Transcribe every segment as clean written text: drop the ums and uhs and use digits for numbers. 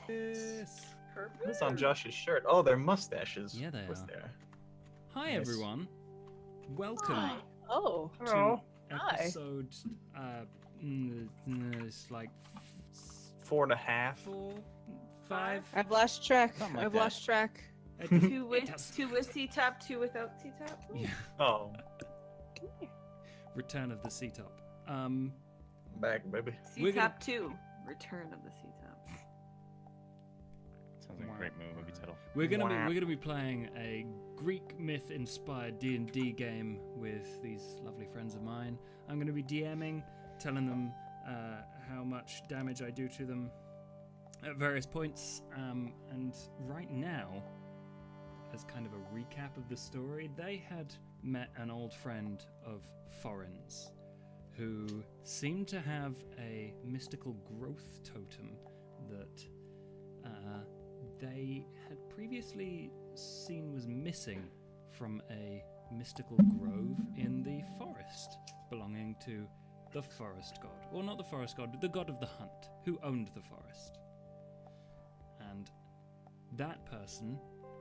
Yes. What's on Josh's shirt? Oh, they're mustaches. Yeah, they What's are. there? Hi, Nice. everyone. Welcome Oh, to Hi. episode. It's like 4.5. 4, 5. I've lost track. Something like I've that. lost track. Two It with does- C-top, two without C-top. Yeah. Oh, Return of the C-top. back, baby. We're gonna- C-top 2. Return of the C-top. Sounds like a great movie title. We're gonna be playing a Greek myth-inspired D&D game with these lovely friends of mine. I'm gonna be DMing, telling them how much damage I do to them at various points. And right now, as kind of a recap of the story, they had met an old friend of Foreign's who seemed to have a mystical growth totem that they had previously seen was missing from a mystical grove in the forest belonging to the forest god. Or not the forest god, the god of the hunt, who owned the forest. And that person,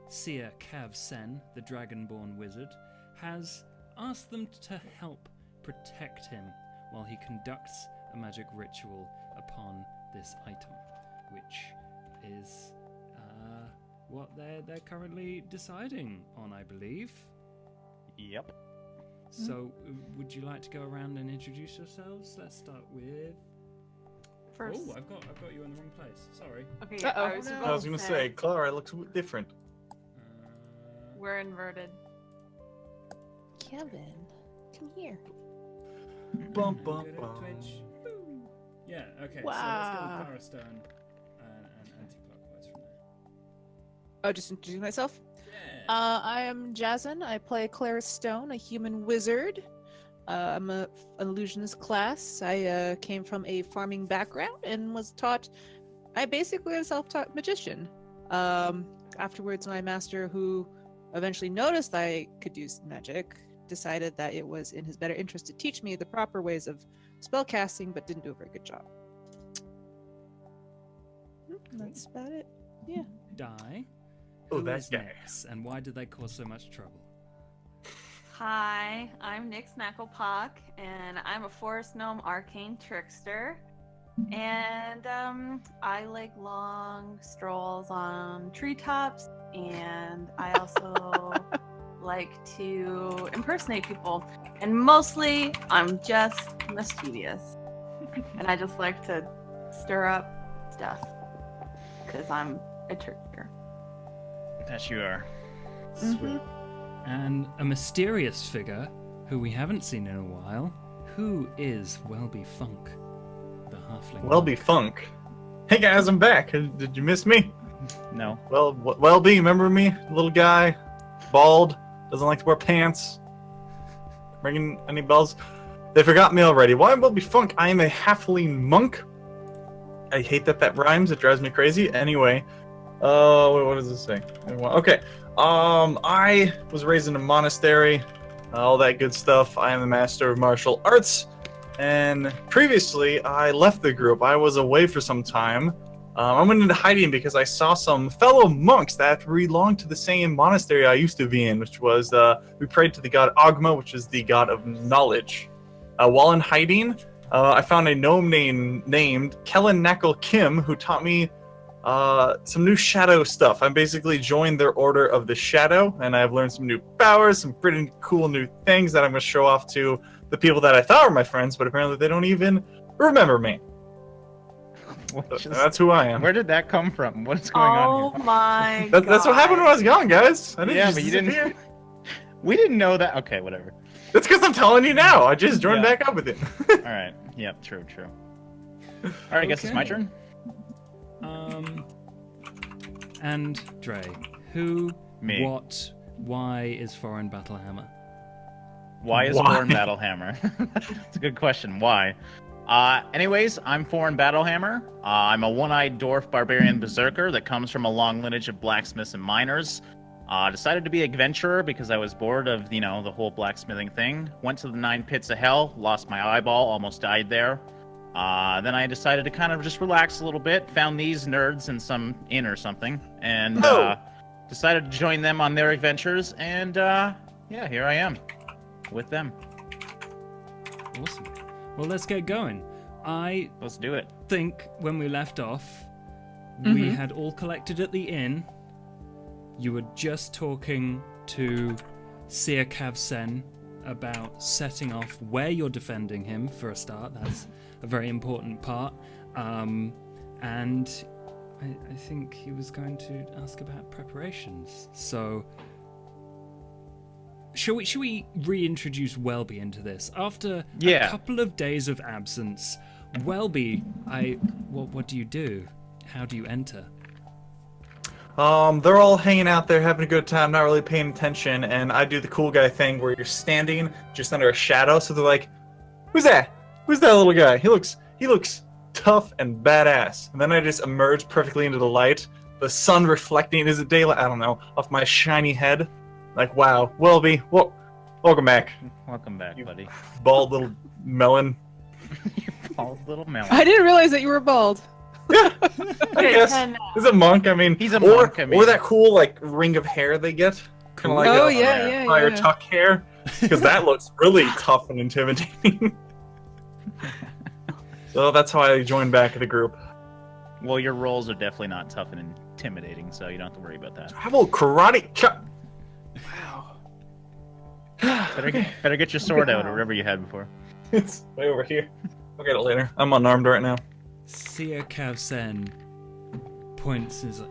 Seer Cav Sen, the dragonborn wizard, has asked them to help protect him while he conducts a magic ritual upon this item, which is what they're currently deciding on, I believe. Yep. So, would you like to go around and introduce yourselves? Let's start with. First. Oh, I've got you in the wrong place. Sorry. Okay, yeah, Uh-oh. I was No. about I was gonna to say, Clara looks different. we're inverted. Kevin, come here. Bum, Go bum, to bum. Twitch. Boom. Yeah. Okay. Wow. So let's go with Clara Stone and anti-clockwise from there. Oh, just introduce myself. Yeah. I am Jazen. I play Clara Stone, a human wizard. I'm an illusionist class. I came from a farming background and was taught. I basically am a self-taught magician. Afterwards, my master, who eventually noticed I could do magic, decided that it was in his better interest to teach me the proper ways of spellcasting, but didn't do a very good job. That's about it. Yeah. Die. Oh, Who that is guy. Nyx, and why did they cause so much trouble? Hi, I'm Nyx Knacklepock, and I'm a forest gnome arcane trickster. And I like long strolls on treetops, and I also like to impersonate people, and mostly I'm just mischievous, and I just like to stir up stuff because I'm a trickster. That you are. Sweet. And a mysterious figure who we haven't seen in a while. Who is Welby Funk, the halfling? Welby Funk. Hey guys, I'm back. Did you miss me? No. Well, Welby, remember me? Little guy, bald, doesn't like to wear pants. Ringing any bells? They forgot me already. Why Welby Funk? I am a halfling monk. I hate that rhymes. It drives me crazy. Anyway, what does this say? Okay. I was raised in a monastery, all that good stuff. I am the master of martial arts, and previously I left the group. I was away for some time. I went into hiding because I saw some fellow monks that belonged to the same monastery I used to be in, which was, we prayed to the god Agma, which is the god of knowledge. While in hiding, I found a gnome named Kellen Knackle Kim, who taught me some new shadow stuff. I basically joined their order of the shadow, and I've learned some new powers, some pretty cool new things that I'm going to show off to the people that I thought were my friends, but apparently they don't even remember me. That's who I am. Where did that come from? What's going on here? Oh my god. That's what happened when I was gone, guys. I didn't Yeah, just but you didn't. disappear. We didn't know that. Okay, whatever. That's because I'm telling you now. I just joined Yeah. back up with it. All right. Yep. True. All right. I guess it's my Okay. turn. And Dre, who, Me. what, why is Foreign Battlehammer? Why is Why? Foreign Battlehammer? It's a good question. Why? Anyways, I'm Foreign Battlehammer. I'm a one-eyed dwarf barbarian berserker that comes from a long lineage of blacksmiths and miners. Decided to be an adventurer because I was bored of, the whole blacksmithing thing. Went to the 9 pits of hell, lost my eyeball, almost died there. Then I decided to kind of just relax a little bit, found these nerds in some inn or something, and Oh. decided to join them on their adventures, and yeah, here I am with them. Awesome. Well, let's get going. I Let's do it. think when we left off, we Mhm. had all collected at the inn. You were just talking to Seer Kavsen about setting off where you're defending him for a start. That's a very important part. And I think he was going to ask about preparations. So, should we reintroduce Welby into this? After Yeah. a couple of days of absence, Welby, what do you do? How do you enter? They're all hanging out there having a good time, not really paying attention, and I do the cool guy thing where you're standing just under a shadow, so they're like, "Who's that? Who's that little guy? He looks tough and badass." And then I just emerge perfectly into the light, the sun reflecting, is it daylight? I don't know, off my shiny head. Like, wow, Welby, welcome back, Welcome back, You- buddy. bald little melon. Bald little melon. I didn't realize that you were bald. Yeah, I Okay, guess. 10 He's a monk, I mean. He's a or, monk, I mean. Or that cool, like, ring of hair they get. Kind of like Oh, a yeah, fire yeah. tuck hair. Because that looks really tough and intimidating. So that's how I joined back the group. Well, your rolls are definitely not tough and intimidating, so you don't have to worry about that. How about karate chop? Wow. Better get your sword out or whatever you had before. It's way over here. I'll get it later. I'm unarmed right now. Seer Kavsen points and is like,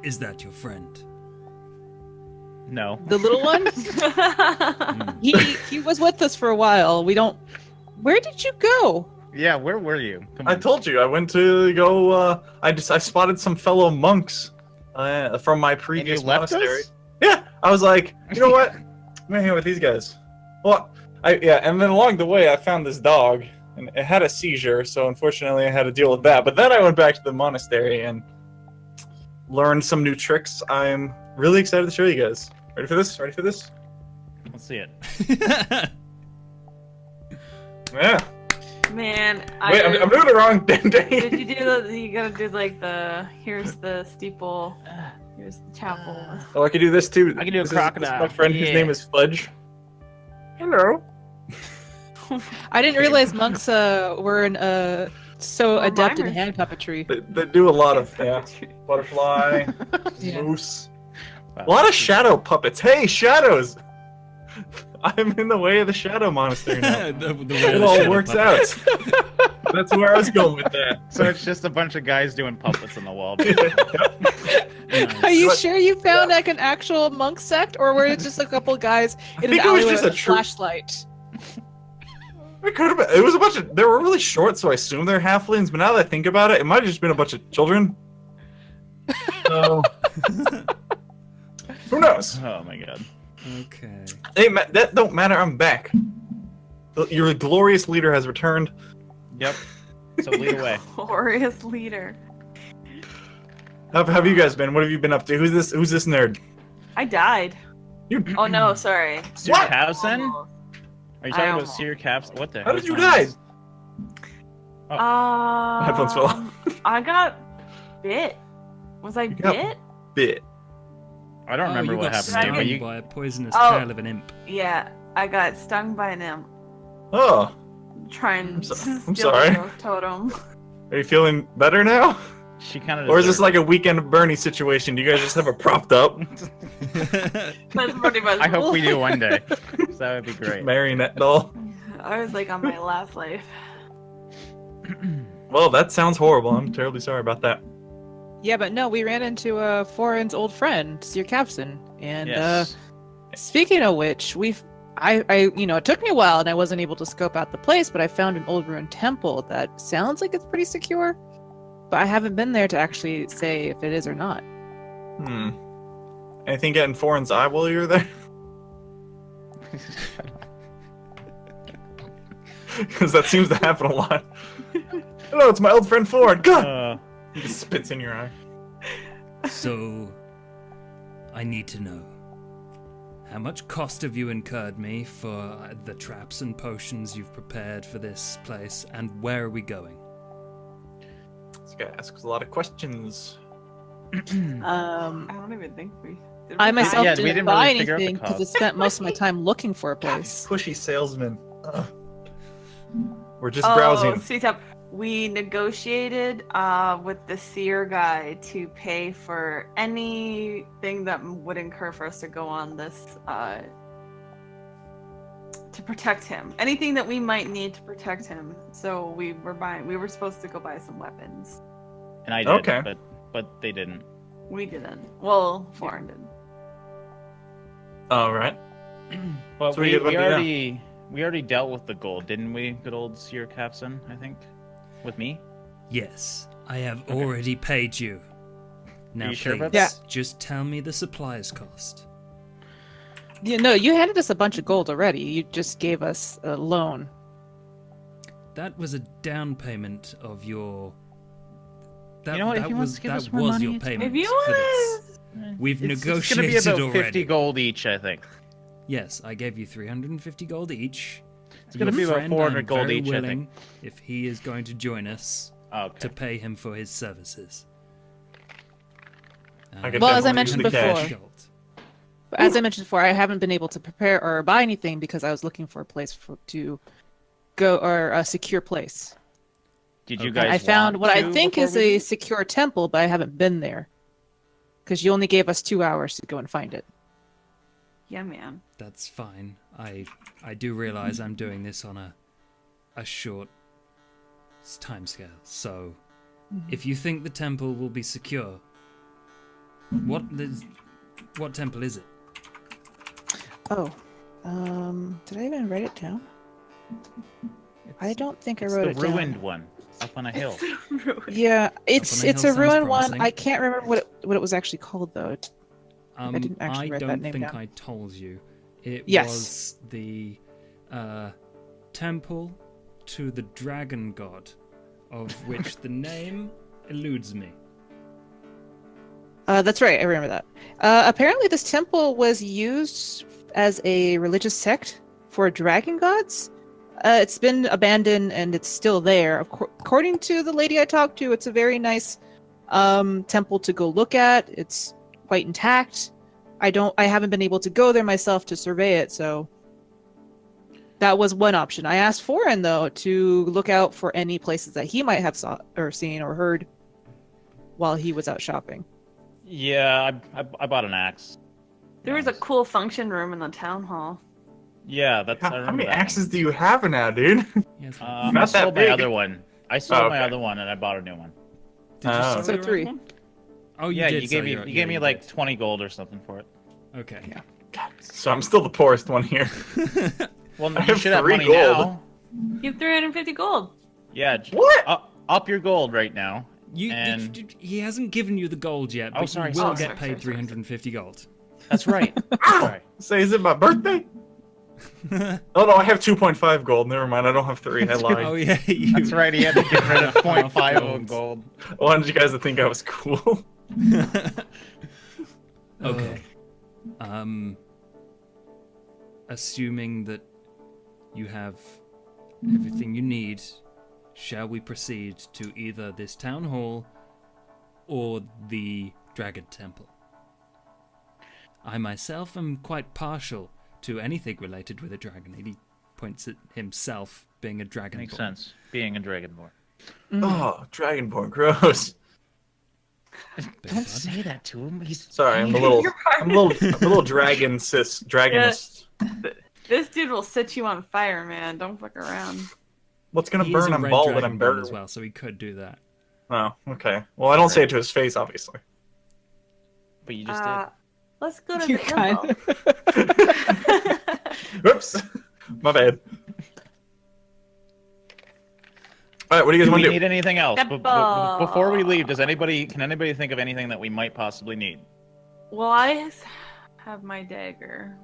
"Is that your friend?" No. The little one? He was with us for a while. Where did you go? Yeah, where were you? Come I on. told you I went to go. I spotted some fellow monks from my And you previous left monastery. us? Yeah, I was like, you know what? I'm gonna hang out with these guys. Well, and then along the way I found this dog, and it had a seizure, so unfortunately I had to deal with that. But then I went back to the monastery and learned some new tricks. I'm really excited to show you guys. Ready for this? Ready for this? Let's see it. Yeah. Man, Wait, I'm doing it wrong. Did you do the? You gotta do like the. Here's the steeple. Here's the chapel. Oh, I can do this too. I can do a This is crocodile. my friend whose Yeah. name is Fudge. Hello. I didn't realize monks were so Or adept in mimers. hand puppetry. They do a lot of butterfly, Yeah. moose. Wow, A lot of this is- shadow puppets. Hey, shadows! I'm in the way of the shadow monastery now. the way It the all shadow works puppets. out. That's where I was going with that. So it's just a bunch of guys doing puppets on the wall. Nice. Are you What- sure you found like an actual monk sect, or were it just a couple guys in an think it was alleyway just with a a true- flashlight? It could have been. It was a bunch of. They were really short, so I assume they're halflings. But now that I think about it, it might have just been a bunch of children. So who knows? Oh my god. Okay. Hey, that don't matter. I'm back. Your glorious leader has returned. Yep. So lead away. Glorious leader. How have you guys been? What have you been up to? Who's this? Who's this nerd? I died. You. Oh no, sorry. Sir What? Capson? Almost. Are you I talking about almost- Seer Caps? What the How hell did is you wrong die? with Headphones fell off. I got bit. Was I got- bit? Bit. this? I don't remember you what got happened stung to you, but you by a poisonous Oh. tail of an imp. Yeah, I got stung by an imp Oh, trying I'm to so- steal I'm sorry. the growth totem. are you feeling better now? she kind of Or is this like a weekend of Bernie situation? Do you guys just have it propped up? That's pretty much. I hope we do one day. So that would be great. Marionette doll. I was like on my last life. Well, that sounds horrible. I'm terribly sorry about that. Yeah, but no, we ran into Foreign's old friend, Sir Capson, and Yes. speaking of which, it took me a while and I wasn't able to scope out the place, but I found an old ruined temple that sounds like it's pretty secure, but I haven't been there to actually say if it is or not. Hmm. Anything getting Foreign's eye while you were there? Because that seems to happen a lot. Hello, it's my old friend Foreign. God! He just spits in your eye. So, I need to know. How much cost have you incurred me for the traps and potions you've prepared for this place, and where are we going? This guy asks a lot of questions. I don't even think we. Did I we myself Yeah, we didn't didn't buy really figure out the anything because I cost. spent most of my time looking for a place. Pushy salesman. Ugh. We're just Oh, browsing. sweet up. We negotiated with the seer guy to pay for anything that would incur for us to go on this to protect him. Anything that we might need to protect him. So we were supposed to go buy some weapons. And I did, Okay. but they didn't. We didn't. Well, Foreign did. All right. Well, So what we, are you we gonna do now? already dealt with the gold, didn't we? Good old Seer Capson, I think, with me. Yes, I have already paid you. Now, you sure about please, that? just tell me the supplies cost. You handed us a bunch of gold already. You just gave us a loan. That was a down payment of your. That, You know what, if that he wants was to give that us more was money, your it's payment If you for this. want We've It's gonna be negotiated about already. 50 gold each, I think. Yes, I gave you 350 gold each. It's gonna Your be about friend, 400 I'm gold very each, I willing, think. if he is going to join us, Okay. to pay him for his services. I could Well, as I definitely mentioned use the before, cash. gold. But as I mentioned before, I haven't been able to prepare or buy anything because I was looking for a place to go or a secure place. Did you Okay. guys I found want what I to think before is we a did? secure temple, but I haven't been there because you only gave us 2 hours to go and find it. Yeah, man. That's fine. I do realize I'm doing this on a short timescale. So, if you think the temple will be secure, what temple is it? Oh, did I even write it down? I don't think I It's wrote the it down. ruined one up on a hill. Yeah, it's on a it's hill a sounds ruined one. promising. I can't remember what it was actually called though. didn't actually I write that don't name think down. I told you. It Yes. was the temple to the dragon god, of which the name eludes me. That's right. I remember that. Apparently, this temple was used as a religious sect for dragon gods. It's been abandoned and it's still there. According to the lady I talked to, it's a very nice temple to go look at. It's quite intact. I haven't been able to go there myself to survey it, so that was one option. I asked Foreign though to look out for any places that he might have seen or heard while he was out shopping. Yeah, I bought an axe. There was a cool function room in the town hall. Yeah, that's. I How remember many that axes do you have now, dude? Yes. one. Not I that sold my big. other one. I sold my okay. other one and I bought a new one. Did you Oh. sell So your three. other one? Oh, you Yeah, did you sell gave me your- you yeah, gave me you like did. 20 gold or something for it. Okay. So I'm still the poorest one here. Well, I you have should have 3 money gold. now. You have 350 gold. Yeah. What? Up your gold right now. You, And- he hasn't given you the gold yet, but sorry, you will sorry. get Sorry, paid sorry, sorry. 350 gold. That's right. Ow! Sorry. Say, is it my birthday? Oh no, I have 2.5 gold. Never mind, I don't have 3. I lied. Oh yeah, you... That's right. He had to get rid of Half 0.5 gold. of gold. I wanted you guys to think I was cool. Okay. Assuming that you have everything you need, shall we proceed to either this town hall or the Dragon Temple? I myself am quite partial to anything related with a dragon. He points at himself being a dragon. Makes sense. Being a dragonborn. Oh, Dragonborn, gross. Don't say that to him. He's Sorry, I'm a little, You're I'm a little dragon cis, dragonist. This dude will set you on fire, man. Don't fuck around. What's gonna He is burn? a I'm red bald and I'm dragonborn buried. as well, so he could do that. Oh, okay. Well, I don't say it to his face, obviously. But you just Let's go to You the kind temple. of. Whoops, my bad. All right, what do you guys did. Do want we to need do? anything else? Temple. Before we leave, can anybody think of anything that we might possibly need? Well, I have my dagger.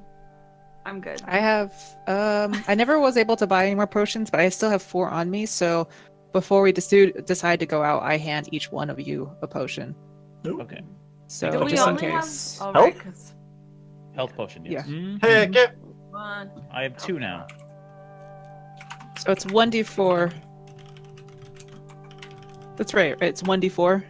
I'm good. I have I never was able to buy any more potions, but I still have 4 on me, so before we decide to go out, I hand each one of you a potion. Okay. So Do we just in only case. have? Oh, Help? right, 'cause Health potion, yes. Mhm. Hey, get. one. I have 2 now. So it's 1d4. That's right, it's 1d4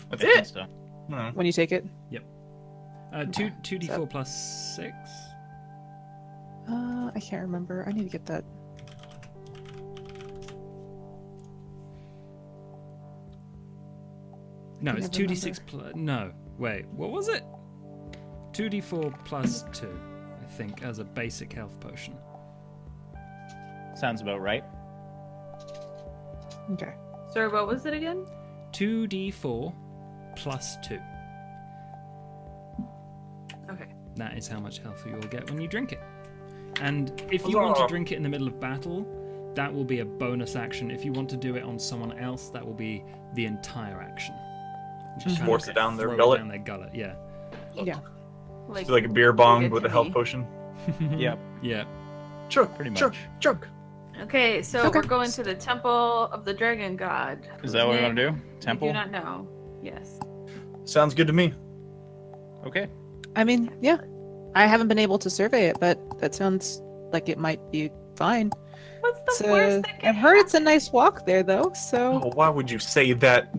That's I think it. so. No. when you take it. Two Okay, 2d4 so- plus 6. I can't remember. I need to get that. No, I it's never 2d6 plus. No, wait, what was it? 2d4 plus 2, I think, as a basic health potion. Sounds about right. Okay. Sorry, what was it again? 2d4 plus 2. Okay. That is how much health you will get when you drink it. And if you want to Huzzah. drink it in the middle of battle, that will be a bonus action. If you want to do it on someone else, that will be the entire action. Just kind force of it down their throw it gullet. Down their gullet, yeah. Yeah. Like, Do like a beer bong Give it with to a health me. potion. Yep. Yeah. Chug, Pretty chug, much. chug. okay, so Okay. we're going to the temple of the dragon god. Is that what we want to do? I Temple? do not know. Yes. Sounds good to me. Okay. I mean, yeah. I haven't been able to survey it, but that sounds like it might be fine. What's the So, worst that can I've heard it's a happen? nice walk there, though. So Oh, why would you say that?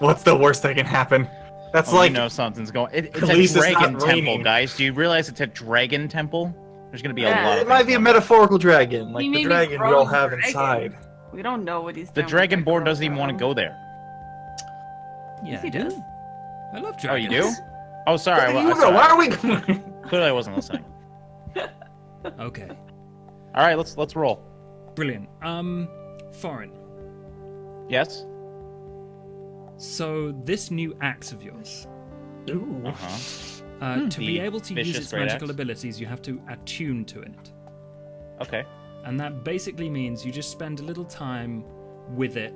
What's the worst that can happen? That's Oh, like you know something's going. It's At least a it's not dragon temple, raining. guys. Do you realize it's a dragon temple? There's gonna be a Yeah, lot. it Of might things be a going on. metaphorical dragon, like You the mean dragon we grown all have dragon? inside. We don't know what he's The doing. dragon with board that doesn't even want to girl, go there. Yeah, Yes, he I do. does. I love Oh, dragons. you do? Oh, sorry. You well, know, sorry. why are we? Clearly, I wasn't listening. Okay. All right, let's roll. Brilliant. Foreign. Yes. So this new axe of yours, Ooh. Uh-huh. to be The able to use vicious its great magical axe? abilities, you have to attune to it. Okay. And that basically means you just spend a little time with it,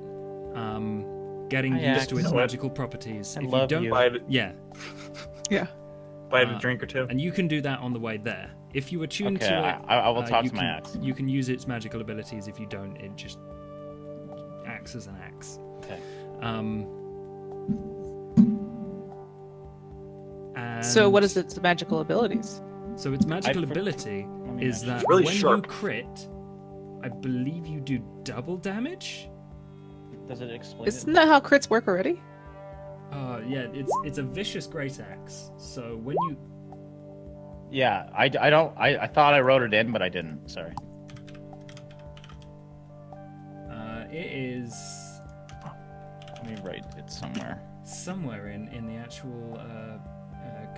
getting Hi, used to its Axe. magical properties. I If love you don't, you. Buy it, yeah, buy it Uh, a drink or two. and you can do that on the way there. If you attune Okay. to it, I will talk you to my can, axe. You can use its magical abilities. If you don't, it just acts as an axe. Okay. so what and is its magical abilities? So its magical for- ability Let me is actually- that really when sharp. you crit, I believe you do double damage. Does it explain? Isn't that how crits work already? Yeah, it's a vicious great axe. So when you Yeah, I don't. I thought I wrote it in, but I didn't. Sorry. it is Let me write it somewhere. somewhere in the actual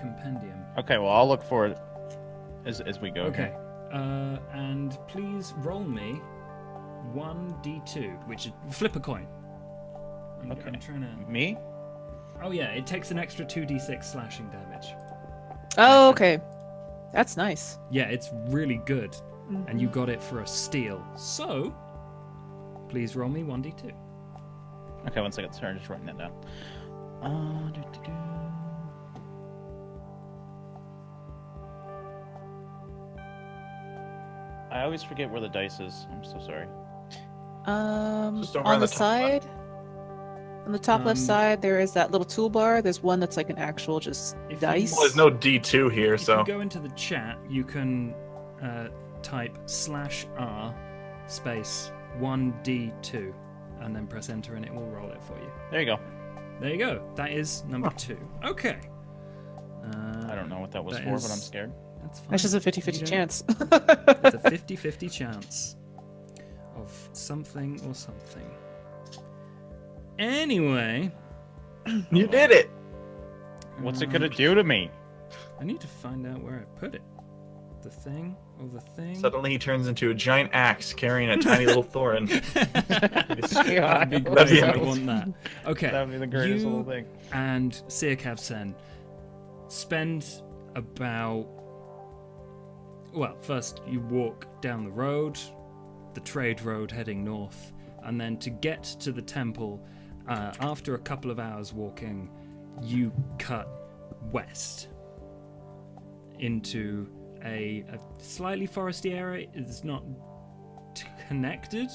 compendium. Okay, well, I'll look for it as we go. Okay. And please roll me 1d2, which is flip a coin. I'm Okay. trying to. Me? Oh yeah, it takes an extra 2d6 slashing damage. Oh, okay. That's nice. Yeah, it's really good, and you Mhm. got it for a steal. So, please roll me 1d2. Okay, one second. Sorry, just writing that down. Do-do-do. I always forget where the dice is. I'm so sorry. Just over On on the the top side, on the top left Um, side, there is that little toolbar. There's one that's like an actual just If you- dice. Well, there's no D2 here, If so you go into the chat, you can type /r space 1d2 and then press enter and it will roll it for you. There you go. There you go. That is number Huh. 2. Okay. I don't know what that was That for, is- but I'm scared. That's fine. That's just a You 50-50 don't- chance. It's a 50-50 chance of something or something. Anyway, you did it. What's it gonna do to me? I need to find out where I put it. The thing or the thing? Suddenly he turns into a giant axe carrying a tiny little Thorin. That'd be That'd be great. I amazing. want that. Okay. That would be the greatest you little thing. and Sirkav Sen spend about. Well, first you walk down the road, the trade road heading north, and then to get to the temple, after a couple of hours walking, you cut west into a slightly foresty area. It's not connected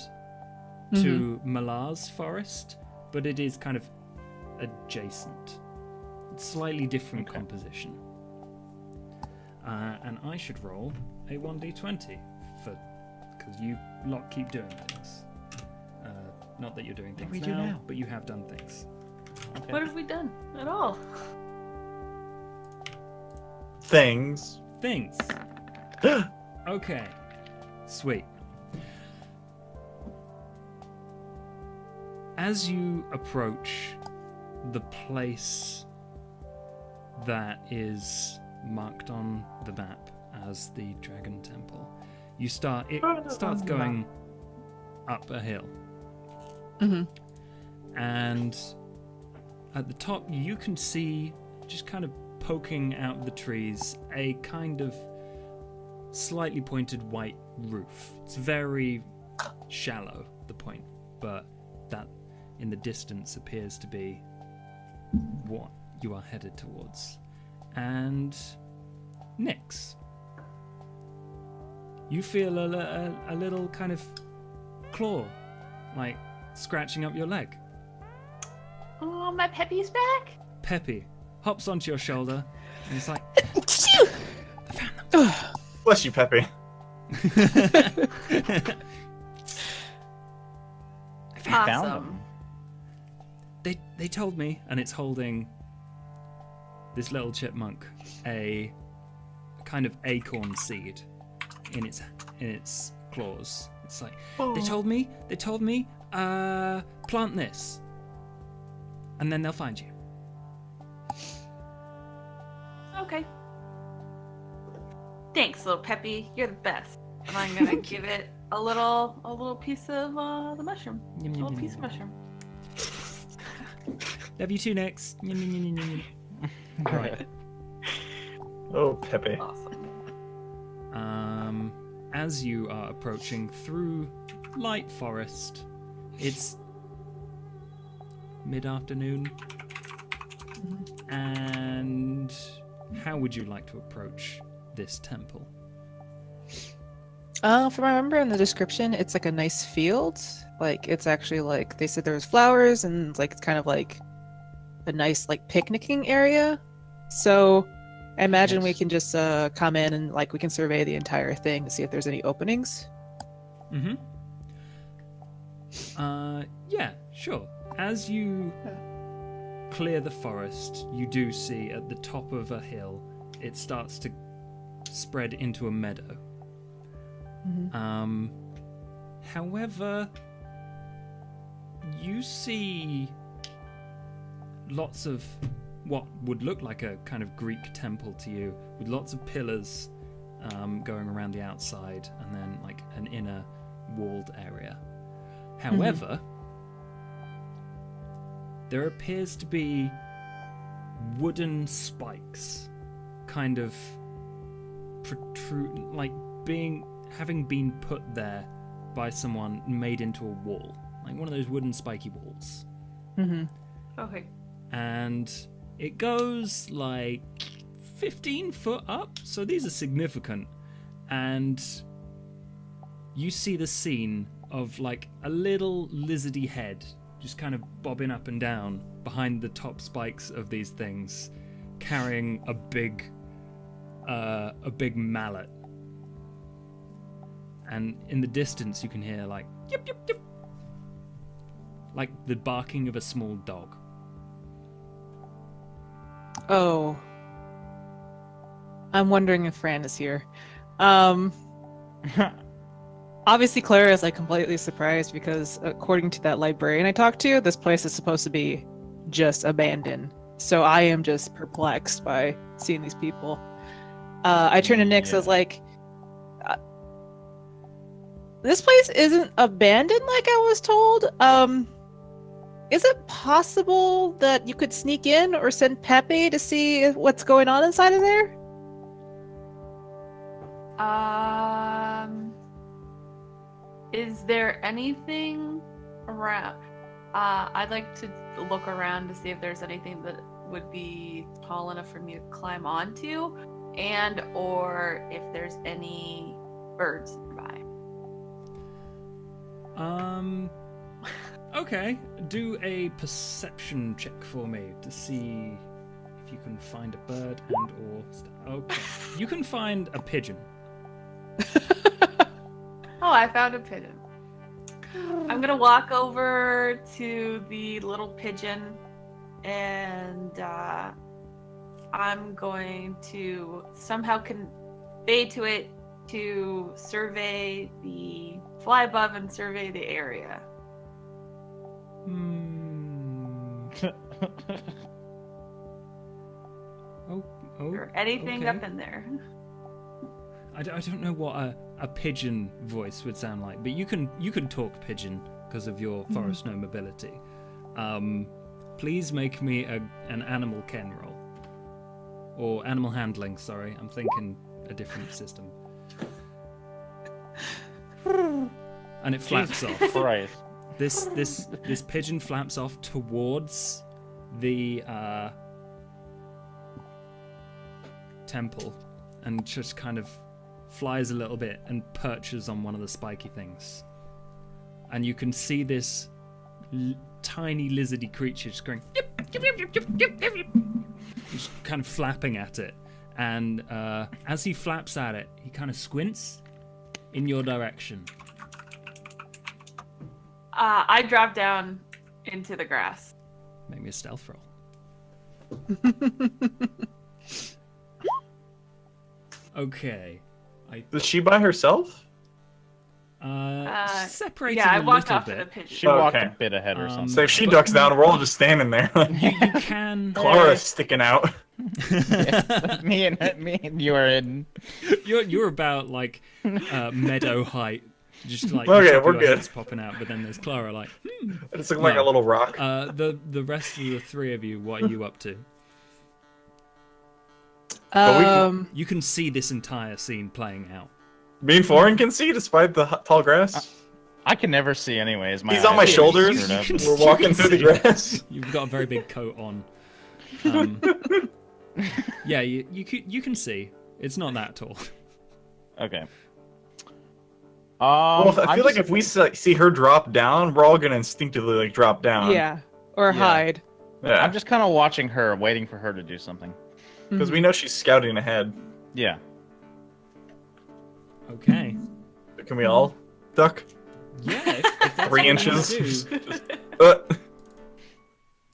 to Malar's forest, but it is kind of adjacent. It's slightly different Okay. composition. And I should roll a 1d20 because you lot keep doing things. Not that you're doing What do things we do now? but you have done things. Okay. What have we done at all? Things. Things. Okay. Sweet. As you approach the place that is marked on the map as the Dragon Temple, it starts going up a hill. hmm And at the top, you can see, just kind of poking out of the trees, a kind of slightly pointed white roof. It's very shallow, the point, but that in the distance appears to be what you are headed towards. And Nyx, you feel a little kind of claw, like scratching up your leg. Oh, my Peppy's back. Peppy hops onto your shoulder and it's like, Bless you, Peppy. Found Awesome. them. they told me, and it's holding this little chipmunk a kind of acorn seed in its claws. It's like they told me plant this and then they'll find you. Okay. Thanks, little Peppy. You're the best. And I'm gonna give it a little piece of the mushroom. Yum, A yum, little yum, piece of yum. mushroom. Love you too, Nyx. Yum, yum, yum, yum, yum. Right. Oh, Peppy. Awesome. As you are approaching through light forest, it's mid-afternoon. And how would you like to approach this temple? From what I remember in the description, it's like a nice field. Like it's actually like they said there was flowers and like it's kind of like a nice like picnicking area. So I imagine we Nice. can just come in and like we can survey the entire thing to see if there's any openings. Mm-hmm. Yeah, sure. As you clear the forest, you do see at the top of a hill, it starts to spread into a meadow. However, you see lots of what would look like a kind of Greek temple to you, with lots of pillars going around the outside, and then like an inner walled area. However, there appears to be wooden spikes, kind of protrude, like having been put there by someone, made into a wall, like one of those wooden spiky walls. Okay. And it goes like 15 foot up, so these are significant. And you see the scene of like a little lizardy head just kind of bobbing up and down behind the top spikes of these things, carrying a big mallet. And in the distance you can hear like yip yip yip, like the barking of a small dog. Oh. I'm wondering if Fran is here. Obviously, Clara is like completely surprised because, according to that librarian I talked to, this place is supposed to be just abandoned. So I am just perplexed by seeing these people. I turned to Nyx. I was like, "This place isn't abandoned like I was told. Is it possible that you could sneak in or send Pepe to see what's going on inside of there?" Is there anything around? I'd like to look around to see if there's anything that would be tall enough for me to climb onto, and or if there's any birds nearby. Okay. Do a perception check for me to see if you can find a bird and or... Okay. You can find a pigeon. Oh, I found a pigeon. I'm gonna walk over to the little pigeon and I'm going to somehow convey to it to fly above and survey the area. Or anything okay. up in there. I don't know what a pigeon voice would sound like, but you can talk pigeon because of your forest gnome ability. Please make me an animal ken roll. Or animal handling, sorry. I'm thinking a different system. And it flaps off. Christ. This pigeon flaps off towards the temple and just kind of flies a little bit and perches on one of the spiky things. And you can see this tiny lizardy creature just going yip, yip, yip, yip, yip, yip, yip, yip, just kind of flapping at it. And as he flaps at it, he kind of squints in your direction. I drop down into the grass. Make me a stealth roll. Okay. Is she by herself? Separated Yeah, I a walked little off to the bit. pigeon. She walked Okay. a bit ahead or something. So if she ducks down, we're all just standing there. You can. Clara's sticking out. me and you are in. You're about like meadow height. Just like Okay, your we're good. heads popping out, but then there's Clara like. It's like No. a little rock. The rest of the three of you, what are you up to? You can see this entire scene playing out. Me and Florin can see despite the tall grass. I can never see anyways. He's on my eyes are shoulders. screwed up. You can We're walking through the see. grass. You've got a very big coat on. Yeah, you can see. It's not that tall. Okay. Well, I I'm feel like just- if we see her drop down, we're all gonna instinctively like drop down. Yeah, or Yeah. hide. Yeah. I'm just kind of watching her, waiting for her to do something. Because we know she's scouting ahead. Yeah. Okay. Can we all duck? Yeah. If that's 3 what you inches. do.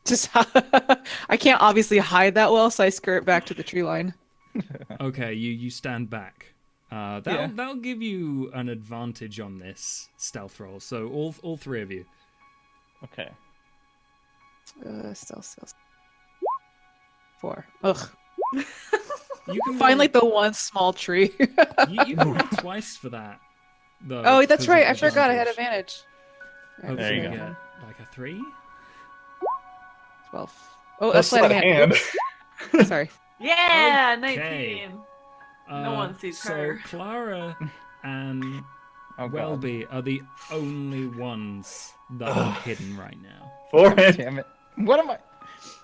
Just I can't obviously hide that well, so I skirt back to the tree line. Okay, you stand back. That'll give you an advantage on this stealth roll. So all three of you. Okay. Stealth. 4. Ugh. You can Find roll- like the one small tree. you can roll twice for that. Though, Oh, that's because right. of I forgot I had advantage. advantage. Hopefully There you you go. get like a 3. 12. Oh, That's that's not not a hand. Oops. Sorry. Yeah, Okay. 19. No one sees so her. Clara and Oh, God. Welby are the only ones that are hidden right now. Forehead. Damn it. What am I?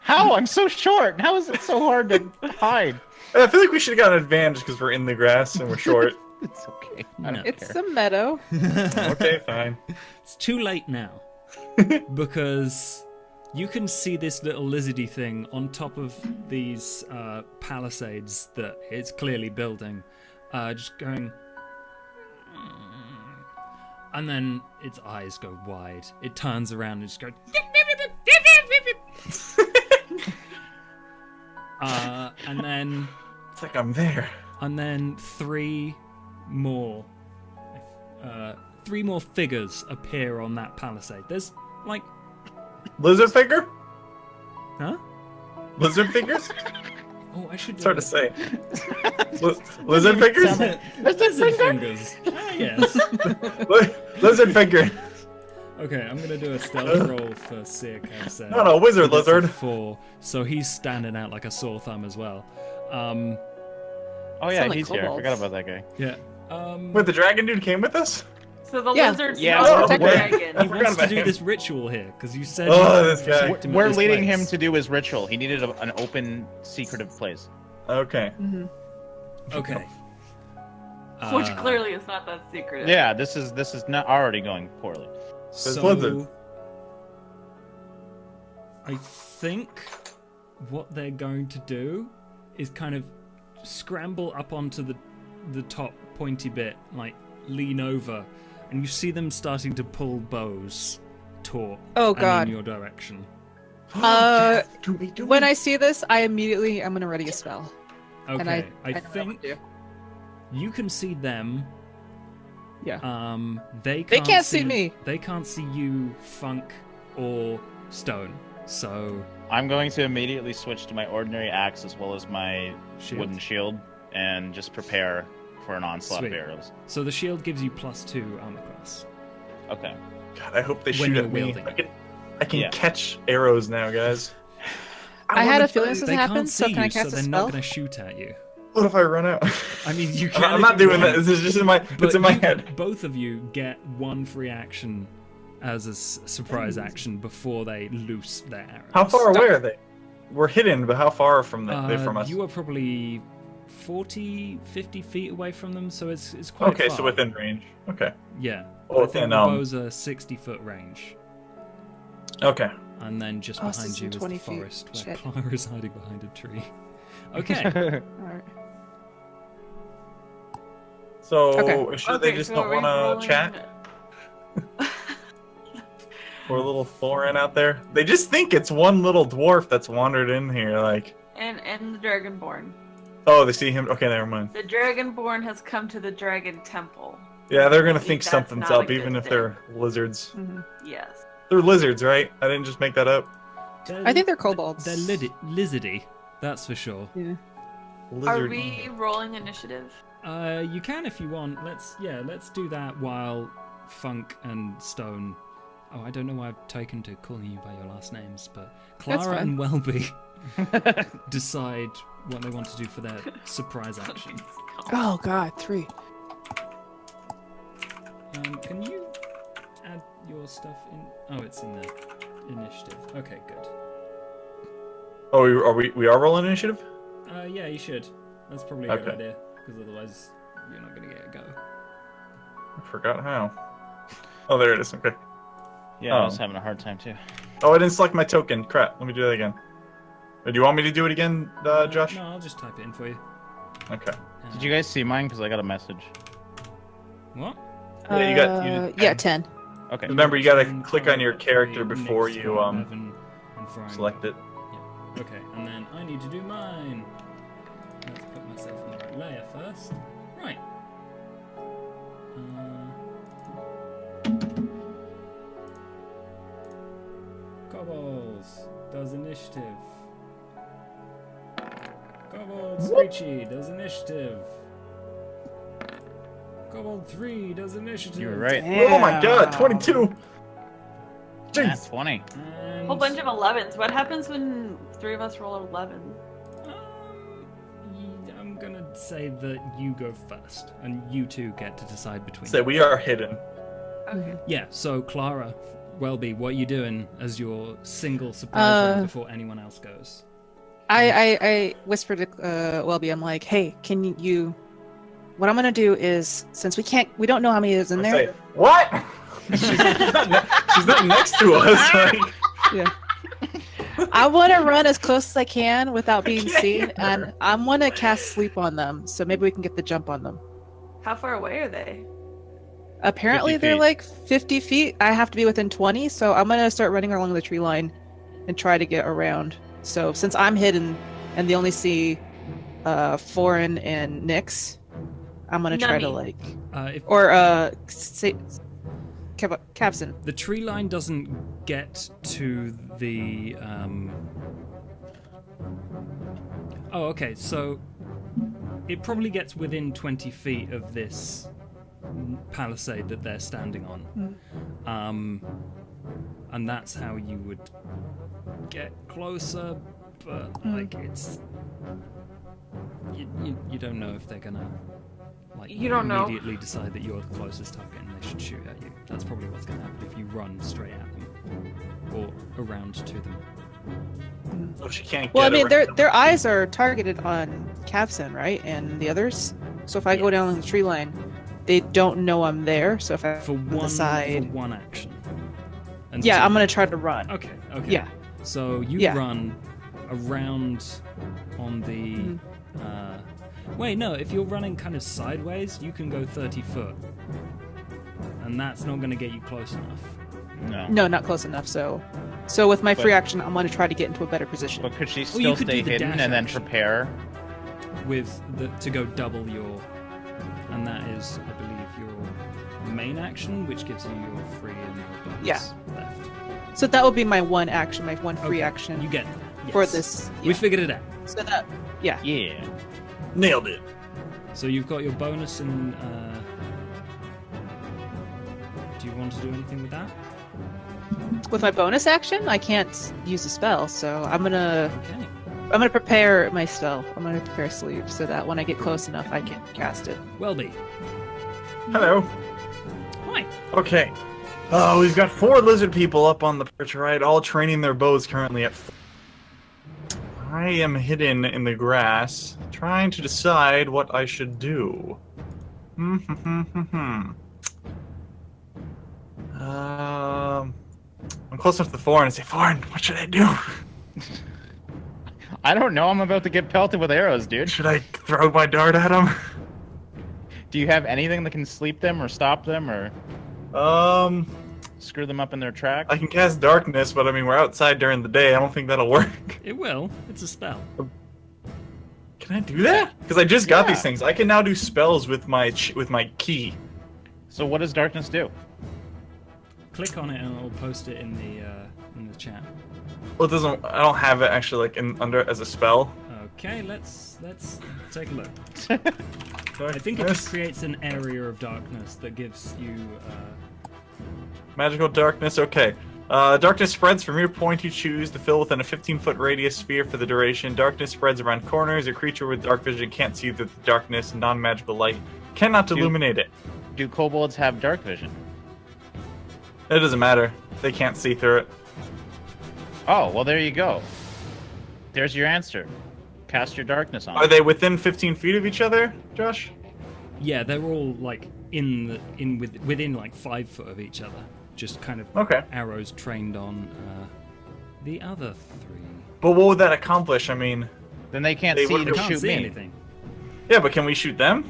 How? I'm so short. How is it so hard to hide? I feel like we should have gotten an advantage because we're in the grass and we're short. It's okay. I No. don't It's care. a meadow. Okay, fine. It's too late now because you can see this little lizardy thing on top of these palisades that it's clearly building, just going, and then its eyes go wide. It turns around and just goes. And then It's like I'm there. three more figures appear on that palisade. There's like, Lizard figure? huh? Lizard figures? Oh, I should. It's hard to do say. Lizard figures? Sound like lizard fingers. Ah, yes. Lizard figure. Okay, I'm gonna do a stealth roll for Seer Cavset. No, wizard That's a lizard. 4, so he's standing out like a sore thumb as well. Oh yeah, Sound like he's here. I kobolds. forgot about that guy. Yeah. Wait, the dragon dude came with us? So the Yeah. lizard's Yeah, not we're- the we're- dragon. I He forgot wants to about do him. this ritual here because you said. Oh, you this guy. protect him at We're this leading place. him to do his ritual. He needed an open, secretive place. Okay. Hmm. Okay. Which Uh, clearly is not that secretive. Yeah, this is not already going poorly. There's lizards. I think what they're going to do is kind of scramble up onto the top pointy bit, like lean over, and you see them starting to pull bows taut Oh and god. in your direction. When I see this, I'm gonna ready a spell. Okay, And I I know what think to do. you can see them. Yeah. They They can't can't see me. They can't see you, Funk or Stone. So I'm going to immediately switch to my ordinary axe as well as my shield. wooden shield and just prepare for an onslaught Sweet. of arrows. So the shield gives you +2 armor class. Okay. God, I hope they When shoot you're at me. wielding I can Yeah. catch arrows now, guys. I had wanna a feeling this try- was They happen, can't so see can I you, so cast a they're spell? not going to shoot at you. What if I run out? I mean, you can. I'm not if you doing that. want, This is just in my. but It's in my you- head. Both of you get one free action as a surprise action before they loose their arrows. How far away are they? We're hidden, but how far from they from us? You are probably 40, 50 feet away from them, so it's quite Okay, far. so within range. Okay. Yeah. Oh, I think within, the bows are 60-foot range. Okay. And then just Oh, so behind it's you in is 20 the feet. forest where Shit. Clara is hiding behind a tree. Okay. Alright. So Okay. sure Okay, they just so don't are we want to rolling- chat? Poor little Thorin out there. They just think it's one little dwarf that's wandered in here. Like, And the Dragonborn. oh, they see him. Okay, never mind. The Dragonborn has come to the Dragon Temple. Yeah, they're gonna Think think that's something's not a up, good even if thing. they're lizards. Mhm. Yes. They're lizards, right? I didn't just make that up. I think they're kobolds. They're lizardy, that's for sure. Yeah. Lizard. Are we rolling initiative? You can if you want. Let's do that while Funk and Stone. Oh, I don't know why I've taken to calling you by your last names, but That's Clara fine. and Welby decide what they want to do for their surprise action. Oh god, 3. Can you add your stuff in? Oh, it's in the initiative. Okay, good. Oh, we are rolling initiative? Yeah, you should. That's probably a good Okay. idea, because otherwise you're not gonna get a go. I forgot how. Oh, there it is. Okay. Yeah, I was Oh. having a hard time too. Oh, I didn't select my token. Crap. Let me do that again. Do you want me to do it again, Josh? No, I'll just type it in for you. Okay. Did you guys see mine? Because I got a message. What? Yeah, you did Yeah, 10. 10. Okay. Remember, you gotta And click on your character before Nick's you got 11 and Brian. select it. Okay, and then I need to do mine. Let's put myself in the right layer first. Right. Kobolds does initiative. Kobold Screechy does initiative. Kobold 3 does initiative. You were right. Oh my god, 22. Yeah, Jeez. 20. And, Whole bunch of 11s. What happens when 3 of us roll 11? I'm gonna say that you go first, and you two get to decide between. Say we are hidden. Okay. Yeah. So Clara, Welby, what are you doing as your single surprise round before anyone else goes? I whispered to Welby, I'm like, hey, can you what I'm gonna do is, since we don't know how many is in there. Say, what? she's not next to us. Like, Yeah. I want to run as close as I can without being can't seen, hear. and I'm gonna cast sleep on them, so maybe we can get the jump on them. How far away are they? Apparently 50 they're feet. like 50 feet. I have to be within 20, so I'm gonna start running along the tree line and try to get around. So since I'm hidden and they only see Foreign and Nyx, I'm gonna try to Nummy. say Capson. The tree line doesn't get to the. Oh, okay. So it probably gets within 20 feet of this palisade that they're standing on. And that's how you would get closer, but like it's. You don't know if they're gonna like You don't know. immediately decide that you're the closest target and they should shoot at you. That's probably what's gonna happen if you run straight at them or around to them. oh, she can't. Well, I get mean, around. their eyes are targeted on Capson, right, and the others. So if I go down the tree line, they don't know I'm there. So if I For on the one side, action. And yeah, two- I'm gonna try to run. Okay. Okay. Yeah. So you Yeah. run around on the. Mhm. Wait, no. If you're running kind of sideways, you can go 30 foot, and that's not going to get you close enough. No. No, not close enough. So with my free But- action, I'm gonna try to get into a better position. But could she you still could stay do the hidden dash and then action. prepare? With to go double your, and that is, I believe, your main action, which gives you your free and your bonus Yeah. left. So that would be my one action, my one free Okay, action You get that. for yes. this. We Yeah. figured it out. So that, yeah. Yeah. Nailed it. So you've got your bonus and. Do you want to do anything with that? With my bonus action, I can't use a spell, so I'm gonna Okay. prepare my spell. I'm gonna prepare sleep so that when I get close enough, I can cast it. Welby. Hello. Hi. Okay. Oh, we've got 4 lizard people up on the perch, right? All training their bows currently at. I am hidden in the grass, trying to decide what I should do. I'm close enough to Thorin and say, Thorin, what should I do? I don't know. I'm about to get pelted with arrows, dude. Should I throw my dart at him? Do you have anything that can sleep them or stop them or screw them up in their tracks? I can cast darkness, but I mean, we're outside during the day. I don't think that'll work. It will. It's a spell. Can I do that? Because I just got Yeah. these things. I can now do spells with my key. So what does darkness do? Click on it and it'll post it in the chat. Well, it doesn't. I don't have it actually like under as a spell. Okay, let's take a look. I think it Darkness. just creates an area of darkness that gives you. Magical darkness. Okay. Darkness spreads from your point you choose to fill within a 15-foot radius sphere for the duration. Darkness spreads around corners. A creature with dark vision can't see the darkness. Non-magical light cannot illuminate it. Do kobolds have dark vision? It doesn't matter. They can't see through it. Oh, well, there you go. There's your answer. Cast your darkness on Are it. they within 15 feet of each other, Josh? Yeah, they're all like within like 5 foot of each other. Just kind of Okay. arrows trained on the other 3. But what would that accomplish? I mean, Then they can't They see wouldn't to They can't shoot see me. anything. yeah, but can we shoot them?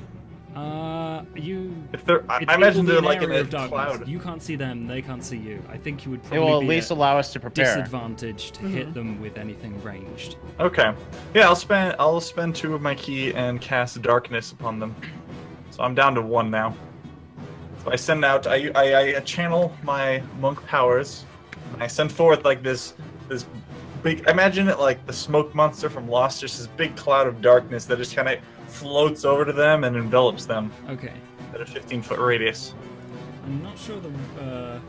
You. If they're, I it imagine will be they're an like in area a of darkness. cloud. You can't see them. They can't see you. I think you would It probably will at be least at allow us to prepare. disadvantage to hit them with anything ranged. Okay. Yeah, I'll spend 2 of my key and cast darkness upon them. So I'm down to 1 now. So I send out I channel my monk powers. And I send forth like this big. Imagine it like the smoke monster from Lost, just this big cloud of darkness that just kind of floats over to them and envelops them Okay. at a 15-foot radius. I'm not sure the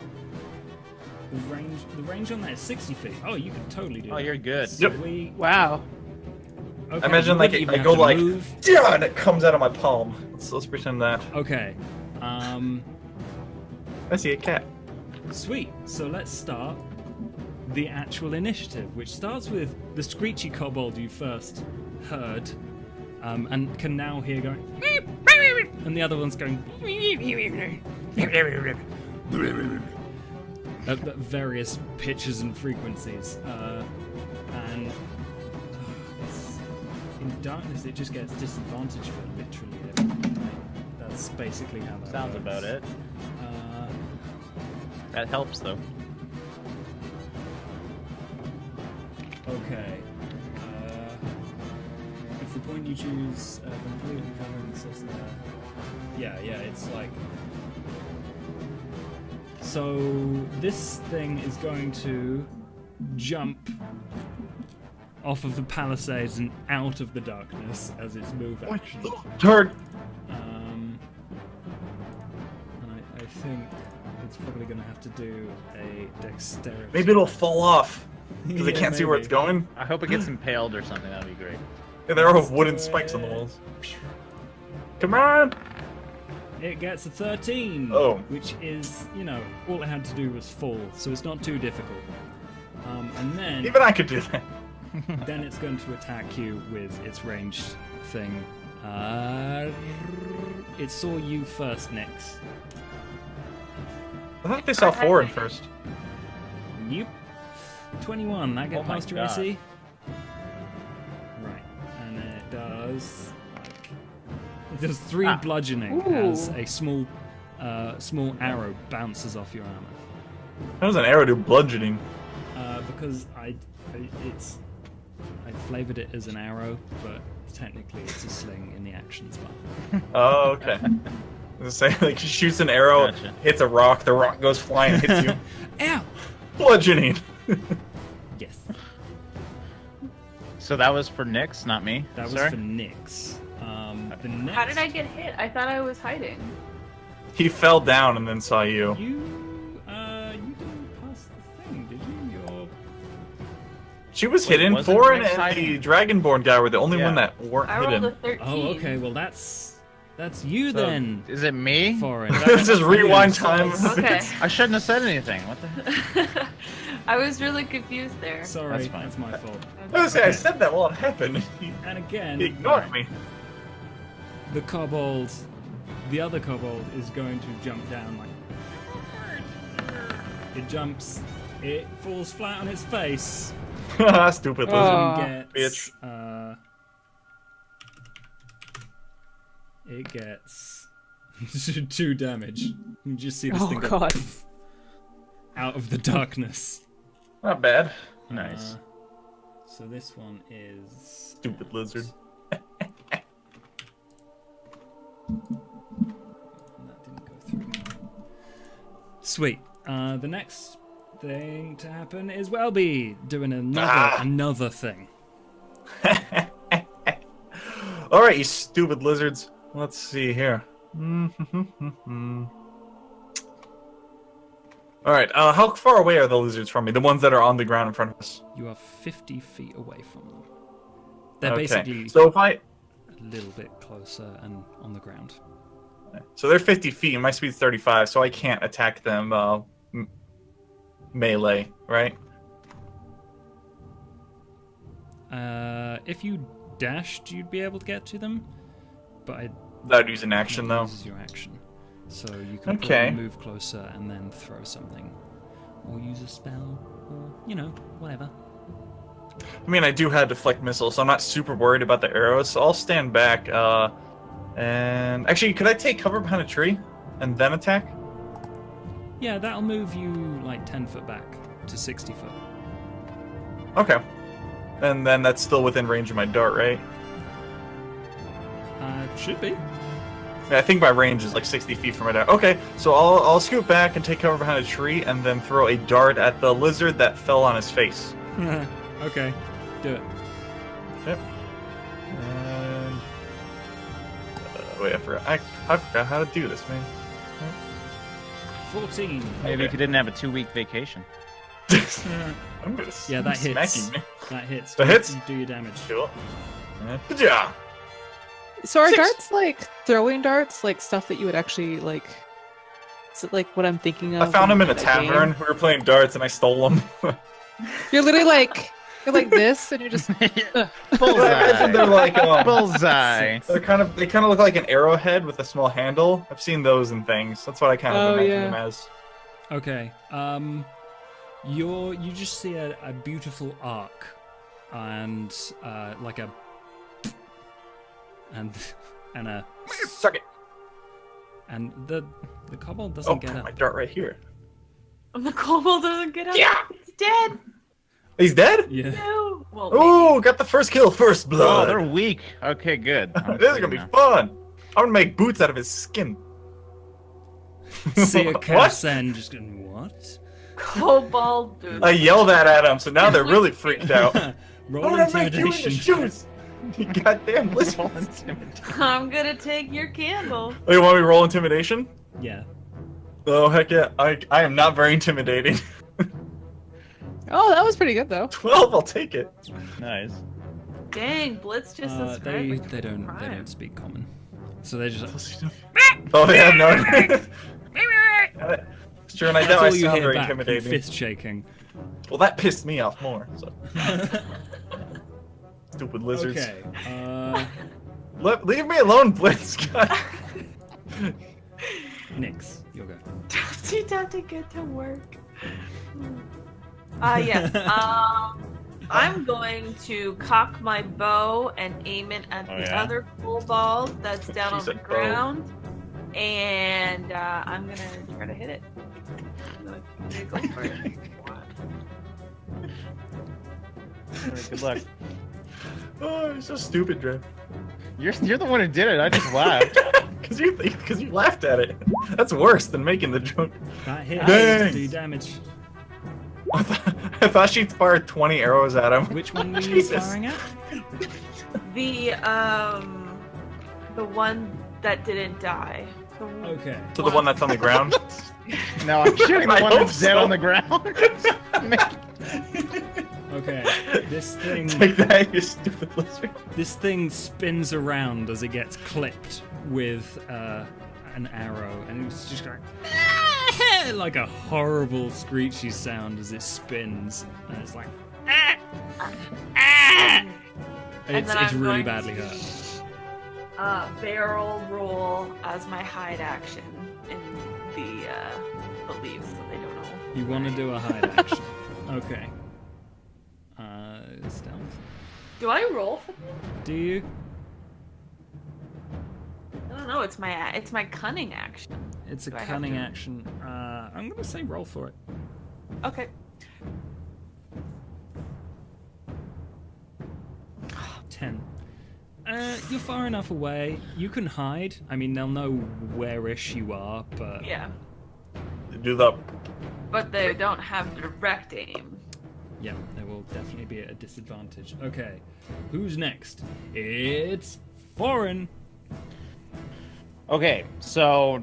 range on that is 60 feet. Oh, you can totally do Oh, that. you're good. Yep. Sweet. Wow. Okay, Imagine you like wouldn't I even go have to like, move. yeah, and it comes out of my palm. Let's pretend that. Okay. I see a cat. Sweet. So let's start the actual initiative, which starts with the screechy kobold you first heard, and can now hear going, and the other one's going at various pitches and frequencies, and in darkness it just gets disadvantaged for literally everything. That's basically how that Sounds works. about it. That helps though. Okay. If the point you choose completely covering the system, yeah, it's like. So this thing is going to jump off of the palisades and out of the darkness as its move action. Turd. And I think it's probably going to have to do a dexterity. Maybe it'll fall off because they Yeah, can't see where maybe. it's going. I hope it gets impaled or something. That'd be great. And there are wooden spikes on the walls. Come on! It gets a 13, Oh. which is, all it had to do was fall, so it's not too difficult. And then, Even I could do that. then it's going to attack you with its ranged thing. It saw you first, Nyx. I thought they saw four in first. Nope. 21, that get Oh my past your God. AC? Right, and then it does... It does 3 bludgeoning as Ooh. a small arrow bounces off your armor. How does an arrow do bludgeoning? Because I flavored it as an arrow, but technically it's a sling in the actions bar. Oh, okay. I was saying, like, she shoots an arrow, Gotcha. hits a rock, the rock goes flying and hits you. Ow! Bludgeoning. Yes, So that was for Nyx, not me. that was Sorry? for Nyx. The next, How did I get hit? I thought I was hiding. He fell down and then saw you. You didn't pass the thing, did you? She was Wait, hidden. wasn't Foreign Nyx and hiding? the Dragonborn guy were the only Yeah. one that weren't I rolled hidden. a 13. Oh, okay. Well, that's you So, then. Is it me? Foreign. Let's just rewind You. time. Okay. I shouldn't have said anything. What the heck? I was really confused there. Sorry, That's fine. that's my fault. I was saying, I Okay. said that while it happened. And again, He ignored me. the other kobold is going to jump down like. It jumps. It falls flat on its face. Stupid lizard. Oh. Gets, Bitch. It gets 2 damage. You just see this Oh thing go god. out of the darkness. Not bad. Nice. So this one is. Stupid lizard. That didn't go through. Sweet. The next thing to happen is Welby doing another thing. All right, you stupid lizards. Let's see here. All right. How far away are the lizards from me? The ones that are on the ground in front of us. You are 50 feet away from them. They're Okay. basically So if I, a little bit closer and on the ground. so they're 50 feet, and my speed's 35, so I can't attack them melee, right? If you dashed, you'd be able to get to them, but That'd use an action though. uses your action, so you can Okay. probably move closer and then throw something, or use a spell, or whatever. I mean, I do have deflect missiles, so I'm not super worried about the arrows. So I'll stand back. And actually, could I take cover behind a tree and then attack? Yeah, that'll move you like 10 foot back to 60 foot. Okay. And then that's still within range of my dart, right? Should be. Yeah, I think my range is like 60 feet from my dart. Okay, so I'll scoot back and take cover behind a tree and then throw a dart at the lizard that fell on his face. Okay, do it. Yep. And wait, I forgot how to do this, man. 14. Maybe if you didn't have a 2-week vacation. I'm gonna Yeah, that hits. smacking me. That hits. That hits? Do your damage. Cool. Yeah. So are 6. darts like throwing darts, like stuff that you would actually like? Is it like what I'm thinking of? I found when him in you a play that tavern. game? We were playing darts, and I stole them. You're literally like this, and you're just. They're Bullseye. like Bullseye. they kind of look like an arrowhead with a small handle. I've seen those in things. That's what I kind of Oh, imagine yeah. them as. Okay. You just see a beautiful arc, and like a and a Suck it. and the kobold doesn't Oh, get my up. dart right here. The kobold doesn't get up. Yeah. It's dead. He's dead. Yeah. No. Well, Ooh, got the first kill, first Oh, blood. they're weak. Okay, good. This is gonna be fun. I'm gonna make boots out of his skin. See a What? Kasen just going, what? kobold dude. I yelled that at him, so now they're really freaked out. Roll I'm gonna make you in the intimidation. shoes. You goddamn listen. Roll intimidation. I'm gonna take your candle. Oh, you want me to roll intimidation? Yeah. Oh heck yeah! I am not very intimidating. Oh, that was pretty good though. 12, I'll take it. Nice. Dang, Blitz just subscribed. They like they don't crime. speak common, so they just Oh, they have no. It's true, and I know that's I all you sound hear very back. intimidating. Fist shaking. Well, that pissed me off more. So. Stupid lizards. Okay. Leave me alone, Blitz. God. Nix, you'll go. Too tough to get to work. Yes. I'm going to cock my bow and aim it at Oh, the yeah? other kobold that's down on She the said bow. ground, and I'm gonna try to hit it. I'm gonna go for it. Alright, good luck. Oh, you're so stupid, Dre. You're the one who did it. I just laughed. Because you laughed at it. That's worse than making the joke. That hit. Dang. Do damage. I thought she'd fired 20 arrows at him. Which one were you Jesus. firing at? The one that didn't die. The one- Okay. So the one that's on the ground? No, I'm shooting the I one hope that's dead so. on the ground. Okay. This thing. Take that, you stupid lizard. This thing spins around as it gets clipped with an arrow, and it's just going like a horrible screechy sound as it spins, and it's like And it's then I'm really going badly to, hurt. Barrel roll as my hide action in the leaves, so they don't know. You want to do a hide action? Okay. Stealth. Do I roll for? Do you? I don't know. It's my cunning action. It's a Do I have cunning to? action. I'm gonna say roll for it. Okay. 10. You're far enough away. You can hide. I mean, they'll know where-ish you are, but Yeah, Do the. but they don't have direct aim. yeah, there will definitely be a disadvantage. Okay, who's next? It's Foreign. Okay, so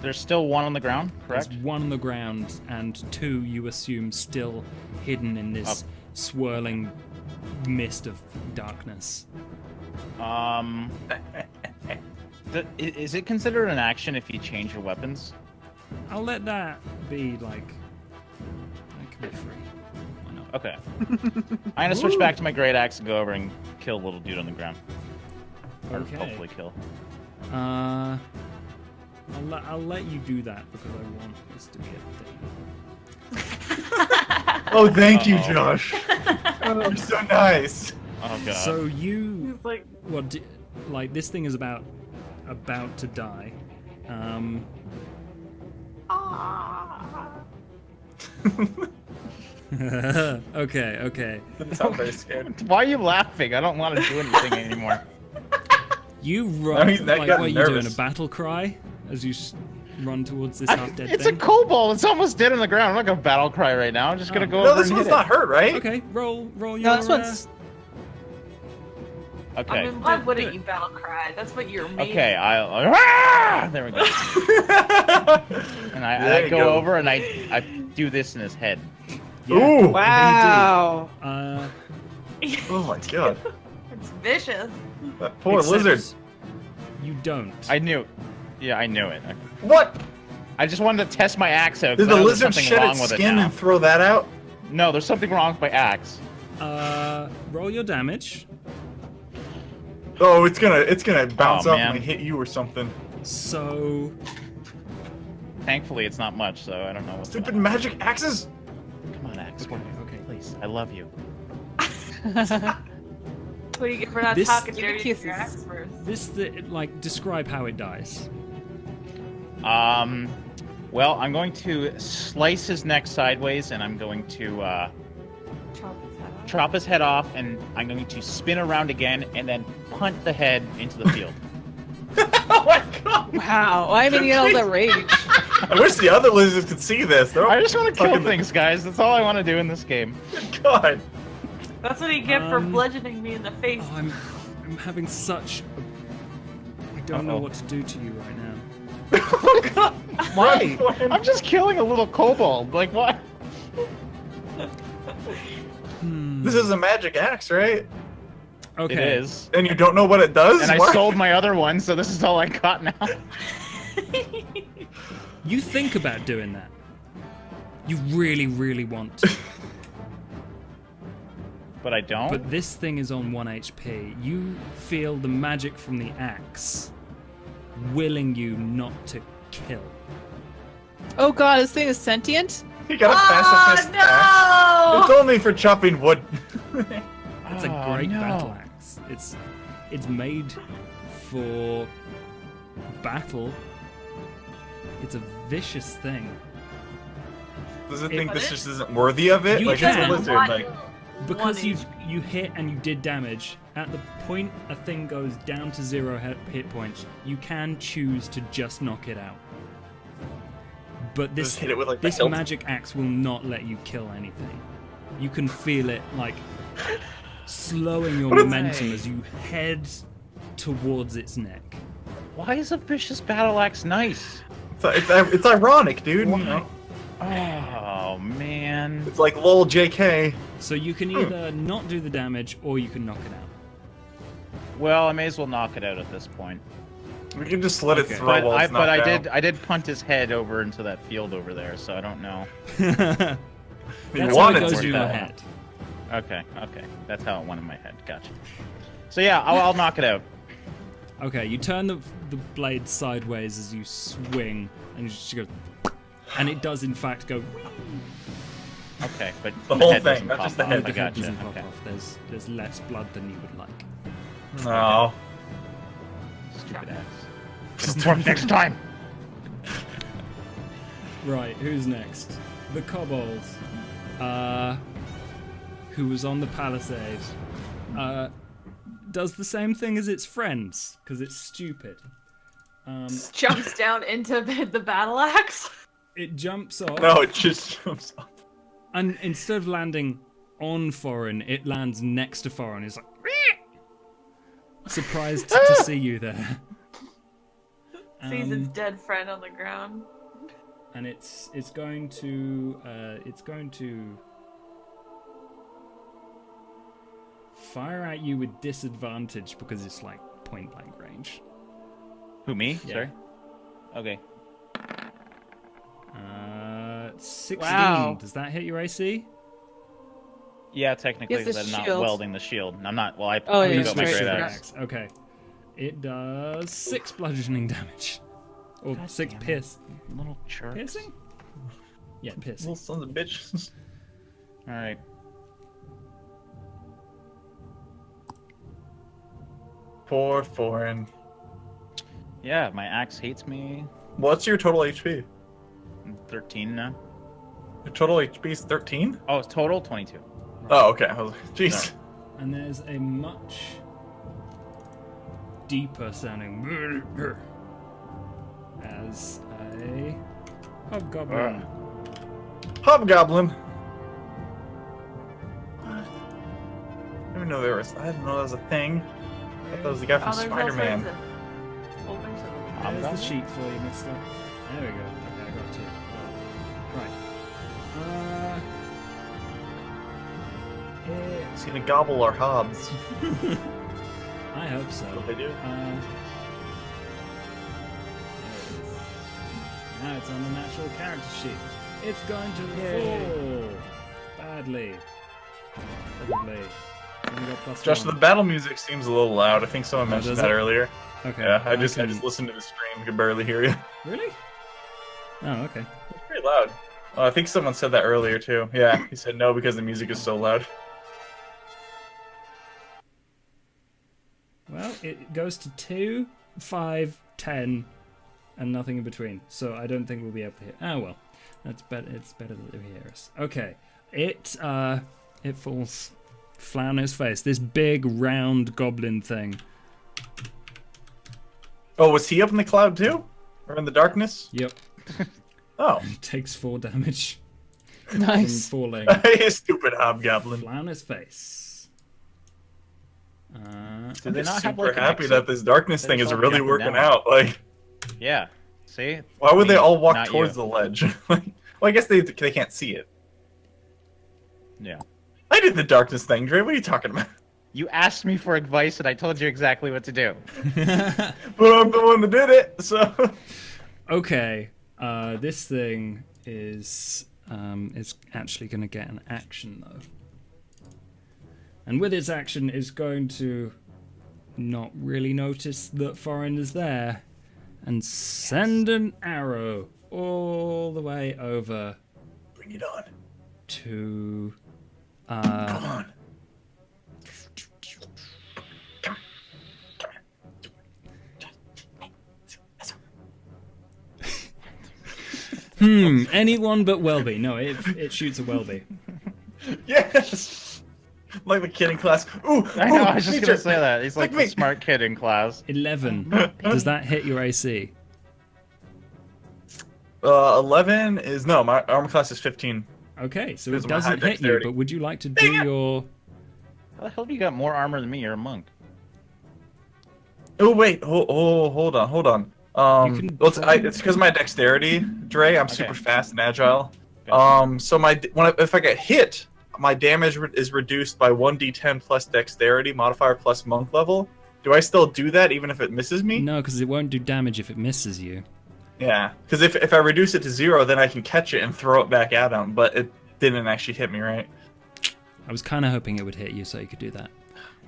there's still one on the ground, correct? There's one on the ground, and two you assume still hidden in this swirling mist of darkness. Is it considered an action if you change your weapons? I'll let that be like that can be free. Why not? Okay. I'm gonna switch back to my great axe and go over and kill the little dude on the ground. Or Okay. hopefully kill. I'll let you do that because I want this to be a thing. Oh, thank you, Uh-oh. Josh. You're so nice. Oh god. So you, It's like what? Like this thing is about to die. Okay. Didn't sound very scared. Why are you laughing? I don't want to do anything anymore. You run. he's not Like getting what are you doing? A nervous. battle cry as you run towards this half-dead It's thing? a kobold. It's almost dead on the ground. I'm not gonna battle cry right now. I'm just gonna Oh. go No, over this and one's hit not hurt, right? Okay, roll your. No, this one's. it. I Okay. mean, why do wouldn't it. you battle cry? That's what you're made. Okay. There we go. And There I you go go. over and I do this in his head. Yeah. Ooh! Wow. Oh my god. It's vicious. That poor except lizard. You don't. I knew. Yeah, I knew it. What? I just wanted to test my axe out. 'cause Did I the know there's lizard something shed wrong its with it skin now. and throw that out? No, there's something wrong with my axe. Roll your damage. Oh, it's gonna bounce Oh, off man. and hit you or something. So Thankfully, it's not much, so I don't know what's Stupid going magic axes! on. Come on, axe. okay. Please, I love you. What do you get for not This- talking Give me dirty to your kisses. ex first? like describe how it dies. Well, I'm going to slice his neck sideways, and I'm going to Chop his head off. chop his head off, and I'm going to spin around again, and then punt the head into the field. Oh my god! Wow. I'm in all the rage. I wish the other lizards could see this. They're all I just want to kill fucking- things, guys. That's all I want to do in this game. God. That's what you get for Um, bludgeoning me in the face. Oh, I'm having such. I don't know Uh-oh. what to do to you right now. Oh god. Why? Run for him. I'm just killing a little kobold. Like, what? Hmm. This is a magic axe, right? Okay. It is. And you don't know what it does? And I Why- sold my other one, so this is all I got now. You think about doing that. You really, really want to. But I don't. But this thing is on 1 HP. You feel the magic from the axe willing you not to kill. Oh god, this thing is sentient? You got a Oh, pacifist axe. no! It's only for chopping wood. It's a Oh, great no. battle axe. It's made for battle. It's a vicious thing. Does it It- think this just isn't worthy of it? You Like, can. it's a lizard. What? Like, Because One you hit and you did damage, at the point a thing goes down to 0 hit points, you can choose to just knock it out. But this Just hit it with, like, the this hilt. magic axe will not let you kill anything. You can feel it like slowing your What is- momentum as you head towards its neck. Why is a vicious battle axe nice? it's ironic, dude. You know? Oh, man. It's like lol JK. So you can either not do the damage or you can knock it out. Well, I may as well knock it out at this point. We can just let Okay. it throw But while it's knocked out. I did punt his head over into that field over there, so I don't know. You That's how wanted it goes to through do your that. head. Okay. That's how it went in my head. Gotcha. So yeah, I'll knock it out. Okay, you turn the blade sideways as you swing, and you just go, and it does in fact go. Okay, but The whole head thing, doesn't not pop just the off. head. Oh, the I head gotcha. doesn't pop Okay. off. There's less blood than you would like. No. Stupid ass. It'll work next time. Right, who's next? The kobold, who was on the palisade, does the same thing as its friends because it's stupid. Jumps down into the battle axe. It jumps off, No, it just jumps off. and instead of landing on Foreign, it lands next to Foreign. It's like surprised to see you there. Sees its dead friend on the ground. And it's going to fire at you with disadvantage because it's like point blank range. Who, me? Yeah. Sorry. Okay. 16. Wow. Does that hit your AC? Yeah, technically, Yes, the because I'm not shield. welding the shield. I'm not. Well, I Oh, I yeah, got my that's great right. axe. Okay. It does 6 bludgeoning damage. Or God 6 damn it. pierce. Little jerks. Piercing? Yeah, piercing. Little sons of bitches. All right. Poor foreign. Yeah, my axe hates me. What's your total HP? I'm 13 now. Your total HP is 13? Oh, it's total 22. Oh, okay. I was like, jeez. And there's a much deeper sounding as a hobgoblin. Hobgoblin. I didn't know I didn't know that was a thing. I thought that was the guy from Oh, there's all Spider-Man. sorts of- whole bunch of them. There's the sheet for you, mister. There we go. Okay, I got two. Right. Is he gonna gobble our hobs? I hope so. What they do? There it is. Now it's on the natural character sheet. It's going to fall badly. Probably. Only got plus Josh, one. the battle music seems a little loud. I think someone mentioned does that it? earlier. Okay. Yeah, I just can- listened to the stream. I could barely hear you. Really? Oh, okay. It's pretty loud. Oh, I think someone said that earlier too. Yeah, he said no because the music is so loud. Well, it goes to 2, 5, 10, and nothing in between. So I don't think we'll be able to hear. Oh well, that's better. It's better that they hear us. Okay, it falls flat on his face. This big round goblin thing. Oh, was he up in the cloud too, or in the darkness? Yep, Oh, takes 4 damage Nice. from falling you stupid hobgoblin. flat on his face. Do they I'm not have super like an happy exit? that this darkness They thing just is all really jump working down. out. Like, Yeah. See? why would they Me, all walk not towards you. the ledge? Well, I guess they can't see it. Yeah. I did the darkness thing, Dre. What are you talking about? You asked me for advice and I told you exactly what to do. But I'm the one that did it, so. Okay, this thing is actually going to get an action though, and with its action, it's going to not really notice that Foreign is there, and send an arrow all the way over Bring it on. to. Come on. Anyone but Welby. No, it shoots a Welby. Yes! Like the kid in class. Ooh! I know, ooh, I was just teacher. gonna say that. He's like Look the me. smart kid in class. 11. Does that hit your AC? 11 is. No, my armor class is 15. Okay, so Because it of my high doesn't hit you, dexterity. but would you like to do your... How the hell have you got more armor than me? You're a monk. Oh, wait. Hold on. You can Well, it's because of my dexterity, Dre. I'm Okay. super fast and agile. Gotcha. So if I get hit, my damage is reduced by 1d10 plus dexterity modifier plus monk level. Do I still do that even if it misses me? No, because it won't do damage if it misses you. Yeah, because if I reduce it to 0, then I can catch it and throw it back at him. But it didn't actually hit me, right? I was kind of hoping it would hit you so you could do that.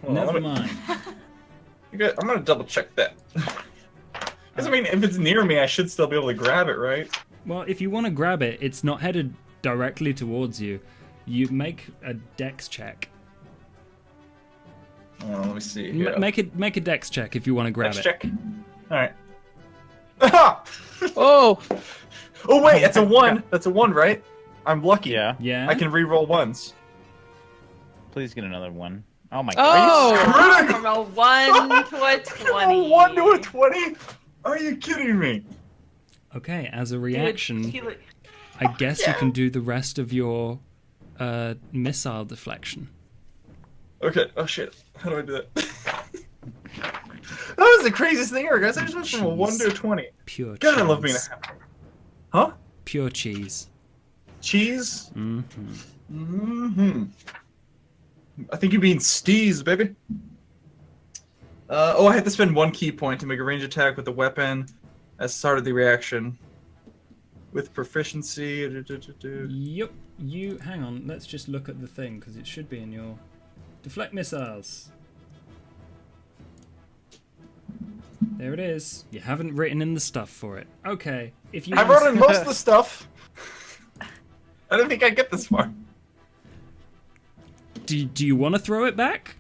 Well, Never let me- mind. I'm gonna double check that. Because I mean, if it's near me, I should still be able to grab it, right? Well, if you want to grab it, it's not headed directly towards you. You make a dex check. Oh, let me see. M- Here. Make a dex check if you want to grab Let's it. check. All right. oh Oh, wait, that's a 1. That's a 1, right? I'm lucky. Yeah. Yeah. I can re-roll ones. Please get another one. Oh my Oh. god. Critical! From a 1 to a 20. 1 to a 20? Are you kidding me? Okay, as a Dude, reaction, he li- I guess you Yeah. can do the rest of your missile deflection. Okay. Oh shit. How do I do that? That was the craziest thing ever, guys. I just went from a 1 to a 20. Pure God, cheese. I love being a happy. Huh? Pure cheese. Cheese? hmm Mm-hmm. I think you mean steez, baby. I had to spend 1 key point to make a range attack with the weapon as start of the reaction. With proficiency. Yep. You hang on. Let's just look at the thing because it should be in your deflect missiles. There it is. You haven't written in the stuff for it. Okay. If you I wrote in most of the stuff. I didn't think I'd get this far. do you want to throw it back?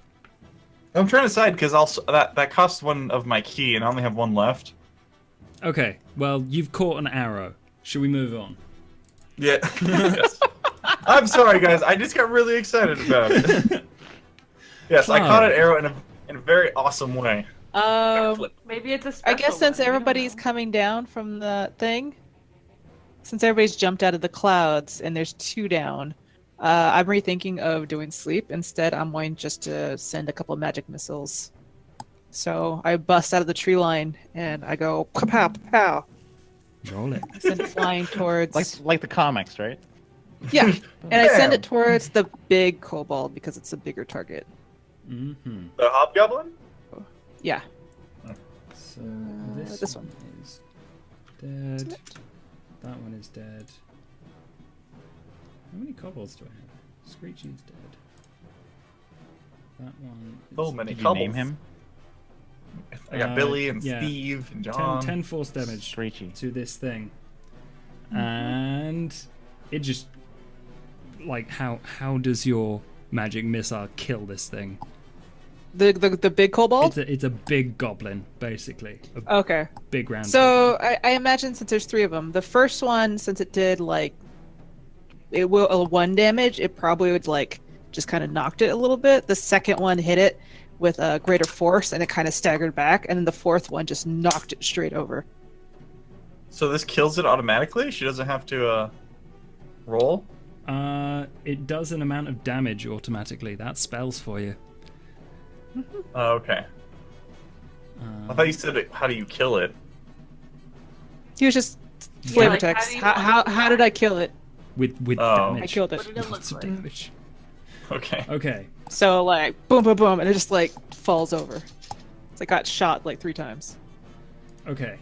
I'm trying to decide because that costs 1 of my key and I only have 1 left. Okay. Well, you've caught an arrow. Should we move on? Yeah. Yes. I'm sorry, guys. I just got really excited about it. Yes, I caught an arrow in a very awesome way. Flip. Maybe it's a I special guess since one, we don't everybody's know. coming down from the thing, since everybody's jumped out of the clouds and there's 2 down, I'm rethinking of doing sleep. Instead, I'm going just to send a couple of magic missiles. So I bust out of the tree line and I go pow pow. Roll it. I send it flying towards Like the comics, right? yeah, and I send it Bam. towards the big kobold because it's a bigger target. Mm-hmm. The hobgoblin? Yeah. So this one. is dead. That one is dead. How many kobolds do I have? Screechy's dead. That one. Is So many Did you name kobolds. him? I got Billy and yeah. Steve and 10, John. 10 force damage Screechy. to this thing, and it just like how does your magic missile kill this thing? The big kobold? It's a big goblin basically, a Okay. big round. So I imagine since there's 3 of them, the first one, since it did like it will 1 damage, it probably would like just kind of knocked it a little bit. The second one hit it with a greater force and it kind of staggered back, and then the fourth one just knocked it straight over. So this kills it automatically? She doesn't have to roll? It does an amount of damage automatically. That spells for you. Oh, okay. I thought you said, how do you kill it? He was just flavor like, how text. do you- How did I kill it? with Oh. damage. I killed it. What did it look Lots of like? damage. Okay. Okay. So like boom boom boom, and it just like falls over. It's like got shot like 3 times. Okay.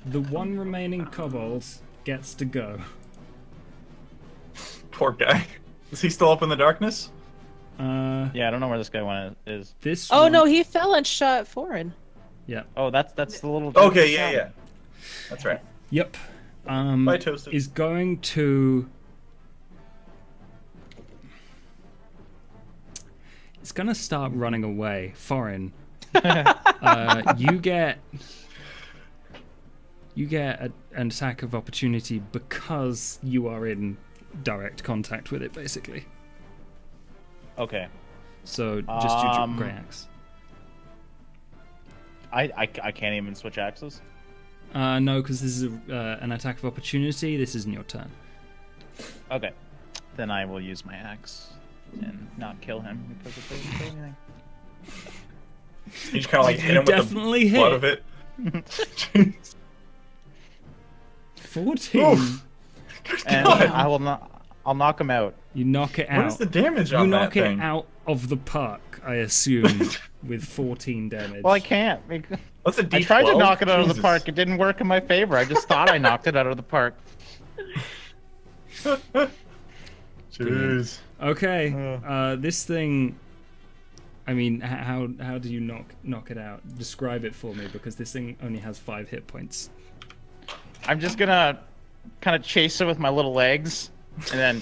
The one remaining kobold gets to go. Poor guy. Is he still up in the darkness? Yeah, I don't know where this guy is. This. Oh one- no, he fell and shot Foreign. Yeah. Oh, that's the little. Okay, yeah. That's right. Yep. Bye, Toasted. Is going to. It's gonna start running away. Foreign. You get an attack of opportunity because you are in direct contact with it, basically. Okay. So just use your Um, grey axe. I can't even switch axes. No, because this is an attack of opportunity. This isn't your turn. Okay. Then I will use my axe and not kill him because it doesn't do anything. You just kind of like hit You him with definitely the blood hit. of it. 14. Oof. And God. I will not. I'll knock him out. You knock it out. What is the damage You on knock that thing? it out of the park, I assume, with 14 damage. Well, I can't. Because What's a D12? I tried to knock it out of the Jesus. park. It didn't work in my favor. I just thought I knocked it out of the park. Jeez. Okay. This thing. I mean, how do you knock it out? Describe it for me, because this thing only has 5 hit points. I'm just gonna kind of chase it with my little legs, and then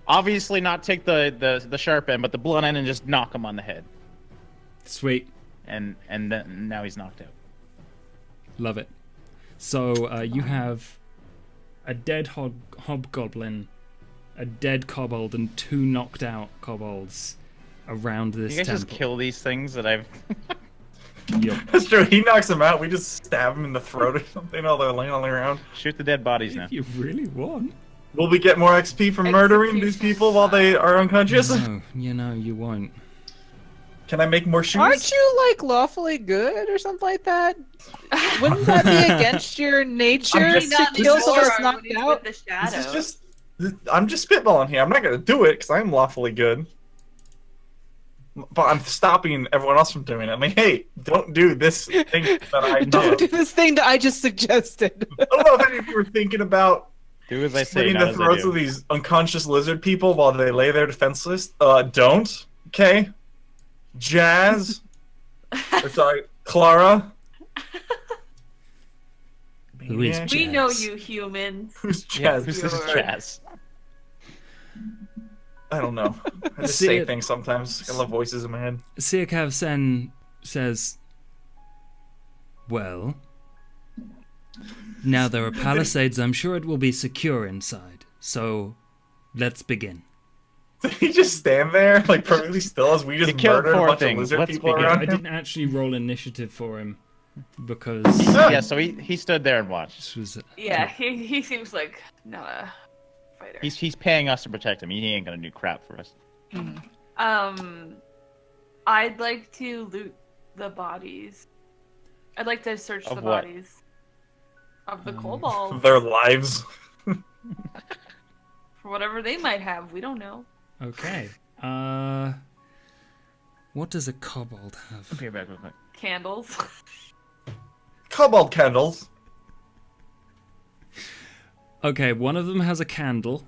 obviously not take the sharp end, but the blunt end, and just knock him on the head. Sweet. And then now he's knocked out. Love it. So you have a dead hobgoblin, a dead kobold, and 2 knocked out kobolds around this You guys just temple. kill these things that I've. Yep. That's true. He knocks him out. We just stab him in the throat or something while they're laying on the ground. Shoot the dead bodies now. If you really want. Will we get more XP from murdering these people while they are unconscious? No, you won't. Can I make more shoes? Aren't you like lawfully good or something like that? Wouldn't that be against your nature I'm to just- Not kill someone that's anymore knocked when he's out? with the shadow. This is just. I'm just spitballing here. I'm not gonna do it because I'm lawfully good. But I'm stopping everyone else from doing it. I'm like, hey, don't do this thing that I Don't do did. this thing that I just suggested. I don't know if any of you were thinking about Do as I say, slitting not the as I throats do. of these unconscious lizard people while they lay there defenseless. Don't. Okay. Jazz. Or, sorry, Clara. Who is Maniac? We know Jazz. you humans. Who's Yeah, Jazz? who's this You're- Jazz? I don't know. I just See say it- things sometimes. I love voices in my head. Siakav Sen says, well, now there are palisades. I'm sure it will be secure inside. So, let's begin. Did he just stand there, like, perfectly still as we just killed murdered a four bunch things. of lizard Let's people begin. Yeah, around I him? didn't actually roll initiative for him because Yeah, so he stood there and watched. this was Yeah, he seems like not a fighter. He's paying us to protect him. He ain't gonna do crap for us. I'd like to loot the bodies. I'd like to search Of the what? bodies of the kobolds Their lives. for whatever they might have. We don't know. okay. What does a kobold have? Okay, back real quick. Candles. Cobalt candles. Okay, one of them has a candle.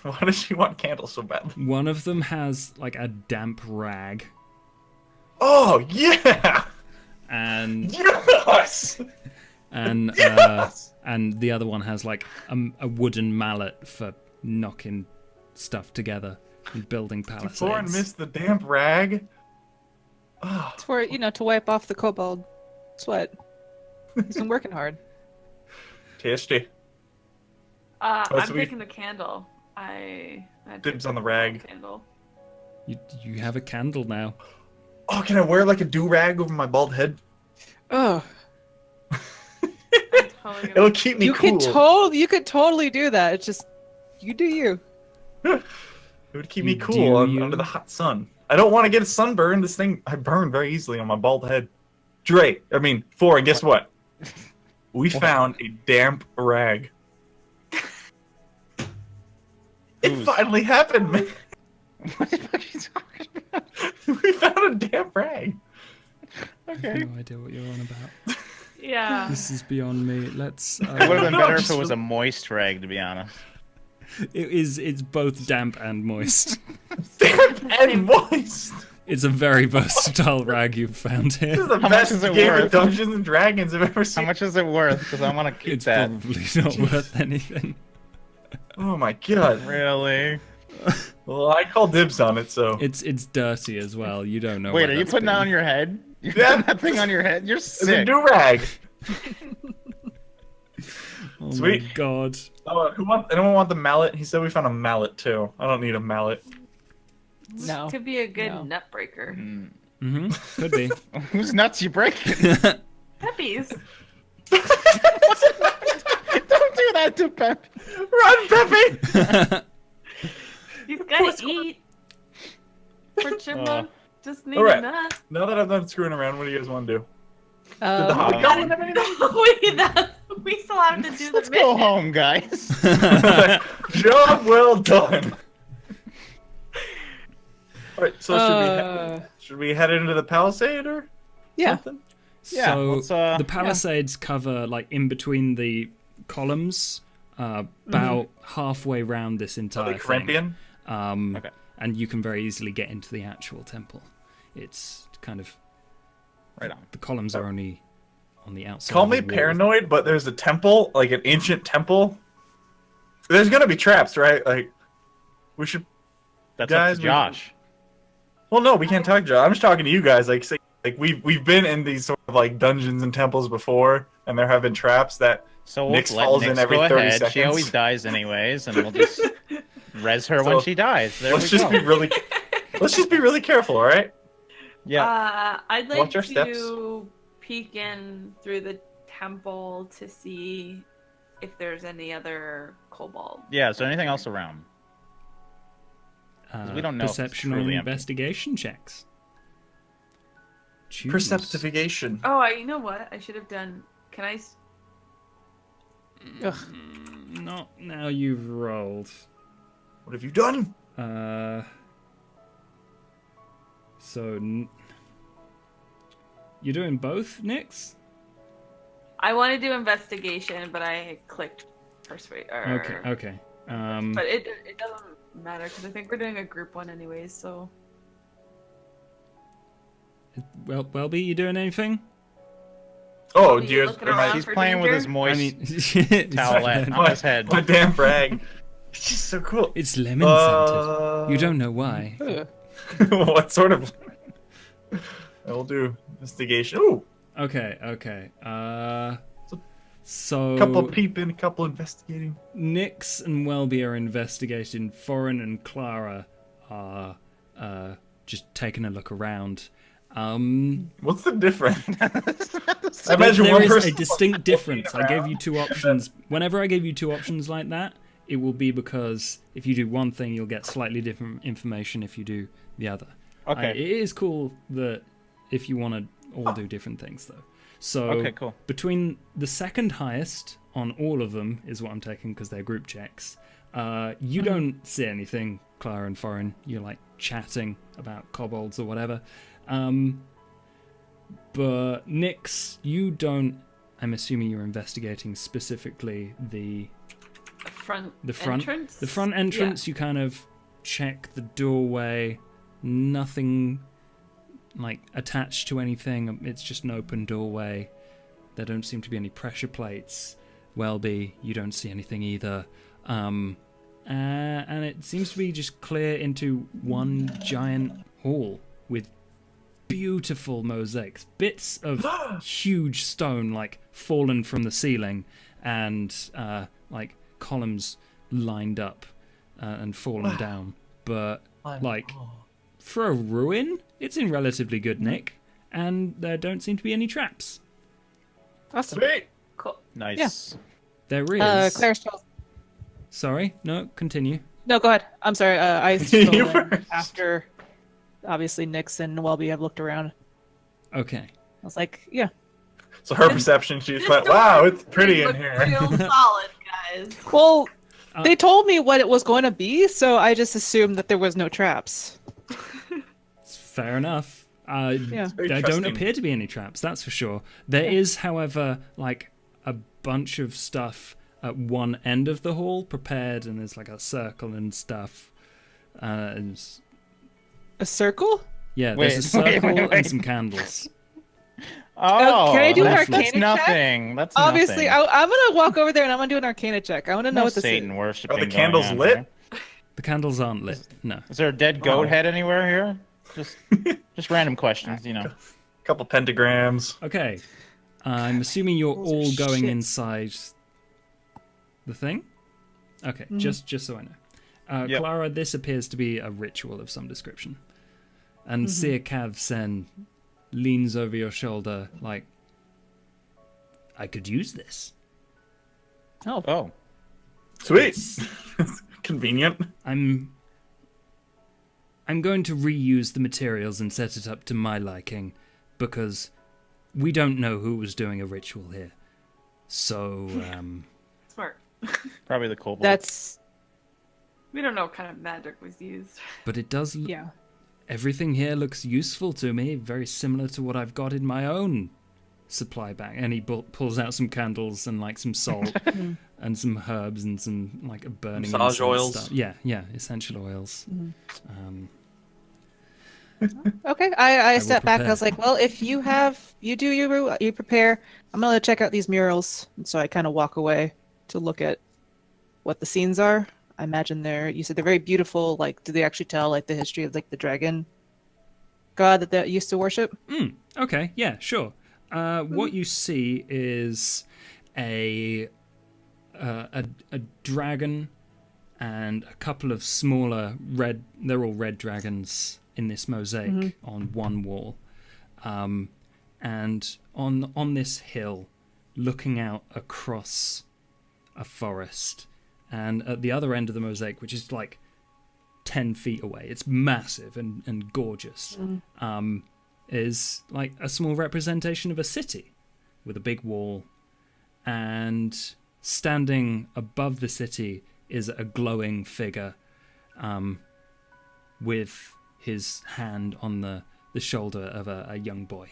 Why does she want candles so bad? One of them has like a damp rag, Oh, yeah! and Yes! Yes! and the other one has like a wooden mallet for knocking stuff together and building palisades. Thorin missed the damp rag. Oh, It's for, to wipe off the kobold sweat. He's been working hard. tasty. I'm so we- taking the candle. I Dibs took on the rag. Candle. You have a candle now. Oh, can I wear like a do-rag over my bald head? Oh, Totally It'll keep me you cool. could totally do that. It's just you do you. It would keep me You cool do under you. the hot sun. I don't want to get a sunburn. This thing, I burn very easily on my bald head. Thorin, guess what? We found a damp rag. It Whose? finally happened, man. What the fuck are you talking about? We found a damp rag. I have Okay. no idea what you're on about. Yeah. This is beyond me. Let's. It would have been No, better if just- it was a moist rag, to be honest. It's both damp and moist. Damp and moist. It's a very versatile rag you've found This here. is the How much best is it game worth? of Dungeons and Dragons I've ever How seen. much is it worth? Because I want to keep It's that. probably not worth anything. Oh my god. Really? Well, I call dibs on it, so. It's dirty as well. You don't know. Wait, where are you that's putting that been. on your head? You Yeah. putting that thing on your head? You're It's a sick. do-rag. Oh Sweet. my god. Oh, anyone want the mallet? He said we found a mallet too. I don't need a mallet. No. Could be a good No. nut breaker. Mm. Mm-hmm. Could be. Whose nuts you breaking? Peppies. Don't do that to Pep. Run, Peppy! He's gotta eat. For Chipmunk, just need Alright. a nut. Now that I'm done screwing around, what do you guys want to do? Did the Um, Hobbit go on anything? We still have to do Let's the go mission. home, guys. Job well done. Alright, so should we head into the palisade or yeah. something? Yeah, So let's, the palisades cover like in between the columns, about halfway round this Are entire they thing. Corinthian? Okay. And you can very easily get into the actual temple. It's kind of Right on. the columns are only on the outside. Call of me the wall. paranoid, but there's a temple, like an ancient temple. There's gonna be traps, right? Like, we should. That's Guys, up to we- Josh. Well, no, we can't talk, Joe. I'm just talking to you guys. Like, say, we've been in these sort of like dungeons and temples before, and there have been traps that. So we'll Nyx let falls Nyx in every go 30 ahead. She seconds. always dies anyways, and we'll just res her when So, she dies. There Let's we just go. be really. Let's just be really careful, all right? Yeah. I'd like Watch our to steps. peek in through the temple to see if there's any other kobold. Yeah. Is there anything else around? we don't know if it's Perception or truly empty. investigation checks. Choose. Perceptification. Oh, you know what? I should have done. Can I? Ugh. Not now you've rolled. What have you done? You're doing both, Nyx? I want to do investigation, but I clicked persuade. Okay. But it doesn't matter because I think we're doing a group one anyways. So Well, Welby, you doing anything? Oh, Are you dear. looking around He's for playing with danger? his I moist mean, towelette on his head. My damn frag. It's just so cool. it's lemon scented. You don't know why. Ugh. What sort of? I will do investigation. Ooh, Okay. So couple peeping, a couple investigating. Nyx and Welby are investigating. Thorin and Clara are just taking a look around. What's the difference? I imagine There one is person a distinct difference. I gave you 2 options. Whenever I give you 2 options like that, it will be because if you do one thing, you'll get slightly different information if you do the other. Okay. It is cool that if you want to all do different things, though. So Okay, cool. between the second highest on all of them is what I'm taking because they're group checks. You don't see anything, Clara and Foreign. You're like chatting about kobolds or whatever. But Nyx, you don't. I'm assuming you're investigating specifically the front entrance. The front entrance. You kind of check the doorway. Nothing like attached to anything. It's just an open doorway. There don't seem to be any pressure plates. Welby, you don't see anything either. And it seems to be just clear into one giant hall with beautiful mosaics. Bits of huge stone like fallen from the ceiling and like columns lined up and fallen down. But like for a ruin, it's in relatively good nick, and there don't seem to be any traps. Awesome. Sweet. Cool. Nice. There is. Claire still. Sorry, no, continue. No, go ahead. I'm sorry. I You still first. after obviously Nyx and Welby have looked around. Okay. I was like, yeah. So her perception, she just This went, door "Wow, it's pretty in look here." Real solid, guys. Well, Uh, they told me what it was going to be, so I just assumed that there was no traps. It's fair enough. Yeah. Very There don't trusting. appear to be any traps, that's for sure. There is, however, like a bunch of stuff at one end of the hall prepared, and there's like a circle and stuff. And A circle? yeah, Wait, there's a circle wait. and some candles. Oh, can I do an that's arcana check? nothing. That's Obviously, nothing. I'm gonna walk over there and I'm gonna do an Arcana check. I want to know No what this Satan is. worshiping. Are the going candles on lit? here. The candles aren't lit. No. Is there a dead goat Oh. head anywhere here? Just random questions, you know. Couple pentagrams. Okay. I'm assuming you're Those are all going shit. inside the thing. Okay, just so I know. Yep. Clara, this appears to be a ritual of some description. And Seer Cav Sen leans over your shoulder like, I could use this. Oh. Sweet. Convenient. I'm going to reuse the materials and set it up to my liking, because we don't know who was doing a ritual here. So, Smart. Probably the kobold. That's We don't know what kind of magic was used. but it does. yeah. Everything here looks useful to me, very similar to what I've got in my own supply bag. And he pulls out some candles and like some salt and some herbs and some like a burning Massage incense oils. stuff. Yeah, essential oils. Okay. I will stepped back. I prepare. was like, well, if you do you prepare. I'm gonna check out these murals. And so I kind of walk away to look at what the scenes are. I imagine you said they're very beautiful. Like, do they actually tell like the history of like the dragon god that they used to worship? Okay, yeah, sure. What you see is a dragon and a couple of smaller red. They're all red dragons in this mosaic on one wall, and on this hill, looking out across a forest, and at the other end of the mosaic, which is like 10 feet away, it's massive and gorgeous. Is like a small representation of a city with a big wall, and standing above the city is a glowing figure with his hand on the shoulder of a young boy.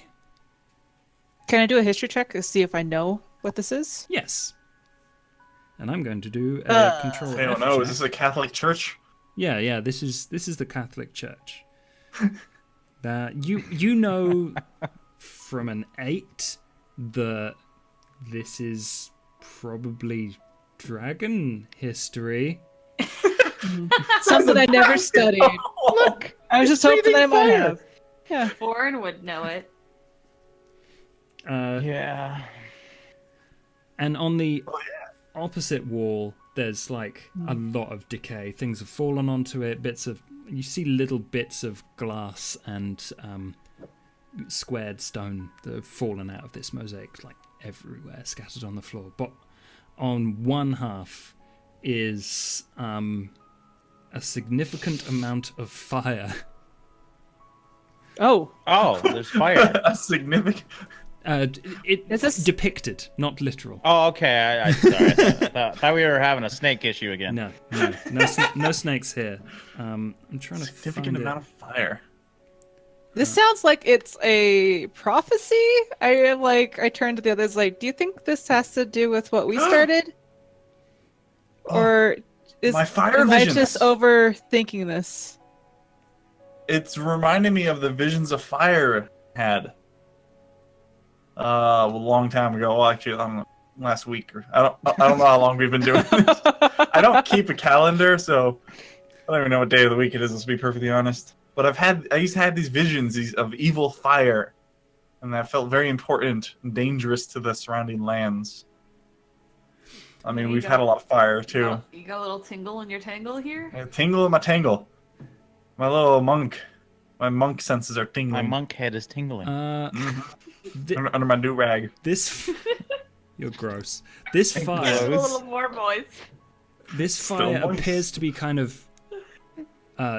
Can I do a history check to see if I know what this is? Yes. And I'm going to do a control I don't F know. check. Is this a Catholic church? Yeah, this is the Catholic Church. You know from an 8 that this is probably dragon history. Something I never studied. Look, I was just hoping breathing I might fire. have. Yeah. Foreign would know it. Yeah. And on the opposite wall, there's like a lot of decay. Things have fallen onto it. Bits of you see little bits of glass and squared stone that have fallen out of this mosaic, like everywhere, scattered on the floor. But on one half is a significant amount of fire. Oh, Oh, there's fire. A significant. It Is this- depicted, not literal. Oh, okay. I sorry. I thought we were having a snake issue again. No snakes here. I'm trying to Significant find amount of fire. this sounds like it's a prophecy. I turned to the others like, do you think this has to do with what we started? Or my fire am I visions. just overthinking this? It's reminding me of the visions of fire I had a long time ago. Well, actually, I don't know, last week or I don't know how long we've been doing this. I don't keep a calendar, so I don't even know what day of the week it is. Let's be perfectly honest. But I used to have these visions of evil fire, and that felt very important and dangerous to the surrounding lands. I mean, There you we've go. had a lot of fire too. Oh, you got a little tingle in your tangle here? A tingle in my tangle. My little monk. My monk senses are My tingling. monk head is tingling. Mhm. thi- Under my do rag. this. You're gross. This Thank fire. you. A little more voice. This Still fire moist. appears to be kind of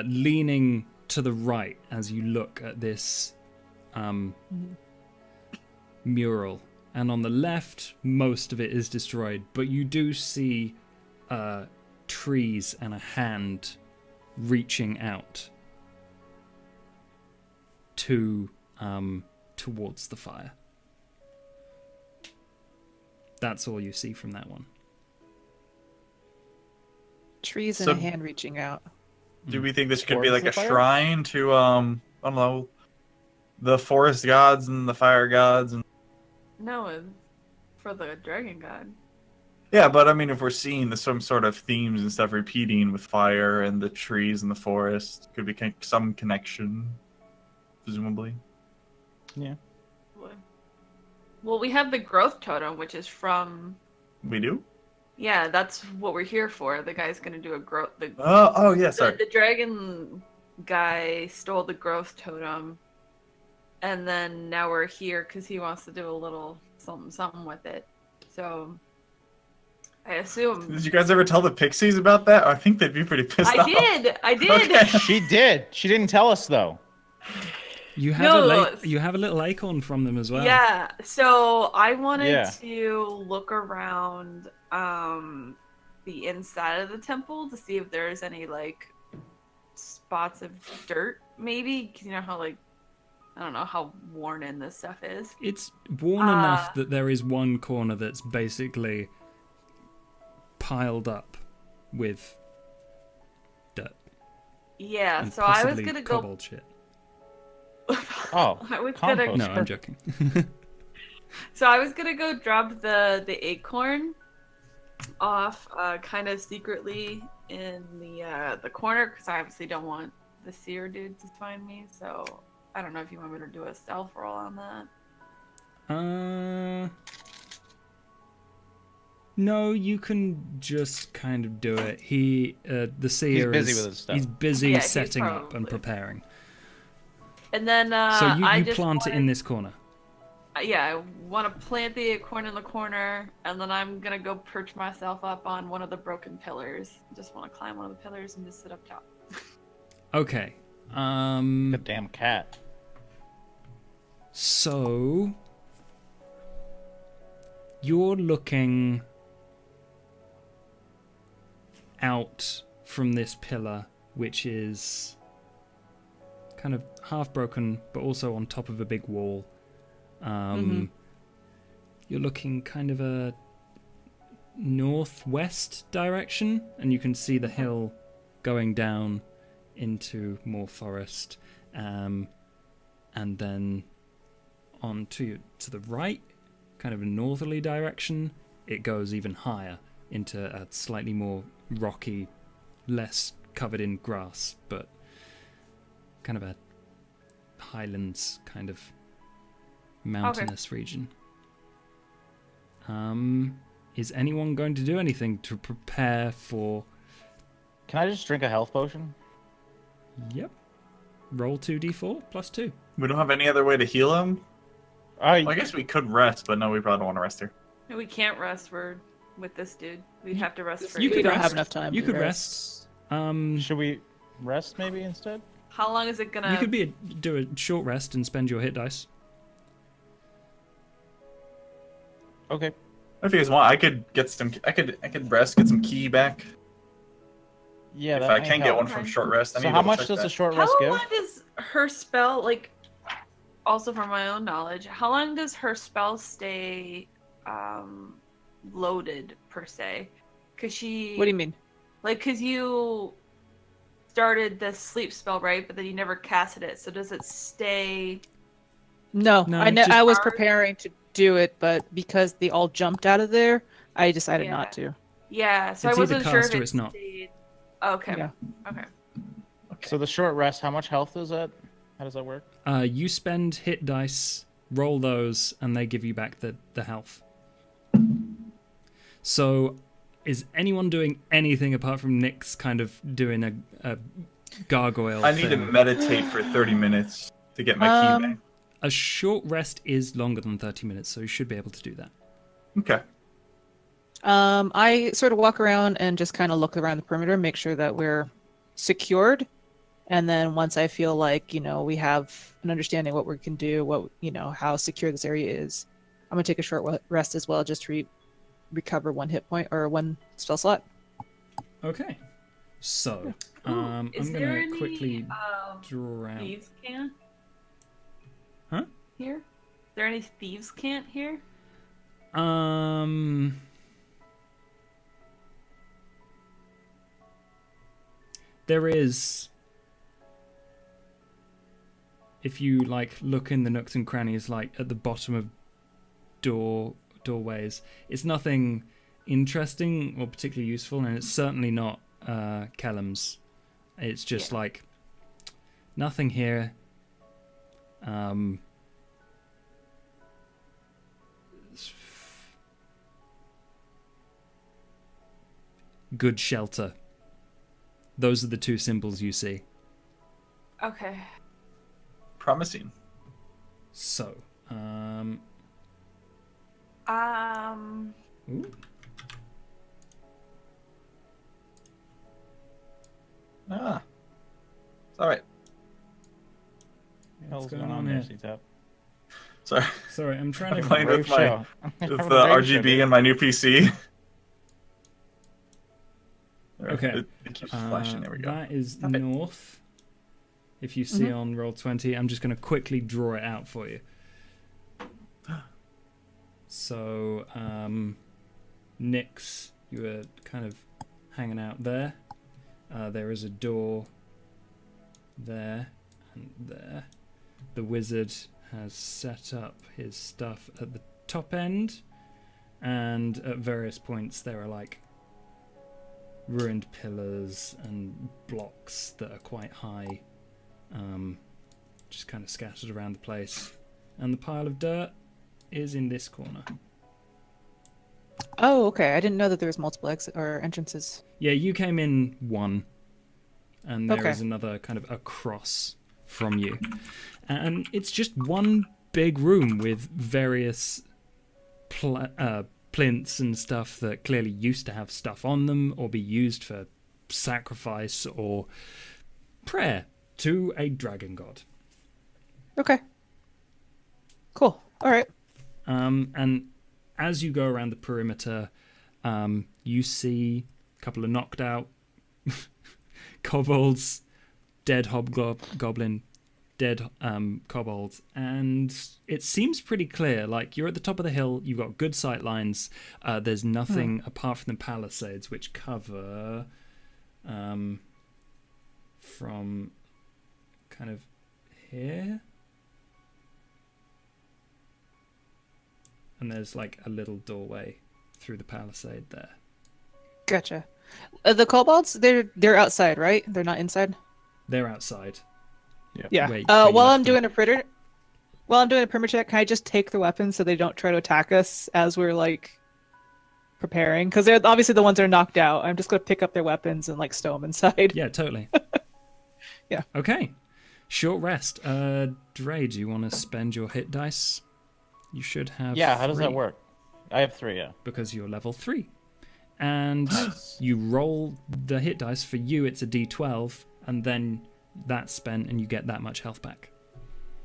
leaning to the right as you look at this mural. And on the left, most of it is destroyed, but you do see trees and a hand reaching out to towards the fire. That's all you see from that one. Trees and So- a hand reaching out. Do we think this could be Towards like the a fire? shrine to I don't know, the forest gods and the fire gods and No, it's for the dragon god. yeah, but I mean if we're seeing some sort of themes and stuff repeating with fire and the trees and the forest, could be some connection, presumably. Well, we have the growth totem, which is from. We do? Yeah, that's what we're here for. The guy's gonna do a growth. Oh yeah, The, sorry. the dragon guy stole the growth totem, and then now we're here because he wants to do a little something with it. So, I assume. Did you guys ever tell the pixies about that? I think they'd be pretty pissed off. I did. Okay. She did. She didn't tell us though. You have No, you have a little acorn from them as well. Yeah, so I wanted Yeah. to look around the inside of the temple to see if there's any like spots of dirt, maybe. 'Cause you know how like I don't know how worn in this stuff is. It's worn enough that there is one corner that's basically piled up with dirt. Yeah, and so I was possibly gonna go. cobbled shit. Oh, I was compost. gonna. No, I'm joking. So I was gonna go drop the acorn off, kind of secretly in the corner because I obviously don't want the seer dude to find me. So I don't know if you want me to do a stealth roll on that. No, you can just kind of do it. The seer busy is with his stuff. he's busy Yeah, he's setting up and probably- preparing. And then So you I just plant it in this corner. Yeah, I want to plant the acorn in the corner, and then I'm gonna go perch myself up on one of the broken pillars. Just want to climb one of the pillars and just sit up top. Okay. Good damn cat. So you're looking out from this pillar, which is kind of half broken, but also on top of a big wall. You're looking kind of a northwest direction, and you can see the hill going down into more forest, and then on to the right, kind of a northerly direction, it goes even higher into a slightly more rocky, less covered in grass, but kind of a highlands kind of mountainous region. Is anyone going to do anything to prepare for? Can I just drink a health potion? Yep. Roll 2d4 plus 2. We don't have any other way to heal him? I Well, I guess we could rest, but no, we probably don't want to rest here. We can't rest with this dude. We'd have to rest for You We could don't rest. have enough time. You to could rest. should we rest maybe instead? How long is it gonna? You could do a short rest and spend your hit dice. Okay. If you guys want, I could get some. I could rest, get some key back. Yeah, If that I might can get help. one from short rest. I So need how to much check does that. the short How rest give? long does her spell like? Also, from my own knowledge, how long does her spell stay loaded per se? Cause she. What do you mean? Like, cause you started the sleep spell, right? But then you never casted it. So does it stay? No, No, I just- I was Hard? preparing to do it, but because they all jumped out of there, I decided not to. Yeah. So It's I either wasn't sure cast if or it it's not. stayed. Okay. Yeah. Okay. So the short rest, how much health is that? How does that work? You spend hit dice, roll those, and they give you back the health. So, is anyone doing anything apart from Nick's kind of doing a gargoyle I need to thing? meditate for 30 minutes to get my key back. A short rest is longer than 30 minutes, so you should be able to do that. Okay. I sort of walk around and just kind of look around the perimeter, make sure that we're secured. And then once I feel like, we have an understanding what we can do, how secure this area is, I'm going to take a short rest as well, just to recover 1 hit point or 1 spell slot. Okay. So, Ooh, I'm is going there to any, quickly draw out. thieves' cant? Huh? Here? Is there any thieves' cant here? There is. If you look in the nooks and crannies, at the bottom of doorways, it's nothing interesting or particularly useful, and it's certainly not Kellum's. It's just nothing here. Good shelter. Those are the 2 symbols you see. Okay. Promising. So, ooh. Ah. It's alright. What the hell's What's going going on on there, here? C-Tap? Sorry. Sorry, I'm trying I'm to. playing with Brave my show. with Have a the brave show, RGB dude. and my new PC. Okay. It keeps flashing. There we go. That is Okay. north. If you see Mhm. on roll 20, I'm just going to quickly draw it out for you. So, Nyx, you were kind of hanging out there. There is a door there and there. The wizard has set up his stuff at the top end, and at various points there are ruined pillars and blocks that are quite high, just kind of scattered around the place. And the pile of dirt is in this corner. Oh, okay. I didn't know that there was multiple exit or entrances. Yeah, you came in one, and there is Okay. another kind of across from you. And it's just one big room with various plinths and stuff that clearly used to have stuff on them or be used for sacrifice or prayer to a dragon god. Okay. Cool. All right. And as you go around the perimeter, you see a couple of knocked out kobolds, dead hobgoblin, dead kobolds, and it seems pretty clear. You're at the top of the hill, you've got good sight lines. There's nothing apart from the palisades, which cover from kind of here. And there's a little doorway through the palisade there. Gotcha. The kobolds, they're outside, right? They're not inside. They're outside. Yeah. Where you While left I'm them. doing a perimeter check, can I just take the weapons so they don't try to attack us as we're preparing? Because they're obviously the ones that are knocked out. I'm just gonna pick up their weapons and stow them inside. Yeah, totally. Okay. Short rest. Dre, do you want to spend your hit dice? You should have. Yeah, how does that 3, work? I have 3, yeah. Because you're level 3. And Nice. you roll the hit dice. For you, it's a d12, and then that's spent, and you get that much health back.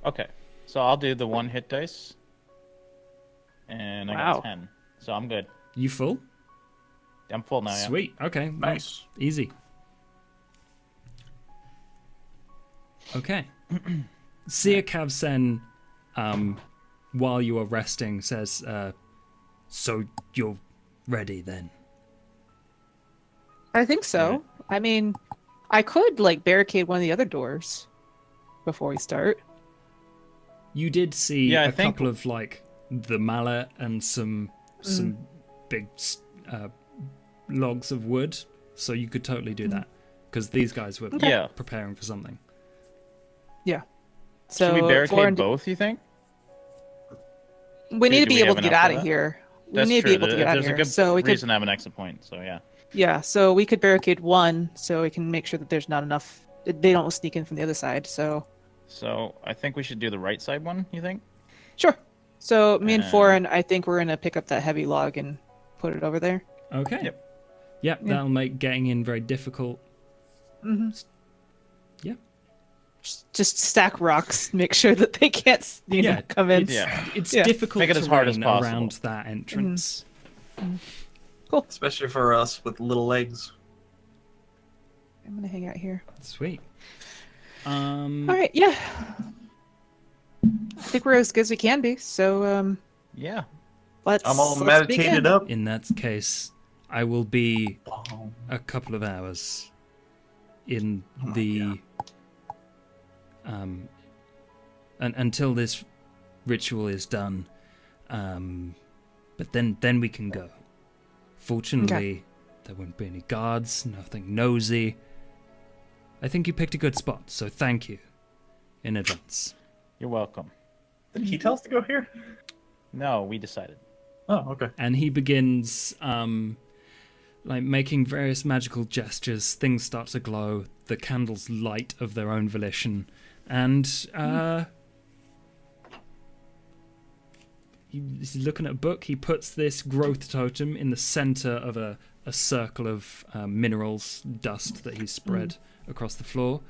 Okay, so I'll do the 1 hit dice. And I Wow. got 10. So I'm good. You full? I'm full now, yeah. Sweet. Okay. well, Nice. Easy. Okay. Sia Kavsen, while you are resting, says, so you're ready then? I think so. I mean, I could like barricade one of the other doors before we start. You did see Yeah, I a think- couple of like the mallet and some big logs of wood, so you could totally do that because these guys were Yeah. preparing for something. So Should we barricade Florin- both, you think? We need Do to be we able have to get enough out for of that? here. That's we need true. to be able to get out of There's here. a good So we could, reason to have an exit point, so yeah. yeah. So we could barricade one, so we can make sure that there's not enough. They don't sneak in from the other side. So So I think we should do the right side one, you think? sure. So me and Uh, Florin, I think we're gonna pick up that heavy log and put it over there. Okay. Yep. Yep, that'll make getting in very difficult. Mm-hmm. Yeah. Just stack rocks, make sure that they can't, Yeah, come in. Yeah. It's Yeah. difficult Make it as hard as terrain possible. around that entrance. Especially for us with little legs. I'm gonna hang out here. Sweet. All right, yeah. I think we're as good as we can be. So Yeah. let's. I'm all let's meditated begin. up. In that case, I will be Oh, a couple of hours in Oh, the yeah. until this ritual is done. But then we can go. Fortunately, there won't be any guards, nothing nosy. I think you picked a good spot, so thank you in advance. You're welcome. Did he tell us to go here? No, we decided. Oh, okay. And he begins like making various magical gestures. Things start to glow. The candles light of their own volition, and he's looking at a book. He puts this growth totem in the center of a circle of minerals dust that he's spread across the floor,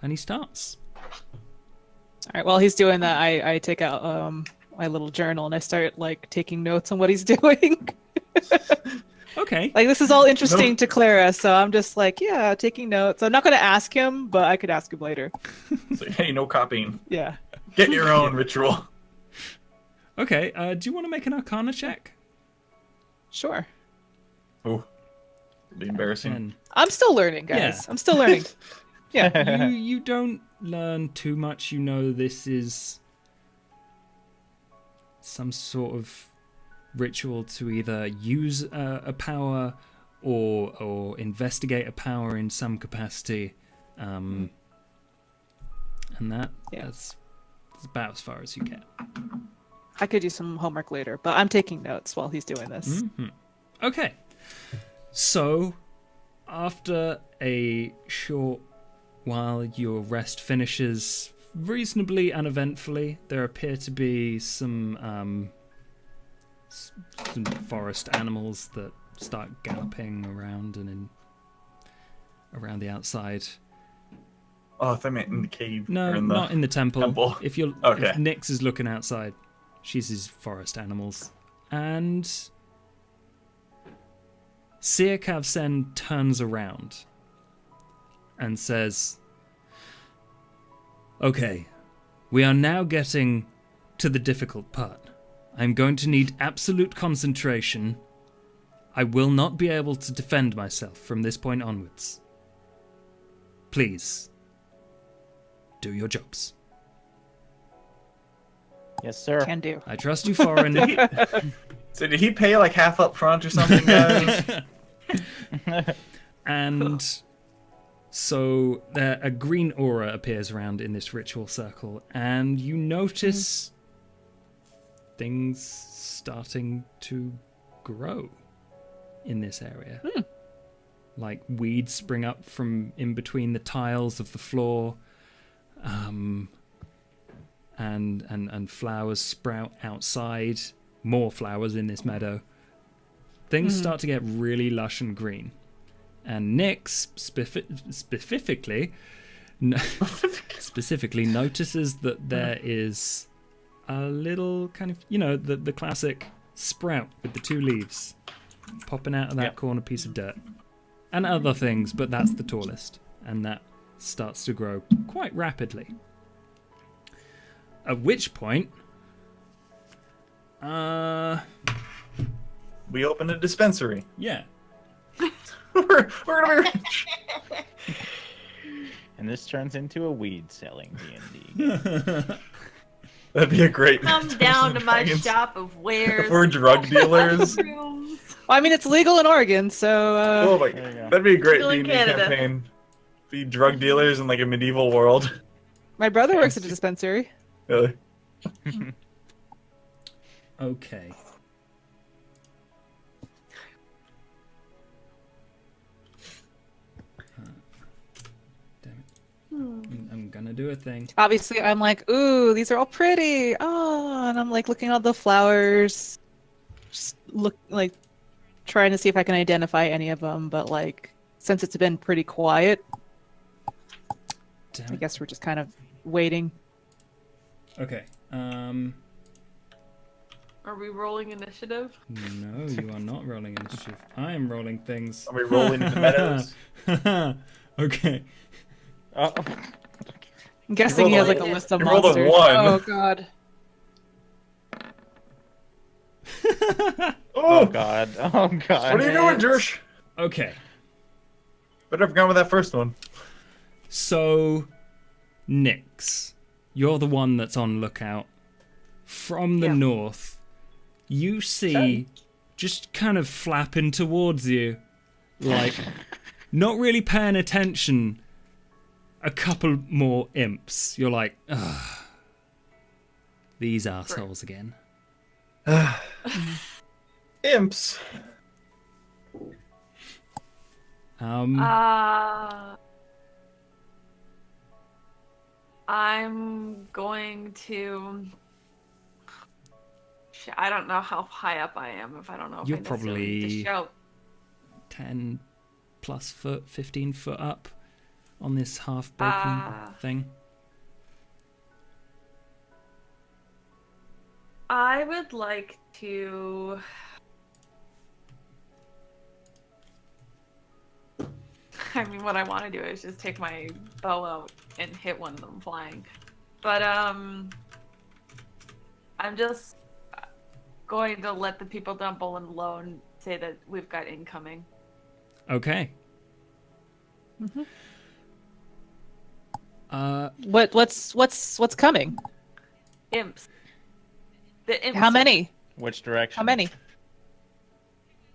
and he starts. All right. While he's doing that, I take out my little journal and I start like taking notes on what he's doing. Okay. Like this is all interesting to Clara, so I'm just like, yeah, taking notes. I'm not going to ask him, but I could ask him later. So, hey, no copying. Yeah. Get your own ritual. Okay. Do you want to make an Arcana check? Sure. Oh, be embarrassing. And I'm still learning, guys. Yeah. I'm still learning. Yeah. you don't learn too much. You know this is some sort of ritual to either use a power or investigate a power in some capacity, and that's about as far as you get. I could do some homework later, but I'm taking notes while he's doing this. Mhm. Okay, so after a short while your rest finishes reasonably uneventfully, there appear to be some forest animals that start galloping around and around the outside. Oh, I thought I meant in the cave. No, or in the... not in the temple. temple. If you're Okay. if Nyx is looking outside, she's his forest animals. And Sia Kavsen turns around and says, "Okay, we are now getting to the difficult part. I'm going to need absolute concentration. I will not be able to defend myself from this point onwards. Please, do your jobs. Yes, sir. Can do. I trust you, Foreign." So did he pay like half up front or something, guys? And so a green aura appears around in this ritual circle, and you notice things starting to grow in this area. like weeds spring up from in between the tiles of the floor, and flowers sprout outside. More flowers in this meadow. Things start to get really lush and green, and Nyx specifically notices that there is a little kind of, the classic sprout with the two leaves popping out of that corner piece of dirt, and other things, but that's the tallest, and that starts to grow quite rapidly. At which point, we open a dispensary. yeah, we're gonna be rich. And this turns into a weed selling D&D. That'd be a great. Come down to my Dragons. shop of wares. We're drug dealers. mushrooms. Well, I mean, it's legal in Oregon, so Oh my, There you go. that'd be a great Legal in D&D Canada. campaign. Be drug dealers in like a medieval world. my brother works at a dispensary. Really? okay. Damn it. I'm gonna do a thing. Obviously, I'm like, ooh, these are all pretty. Oh, and I'm like looking at the flowers, just trying to see if I can identify any of them. But like, since it's been pretty quiet, Damn I it. guess we're just kind of waiting. Okay. Are we rolling initiative? No, you are not rolling initiative. I am rolling things. Are we rolling in the meadows? Okay. Oh, I'm guessing he has rolled like a- a list of you rolled a monsters. 1. Oh god. oh god. Oh god. What are you doing, Jersh? Okay. Better have gone with that first one. So, Nyx, you're the one that's on lookout. From the north, you see just kind of flapping towards you, like not really paying attention, a couple more imps. You're like, ugh, these assholes again. Imps. I'm going to. I don't know how high up I am. If I don't know if You're I necessarily need to probably shout. 10 plus foot, 15 foot up on this half broken thing. I would like to. I mean, what I want to do is just take my bow out and hit one of them flying. But I'm just going to let the people down below and say that we've got incoming. Okay. What's coming? Imps. The imps. How many? Which direction? How many?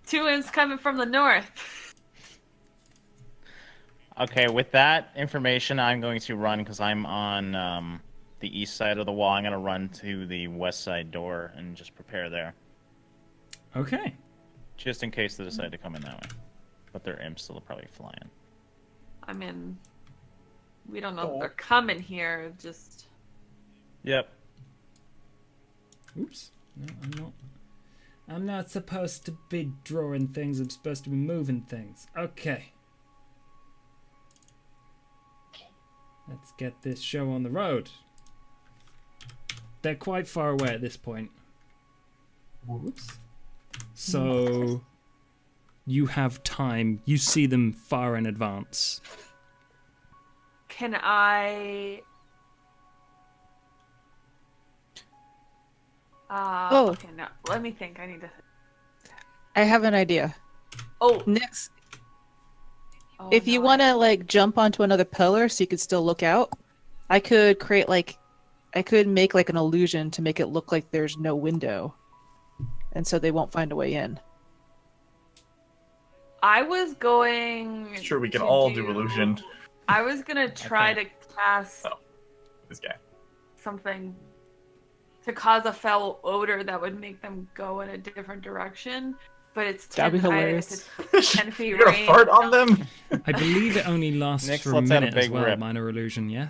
2 imps coming from the north. Okay, with that information, I'm going to run because I'm on the east side of the wall. I'm going to run to the west side door and just prepare there. Okay. Just in case they decide to come in that way. But they're imps, so they'll probably fly in. I mean, we don't know if they're coming here. Just Yep. Oops. No, I'm not. I'm not supposed to be drawing things. I'm supposed to be moving things. Okay. Let's get this show on the road. They're quite far away at this point. Whoops. So you have time. You see them far in advance. can I? Oh. Okay, no. Let me think. I need to. I have an idea. Oh. Next, Oh, if you no, want to like jump onto another pillar so you could still look out, I could create I could make like an illusion to make it look like there's no window, and so they won't find a way in. I was going. Sure, we can to all do illusion. I was gonna try to cast This guy. something to cause a foul odor that would make them go in a different direction. but it's That'd be 10 hilarious. It's 10 feet You're gonna range. fart on them? I believe it only lasts Nyx for a lets out a minute as big well. rip. Minor illusion, yeah.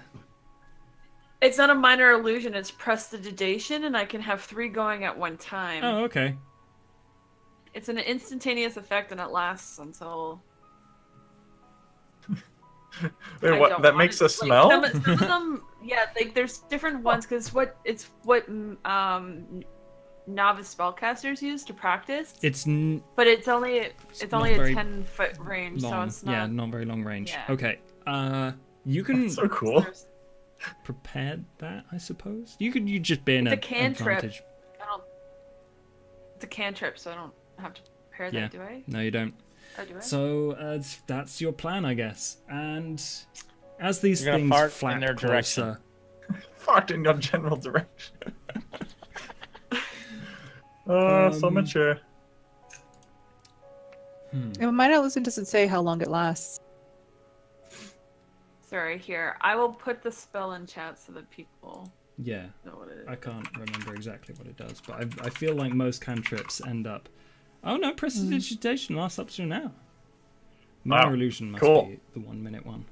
It's not a minor illusion, it's prestidigitation, and I can have 3 going at one time. Oh, okay. It's an instantaneous effect, and it lasts until. Wait, I what? don't That want makes it- a smell? Some of them, yeah, like there's different ones because what novice spellcasters use to practice. It's But it's only a not very 10-foot range, so long. it's not. Yeah, not very long range. Yeah. Okay. You can That's so cool. prepare that, I suppose. You just be in It's an a cantrip. advantage. I don't. It's a cantrip, so I don't have to prepare that, Yeah. do I? No, you don't. Oh, do I? So that's your plan, I guess. And as these You're gonna things fart in flap their direction. closer, Fart in your general direction. So Um, mature. And minor illusion doesn't say how long it lasts. Sorry, here. I will put the spell in chat so that people yeah, know what it is. I can't remember exactly what it does, but I feel like most cantrips end up. Oh no, prestidigitation lasts up to now. Minor Wow, illusion must cool. be the 1 minute one.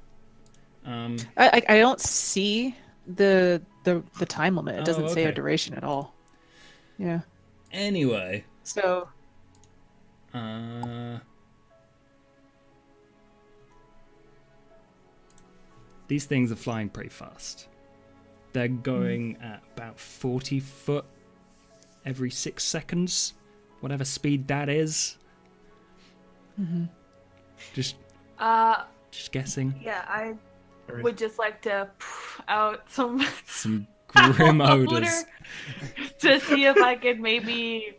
I don't see the time limit. It Oh, doesn't say a okay. duration at all. Yeah. Anyway, So these things are flying pretty fast. They're going at about 40 foot every 6 seconds, whatever speed that is. Just guessing. Yeah, I would just like to poof out some Some grim odors. odor to see if I could maybe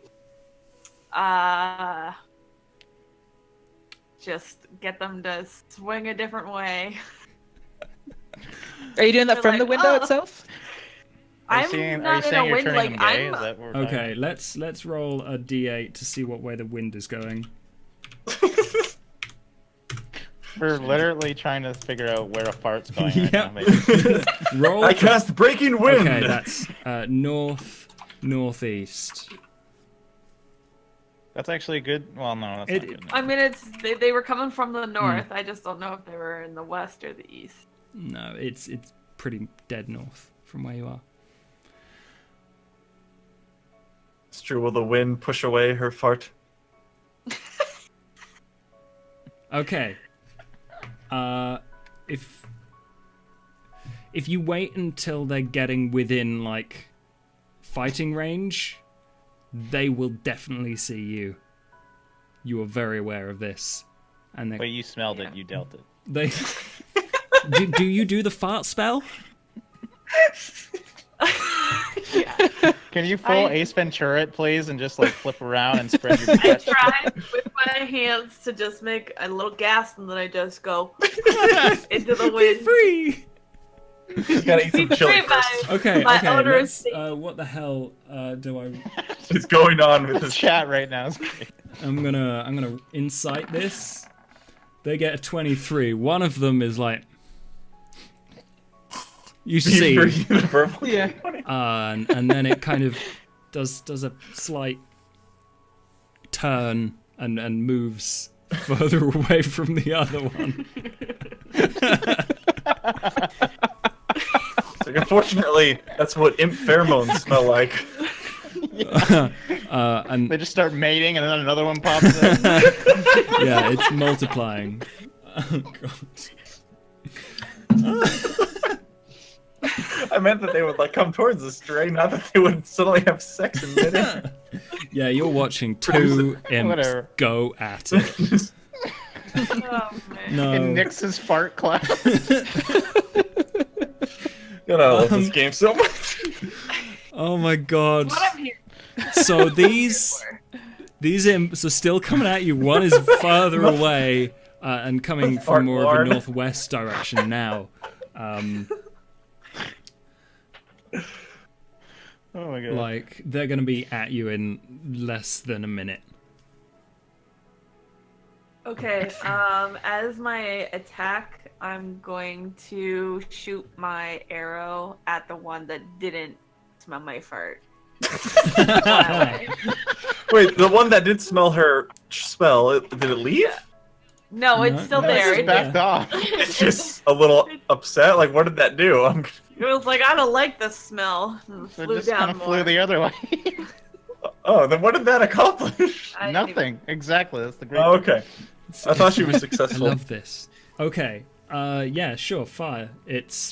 just get them to swing a different way. are you doing that They're from the like, window "Oh." itself? Are you I'm saying, not in a you're wind, turning like them gay? I'm. Is that what we're talking Okay, let's roll a d8 to see what way the wind is going. We're literally trying to figure out where a fart's going right Yep. now. Roll. I cast Breaking Wind! Okay, that's northeast. That's actually good. Well, no, that's It- not good. I mean, they were coming from the north. I just don't know if they were in the west or the east. No, it's pretty dead north from where you are. It's true. Will the wind push away her fart? Okay. If you wait until they're getting within like fighting range, they will definitely see you. You are very aware of this, and But you smelled it. You dealt it. they. do you do the fart spell? Yeah. Can you full I- Ace Ventura it, please, and just like flip around and spread your I breath? tried with my hands to just make a little gas, and then I just go into the wind. Free. You gotta eat some chili Betray my- first. Okay. My okay. odor Let's, is- what the hell do I? What's going on with The this? chat right now is great. I'm gonna insight this. They get a 23. One of them is like. You see, Yeah. and then it kind of does a slight turn and moves further away from the other one. Like, unfortunately, that's what imp pheromones smell like. And They just start mating, and then another one pops in. yeah, it's multiplying. Oh god. I meant that they would like come towards the stray, not that they would suddenly have sex in midair. Yeah, you're watching two imps Whatever. go at it. Oh, man. No. In Nyx's fart cloud. God, I love this game so much. Oh my god. What I'm here So these imps are still coming at you. One is further away and coming Fart from more of lord. a northwest direction now. Oh my god. Like they're gonna be at you in less than a minute. Okay, as my attack, I'm going to shoot my arrow at the one that didn't smell my fart. Wait, the one that did smell her smell, did it leave? No, it's No, still no, there. it's It, back. Backed off. It's just a little upset. Like, what did that do? it was like, I don't like this smell. And So it flew just down kind of more. flew the other way. Oh, then what did that accomplish? I didn't even- Nothing. Exactly. That's the great. Oh, okay. I thought she was I successful. love this. Okay. Yeah, sure, fire.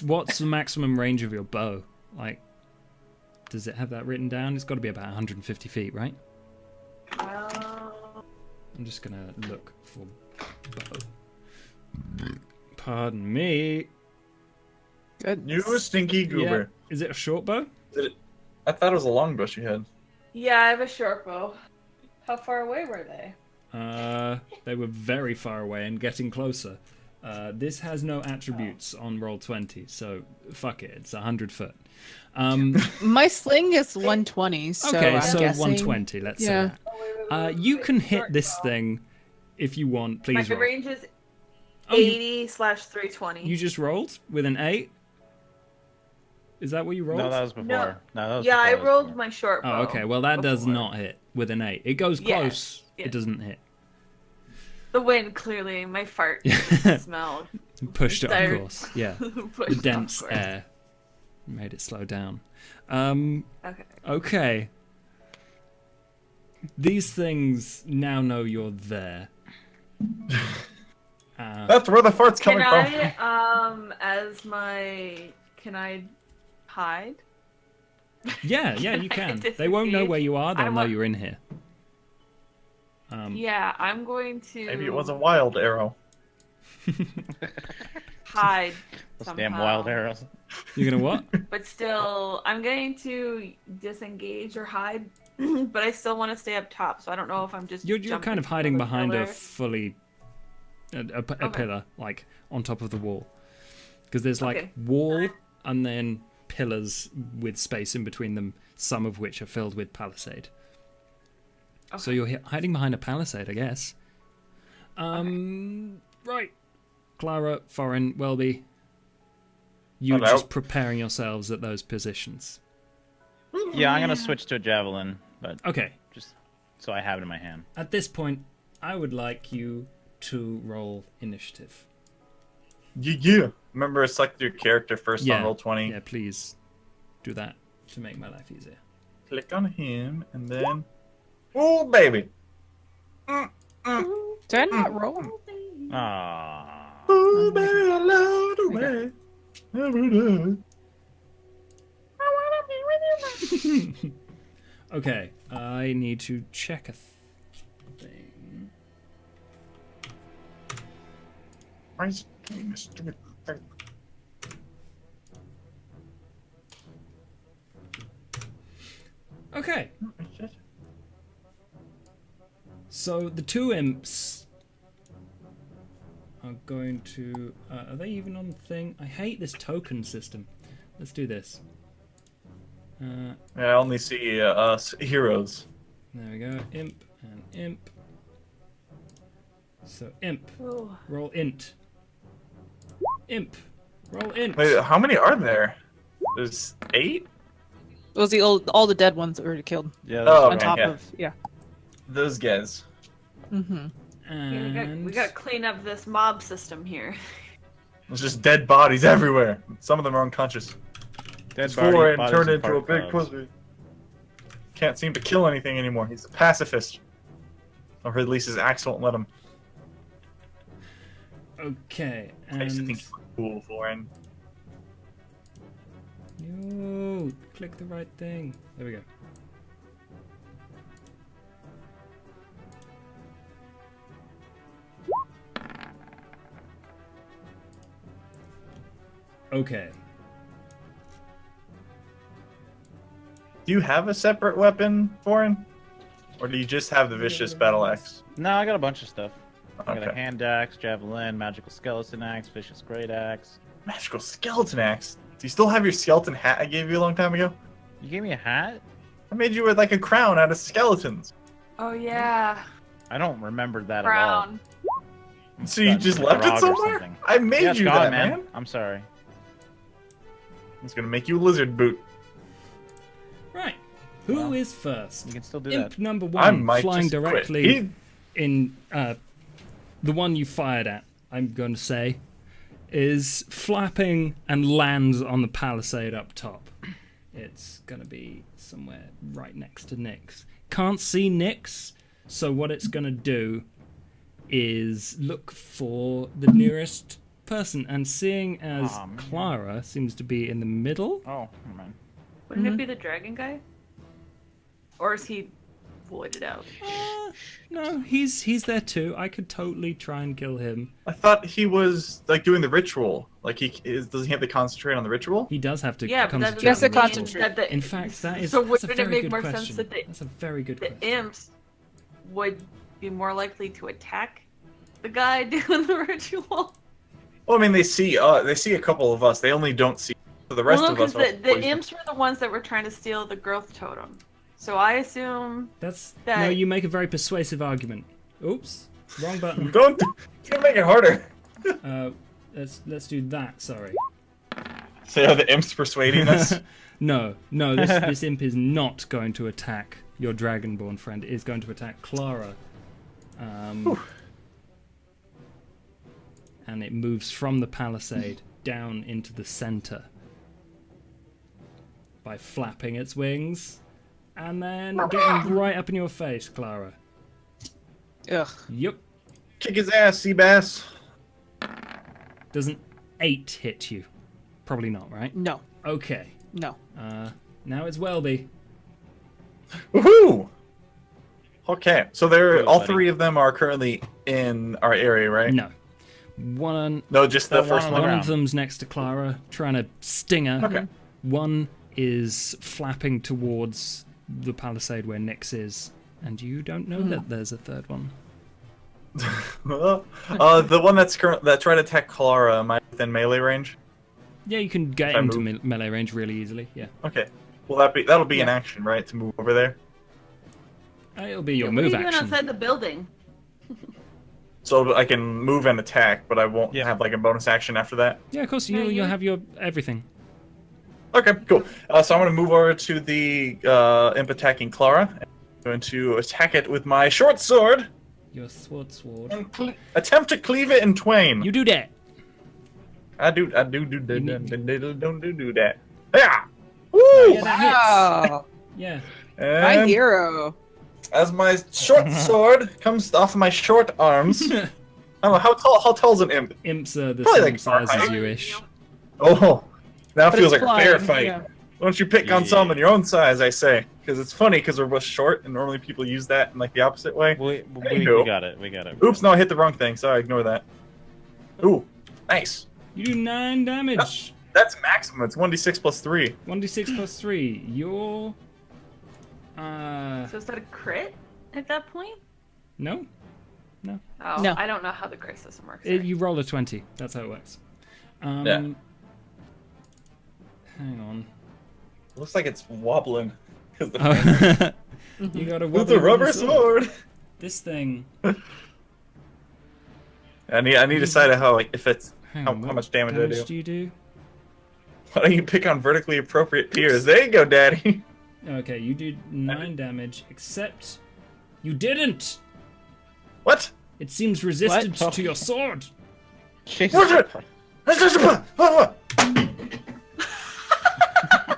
What's the maximum range of your bow? Like, does it have that written down? It's got to be about 150 feet, right? I'm just gonna look for bow. Pardon me. Good. You stinky goober. Yeah. Is it a short bow? I thought it was a long bush you had. Yeah, I have a short bow. How far away were they? They were very far away and getting closer. This has no attributes on roll 20, so fuck it. It's 100 foot. My sling is 120, so Okay, I'm so guessing. 120. Let's Yeah. say that. You can hit this thing if you want. My Please roll. range is Oh, you- 80/320. You just rolled with an 8. Is that what you rolled? No, that was before. No. No, that was Yeah, before, I that was rolled before. my short bow. Oh, okay. Well, that does before. not hit with an 8. It goes Yes, close. yes. It doesn't hit. The wind, clearly. My fart smelled. Pushed it, Tired. of course. Yeah. Pushed The off dense course. air made it slow down. Okay. Okay. These things now know you're there. That's where the fart's Can coming from. can I hide? Yeah, you can. Disengage. They won't know where you are. They'll I know want- you're in here. Yeah, I'm going to Maybe it was a wild arrow. hide Those somehow. damn wild arrows. You're gonna what? But still, I'm going to disengage or hide, but I still want to stay up top, so I don't know if I'm just You're jumping kind of from hiding the behind a pillar. fully a Okay. pillar, like on top of the wall, because there's like Okay. wall and then pillars with space in between them, some of which are filled with palisade. So Okay. you're hiding behind a palisade, I guess. Right, Clara, Foreign, Welby, you're Hello. just preparing yourselves at those positions. Yeah, I'm gonna switch to a javelin, but Okay. just so I have it in my hand. At this point, I would like you to roll initiative. Yeah. Remember, select your character first Yeah. on roll 20. Yeah, please do that to make my life easier. Click on him, and then... Oh, baby! Did I not roll? Ah. Oh, baby, I love the way every day. Okay, I need to check a thing. Why is it doing this stupid thing? Okay, so the two imps are going to... are they even on the thing? I hate this token system. Let's do this. Yeah, I only see us heroes. There we go. Imp and imp. So imp. Ooh. Roll int. Imp. Roll int. Wait, how many are there? There's 8? It was all the dead ones that were killed Yeah. Oh, on okay, top yeah. of yeah. Those guys. Mm-hmm. Yeah, we gotta clean up this mob system here. There's just dead bodies everywhere. Some of them are unconscious. Dead Foreign bodies turned and into a fart big clouds. pussy. Can't seem to kill anything anymore. He's a pacifist. Or at least his axe won't let him. Okay, I used to and think he was cool, Foreign. no, click the right thing. There we go. Okay. Do you have a separate weapon, Foreign? Or do you just have the vicious battle axe? No, I got a bunch of stuff. I got a Okay. hand axe, javelin, magical skeleton axe, vicious great axe. Magical skeleton axe. Do you still have your skeleton hat I gave you a long time ago? You gave me a hat? I made you with like a crown out of skeletons. Oh yeah, I don't remember that brown. So you Got just in left the it garage or somewhere? something. I at all. made Yeah, it's you gone, that, man. I'm sorry. It's gonna make you a lizard boot. Right. Who is first? You can still do Imp that. number I one, might flying just quit. directly in the one you fired at, I'm going to say, is flapping and lands on the palisade up top. It's going to be somewhere right next to Nyx. Can't see Nyx, so what it's going to do is look for the nearest person. And seeing as Aw, man. Clara seems to be in the middle, Oh, never mind. Wouldn't it be the dragon guy? Or is he voided out? no, he's there too. I could totally try and kill him. I thought he was like doing the ritual. Like does he have to concentrate on the ritual? He does have to Yeah, but that concentrate. Yes, doesn't to on mean the concentrate. ritual. that the- In fact, that is So that's a wouldn't it very make good more question. sense that That's a very good the question. imps would be more likely to attack the guy doing the ritual? Well, I mean, they see a couple of us. They only don't see the rest well, no, of us. because are the poisoned. imps were the ones that were trying to steal the growth totem. So I assume That's that- no. You make a very persuasive argument. Oops, wrong button. Don't make it harder. Let's do that. Sorry. So are the imps persuading us? No. This imp is not going to attack your dragonborn friend. It is going to attack Clara. And it moves from the palisade down into the center by flapping its wings and then getting right up in your face, Clara. Ugh. Yep. Kick his ass, Seabass. Doesn't 8 hit you? Probably not, right? No. Okay. No. Now it's Welby. Woohoo! Okay, so Good, all buddy. 3 of them are currently in our area, right? No. One No, just the That first one on one. the One ground. of them's next to Clara, trying to sting her. Okay. One is flapping towards the palisade where Nyx is, and you don't know that there's a third one. The one that's trying to attack Clara, am I within melee range? Yeah, you can get If I into move- melee range really easily. Yeah, Okay. Well, that'll be an Yeah. action, right? To move over there. It'll be your what are move you doing action. outside the building? So I can move and attack, but I won't Yeah. have like a bonus action after that. Yeah, of course Yeah, you'll you- have your everything. Okay, cool. So I'm going to move over to the imp attacking Clara. I'm going to attack it with my short sword Your sword. and attempt to cleave it in twain. You do that. I do that. Yeah. Woo! Yeah, that hits. Wow. Yeah. My And hero. as my short sword comes off my short arms, I don't know how tall's an imp. Imps are the Probably same like size as Farhide. you-ish. Oh, now it But feels it's like a fair flying, fight. yeah. Don't you pick on Yeah. someone your own size? I say, because it's funny because we're both short, and normally people use that in like the opposite way. We Anywho. got it. We got it. Oops, no, I hit the wrong thing. Sorry, ignore that. Ooh, nice. You do 9 damage. That's maximum. It's 1d6 plus 3. 1d6 plus 3. You're... So is that a crit at that point? No. Oh, No. I don't know how the crit system works. You roll a 20. That's how it works. Yeah. Hang on. Looks like it's wobbling. 'Cause the Oh. You got a with the rubber sword. This thing. I need to decide how like if it's Hang how, on, how what much damage I do. do you do? Why don't you pick on vertically appropriate peers? There you go, Daddy. Okay, you did 9 damage, except you didn't. What? It seems resistant What? to your sword. Jesus.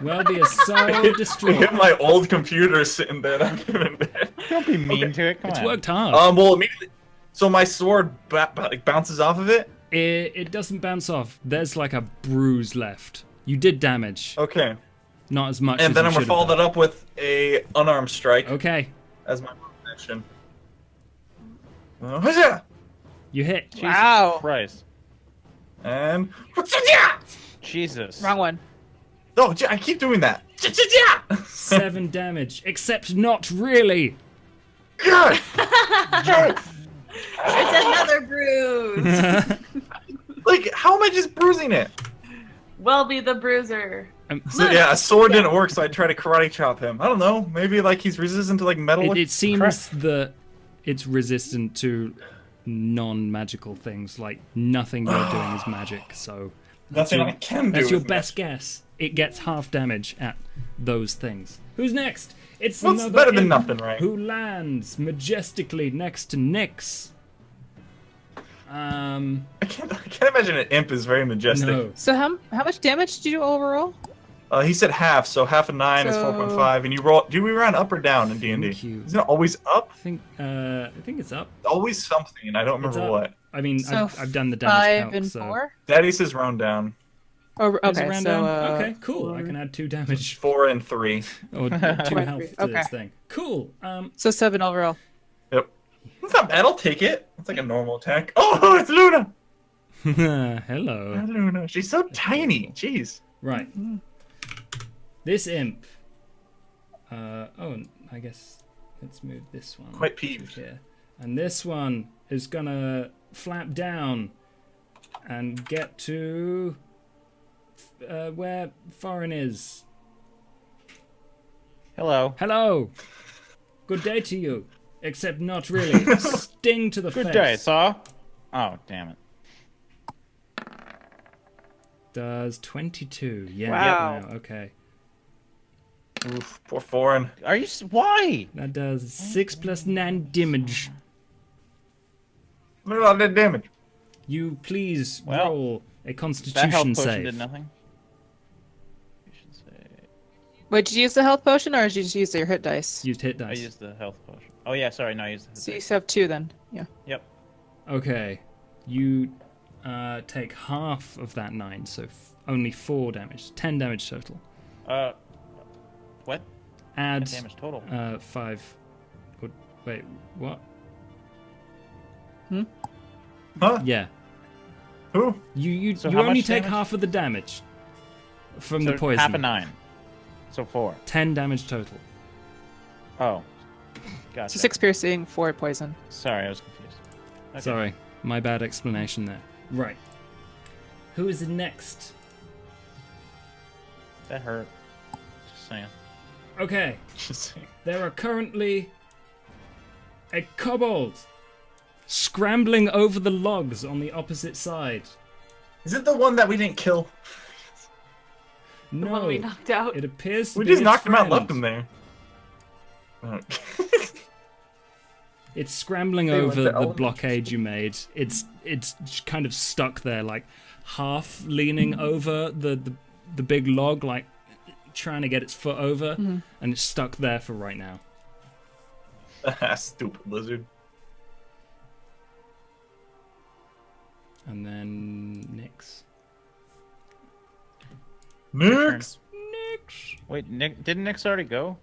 Welby is so I hit distraught. my old computer sitting there. I'm giving it. Don't be mean to it. Come It's on. worked hard. Well, immediately. So my sword like bounces off of it. It doesn't bounce off. There's like a bruise left. You did damage, Okay. not as much. And as then you I'm gonna should follow have that up with a unarmed strike done. Okay, as my action. Huzzah! you hit. Jesus Wow. Christ. And Jesus. Wrong one. oh, I keep doing that. 7 damage, except not really. God. God. It's another bruise. Like, how am I just bruising it? Welby the Bruiser. So yeah, a sword didn't work, so I tried to karate chop him. I don't know, maybe like he's resistant to like metal. It seems crap. that it's resistant to non-magical things. Like nothing you're doing is magic. So Nothing your- I can do. that's your with best guess. It gets half damage at those things. Who's next? It's What's another better than imp nothing, right? who lands majestically next to Nyx. I can't imagine an imp is very majestic. No. So how much damage did you do overall? He said half, so half of 9 is So- 4.5, and you roll. Do we round up or down in D&D? Thank you. Isn't it always up? I think it's up. Always something, and I don't It's remember up. what. I mean, So I've done the damage 5 count, and so 4. Daddy says round down. Oh, Is it okay. round So down? Okay, cool. I 4. can add 2 damage 4 and 3. or 2 Right, health to okay. this thing. Cool. So 7 overall. Yep. That's not bad. I'll take it. It's like a normal attack. Oh, it's Luna. Hello. Luna. She's so tiny. Jeez. Right. This imp. Oh, I guess let's move this one. Quite to peeved. Here. And this one is gonna flap down and get to where Foreign is. Hello. Hello. Good day to you. Except not really. Sting to the Good face. day, saw. Oh, damn it. Does 22. Yeah. Wow. No, okay. Oof, poor foreign. Are you? Why? That does 6 plus 9 damage. Look at all that damage. You please Well, roll a That health Constitution potion save. did nothing. Constitution save. Wait, did you use the health potion or did you just use your hit dice? Used hit I dice. used the health potion. Oh yeah, sorry, no, I used the. So you have 2 then. Yeah. Yep. Okay, you take half of that 9, so only 4 damage. 10 damage total. What? Add Damage total. 5. Wait, what? Huh? Yeah, Who? you So you how only much take damage? half of the damage from So the poison. half a 9. So 4. 10 damage total. Oh. Gotcha. So 6 piercing, 4 poison. Sorry, I was confused. Okay. Sorry, my bad explanation there. Right. Who is next? That hurt. Just saying. Okay. Just saying. There are currently a kobold scrambling over the logs on the opposite side. Is it the one that we didn't kill? The one we No, knocked out. it appears to We be just its knocked him out, friend. left him there. Oh. It's scrambling They went over to the elementary blockade you made. It's kind of stuck there, like half leaning over the big log, like trying to get its foot over, and it's stuck there for right now. Stupid lizard. And then Nyx. Nyx. Nyx. Wait, Nick, didn't Nyx already go?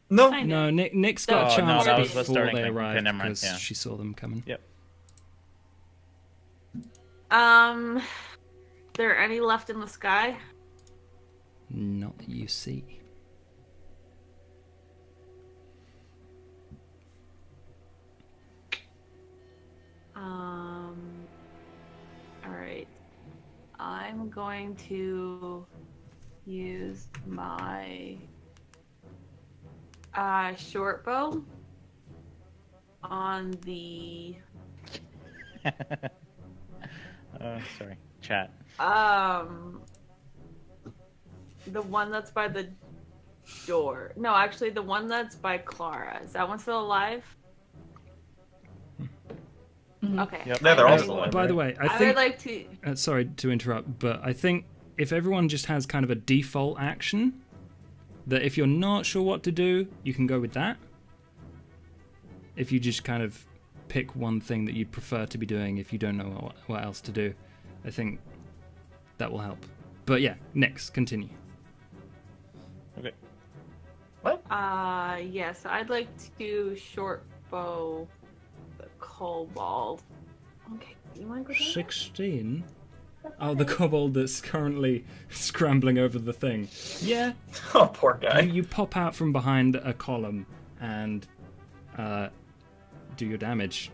No. I No, Nyx got a Oh, no, chance that was the before starting they thing. Okay, arrived never mind, because yeah. she saw them coming. Yep. There any left in the sky? Not that you see. Alright. I'm going to use my short bow on the Sorry. Chat. the one that's by the door. No, actually the one that's by Clara. Is that one still alive? Okay. Yep. Yeah, they're I all would- still alive. By the way, I I would think. like to. Sorry to interrupt, but I think if everyone just has kind of a default action, that if you're not sure what to do, you can go with that. If you just kind of pick one thing that you'd prefer to be doing if you don't know what else to do, I think that will help. But yeah, next, continue. Okay. Yes, I'd like to short bow the kobold. Okay, you want to go down? 16? Oh, the kobold that's currently scrambling over the thing. Yeah, Oh, poor guy. you pop out from behind a column and do your damage.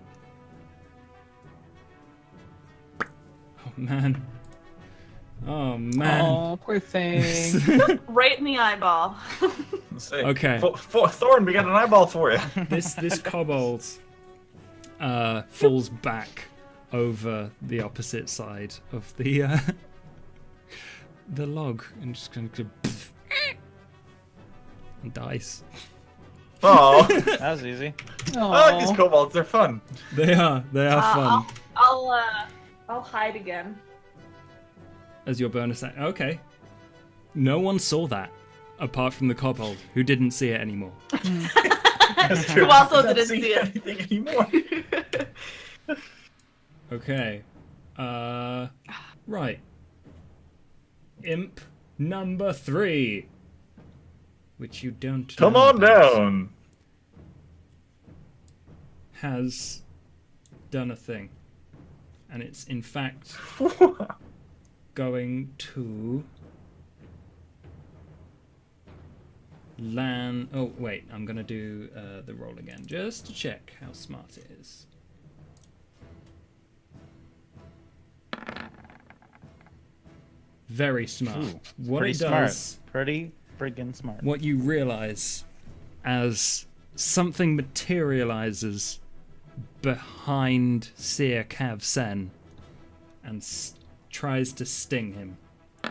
Oh man. Oh man. Oh, poor thing. Right in the eyeball. Let's see. Okay. Thorn, we got an eyeball for you. This kobold falls back over the opposite side of the log and just kind of and dice. Oh, That was easy. I like these kobolds. They're fun. They are fun. I'll hide again. As your bonus act. Okay. No one saw that, apart from the kobold, who didn't see it anymore. That's true. Who also Doesn't didn't see see it. anything anymore. Okay. Right. Imp number 3. Which you don't Come know on about, down. has done a thing. And it's in fact going to land. Oh, wait, I'm going to do the roll again just to check how smart it is. Very smart. Ooh, What pretty it smart. does, Pretty friggin' smart. what you realize as something materializes behind Seer Cav Sen and tries to sting him. Oh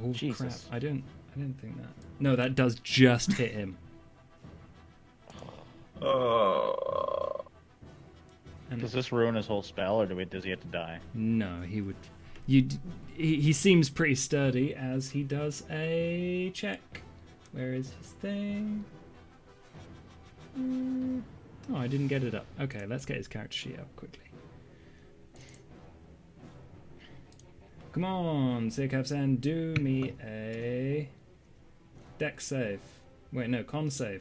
crap! Jesus. I didn't think that. No, that does just hit him. And Does this ruin his whole spell, or does he have to die? no, he would. He seems pretty sturdy as he does a check. Where is his thing? Oh, I didn't get it up. Okay, let's get his character sheet up quickly. Come on, Seer-Cav-Sen, do me a dex save. Wait, no, con save.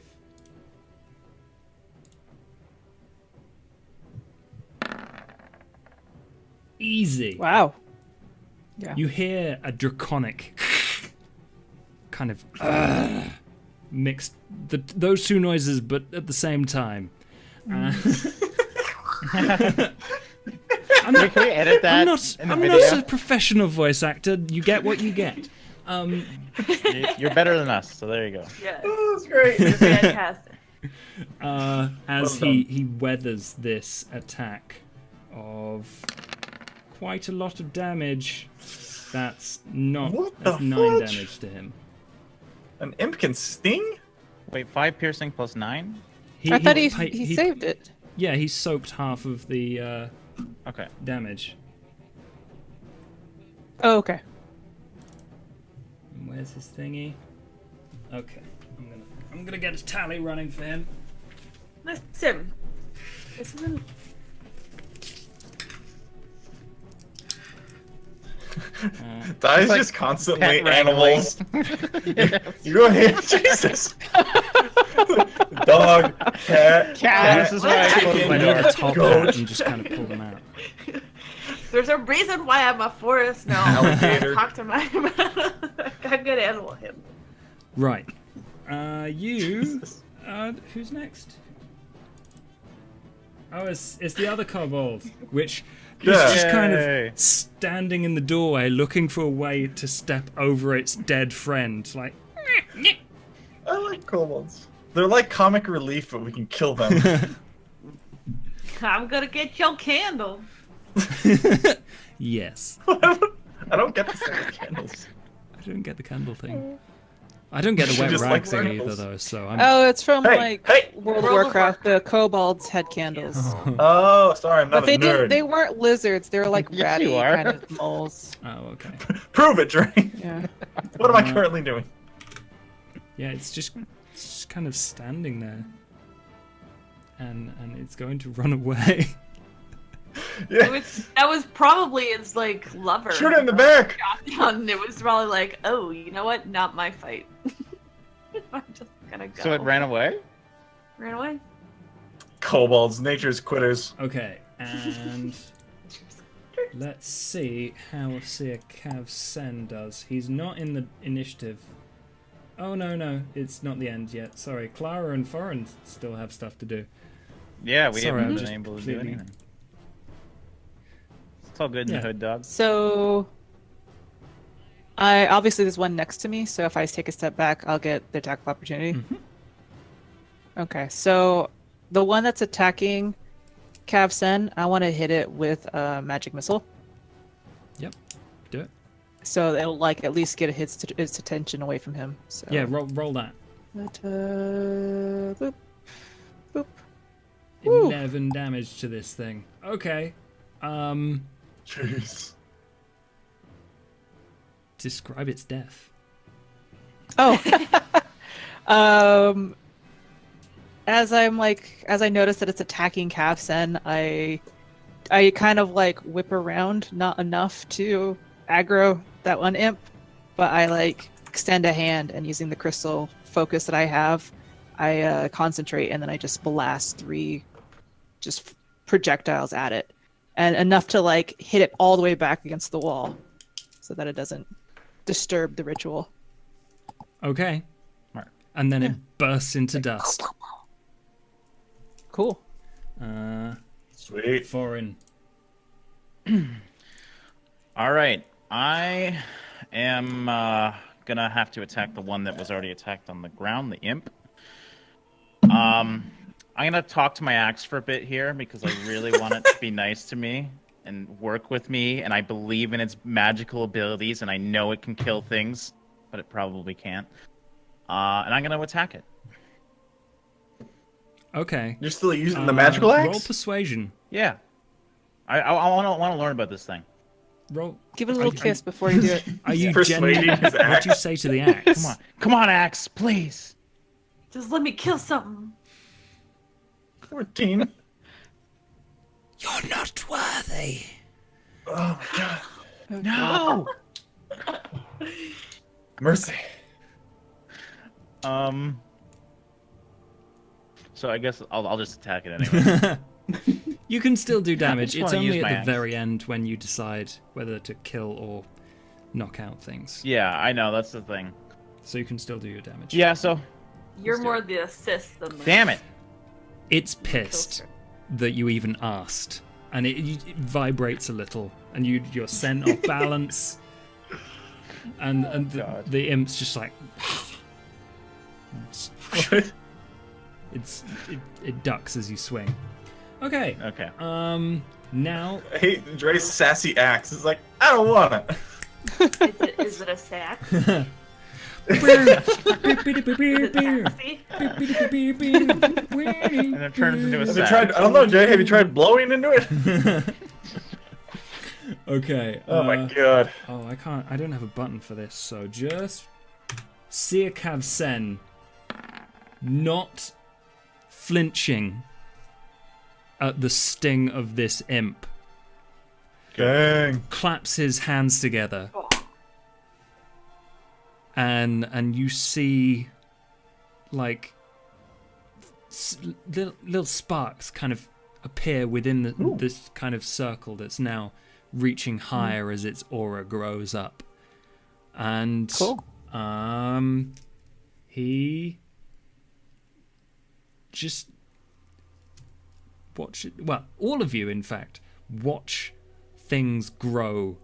Easy. Wow. Yeah. You hear a draconic kind of mixed those two noises, but at the same time. Can we edit that I'm not. in the I'm video? not a professional voice actor. You get what you get. You're better than us, so there you go. Yeah. Oh, that's great. You're fantastic. As Well he weathers this attack of quite a lot of damage. That's What that's the 9 fudge? damage to him. An imp can sting? Wait, 5 piercing plus 9? I thought he he saved it. Yeah, he soaked half of the Okay. damage. Oh, okay. And where's his thingy? Okay, I'm gonna get a tally running for him. Listen, this isn't. That is like just constantly pet wrangling. animals. You go ahead, Jesus. Dog, cat, This is why I closed my You door. the top Goat. hat and just kind of pull them out. There's a reason why I'm a forest now. Alligator. Talk to my. Got good animal him. Right. You. Jesus. Who's next? Oh, it's the other kobold, which is Yeah. just kind Yay. of standing in the doorway, looking for a way to step over its dead friend. Like, I like kobolds. They're like comic relief, but we can kill them. I'm gonna get your candle. yes. I don't get the same candles. I don't get the candle thing. I don't get the She wet just rag likes thing candles. either, though. So I'm. Oh, it's from Hey, like hey! World of World of Warcraft. The kobolds had candles, Oh, sorry, I'm not but they a nerd. didn't. They weren't lizards. They were like Yes, ratty you are. kind of moles. Oh, okay. Prove it, Dre. Yeah. What am I currently doing? Yeah, it's just kind of standing there, and it's going to run away. Yeah. That was probably its like lover. Shoot it in the back. And it was probably like, oh, you know what? Not my fight. I'm just gonna go. So it ran away? Ran away. Kobolds, nature's quitters. Okay, and let's see how Seer Cav Sen does. He's not in the initiative. Oh no, it's not the end yet. Sorry, Clara and Foreign still have stuff to do. Yeah, we Sorry, I'm haven't just been able to do completely- anything. It's all good in Yeah. the hood, dog. So, I obviously there's one next to me. So if I take a step back, I'll get the attack of opportunity. Mhm. Okay, so the one that's attacking Cav Sen, I want to hit it with a magic missile. Yep, do it. So it'll like at least get its attention away from him. So Yeah, roll that. But, boop, boop. Woo. 11 damage to this thing. Okay. Jeez. Describe its death. Oh. As I notice that it's attacking Kafsen, I kind of like whip around, not enough to aggro that one imp, but I like extend a hand and using the crystal focus that I have, I concentrate and then I just blast 3 just projectiles at it, and enough to like hit it all the way back against the wall, so that it doesn't disturb the ritual. Okay. And then it bursts into dust. Cool. Sweet. Foreign. All right, I am gonna have to attack the one that was already attacked on the ground, the imp. I'm gonna talk to my axe for a bit here because I really want it to be nice to me and work with me, and I believe in its magical abilities, and I know it can kill things, but it probably can't. And I'm gonna attack it. Okay. You're still using the magical axe? Roll persuasion. Yeah, I want to learn about this thing. Roll. Give it a little kiss before you do it. Are you Persuading genuine? his What do you axe. say to the axe? Come on, axe, please. Just let me kill something. 14. You're not worthy. Oh my god. No. Mercy. So I guess I'll just attack it anyway. You can still do damage. just It's wanna only use at my the axe. very end when you decide whether to kill or knock out things. Yeah, I know, that's the thing. So you can still do your damage. Yeah, so You're Let's do more it. the assist than the. damn it. It's pissed that you even asked, and it vibrates a little, and you're sent off balance, and God. the imp's just like What? it ducks as you swing. Okay. Okay. Now I hate Dre's sassy axe. It's like, I don't want it. Is it a sack? and Is it sassy? And it turns into a Have you sack. tried, I don't know, Jay, have you tried blowing into it? Okay. Oh my god. Oh, I don't have a button for this, so just Seer Kavsen not flinching at the sting of this imp, Gang. claps his hands together, Oh. and you see like little sparks kind of appear within this kind of circle that's now reaching higher as its aura grows up, and Cool. he just watch it. Well, all of you, in fact, watch things grow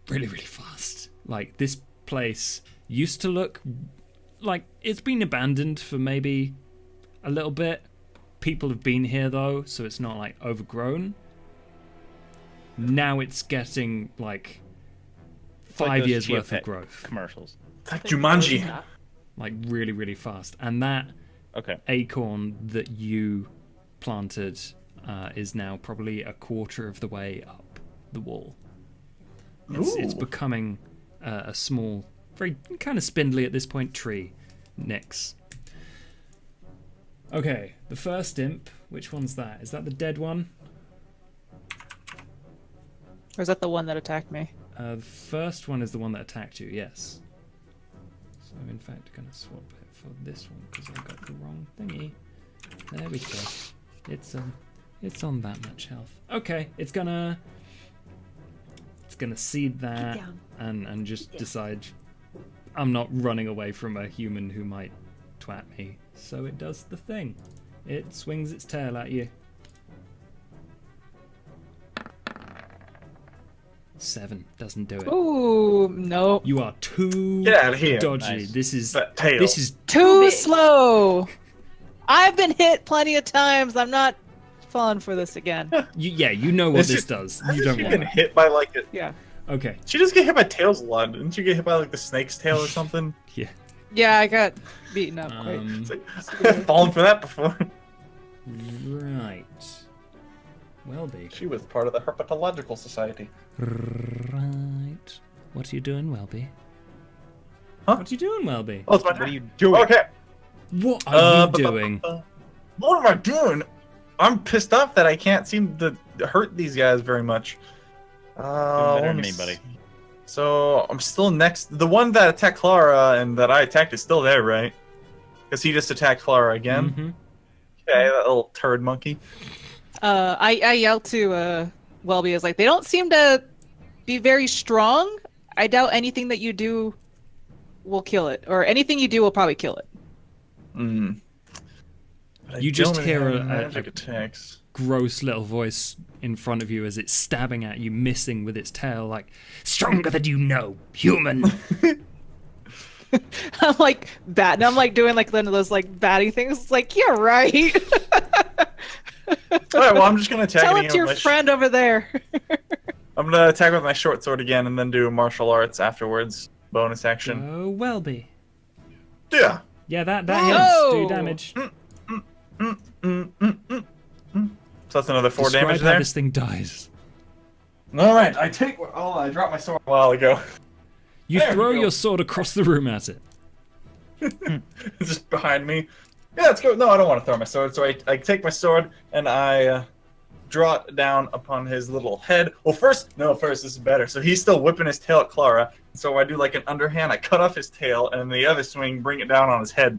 really, really fast. Like, this place used to look like it's been abandoned for maybe a little bit. People have been here though, so it's not like overgrown. Now it's getting like It's like 5 those years worth Geopet of growth, commercials. It's like Jumanji. like really, really fast. And that Okay. acorn that you planted is now probably a quarter of the way up the wall. It's Ooh. becoming a small, very kind of spindly at this point tree. Nyx. Okay, the first imp. Which one's that? Is that the dead one? Or is that the one that attacked me? The first one is the one that attacked you. Yes. So I'm in fact gonna swap it for this one because I got the wrong thingy. There we go. It's on that much health. Okay, it's gonna seed that down. and just decide I'm not running away from a human who might twat me. So it does the thing. It swings its tail at you. 7 doesn't do it. Ooh, no. You are too Get out of here. dodgy. Nice. This is That tail. this is Too big. slow. I've been hit plenty of times. I'm not falling for this again. you know what This this is- does. Have You you don't been want hit by like a Yeah. Okay. She just get hit by tails a lot. Didn't you get hit by like the snake's tail or something? Yeah. Yeah, I got beaten up quite. It's like, I've fallen for that before. Right. Welby. She was part of the Herpetological Society. Right. What are you doing, Welby? Huh? What are you doing, Welby? Oh, it's my What are turn. you doing? Okay. What are you bu- bu- doing? What am I doing? I'm pissed off that I can't seem to hurt these guys very much. Doing better let than me me, buddy. see. So I'm still next. The one that attacked Clara and that I attacked is still there, right? Because he just attacked Clara again. Mhm. Okay, that little turd monkey. I yelled to Welby. I was like, they don't seem to be very strong. I doubt anything that you do will kill it, or anything you do will probably kill it. Mm. But I You just don't hear have a- magic attacks. Gross little voice in front of you as it's stabbing at you, missing with its tail, like, stronger than you know, human. I'm like batting. I'm like doing like one of those like batting things. It's like, you're right. Alright, well I'm just gonna attack Tell again it to your with my friend over there. I'm gonna attack with my short sword again and then do martial arts afterwards. Bonus action. Oh, Welby. Yeah. Yeah, that hits. Oh! Do damage. So that's another 4 Describe damage how there. this thing dies. Alright, I take. Oh, I dropped my sword a while ago. You There we throw go. your sword across the room at it. It's just behind me. Yeah, let's go. No, I don't want to throw my sword. So I take my sword and I draw it down upon his little head. Well, first, this is better. So he's still whipping his tail at Clara. So I do like an underhand. I cut off his tail and then the other swing, bring it down on his head.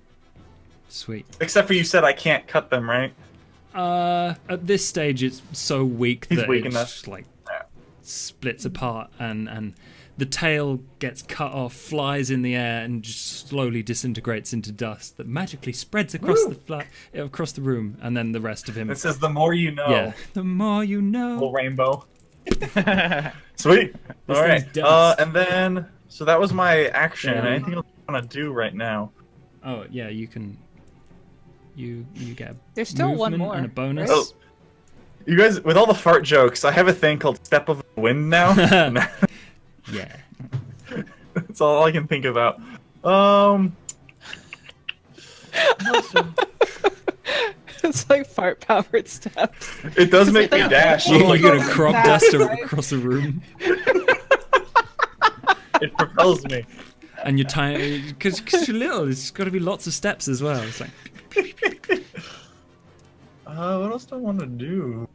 Sweet. Except for you said I can't cut them, right? At this stage, it's so weak He's that weak it enough. just, like splits apart, and the tail gets cut off, flies in the air, and just slowly disintegrates into dust that magically spreads across across the room, and then the rest of him. It says the more you know. Yeah, the more you Little know. rainbow. Sweet. This All right. thing's dust. And then so that was my action. Yeah. Anything else I want to do right now? Oh yeah, you can. You get a There's still one movement more. and a bonus. Oh. You guys, with all the fart jokes, I have a thing called Step of the Wind now. Yeah. That's all I can think about. It's like fart powered steps. It does make me dash. You like gonna Go crop fast, dust right? across the room, It propels me. and you're tiny because you're little. It's got to be lots of steps as well. It's like What else do I want to do?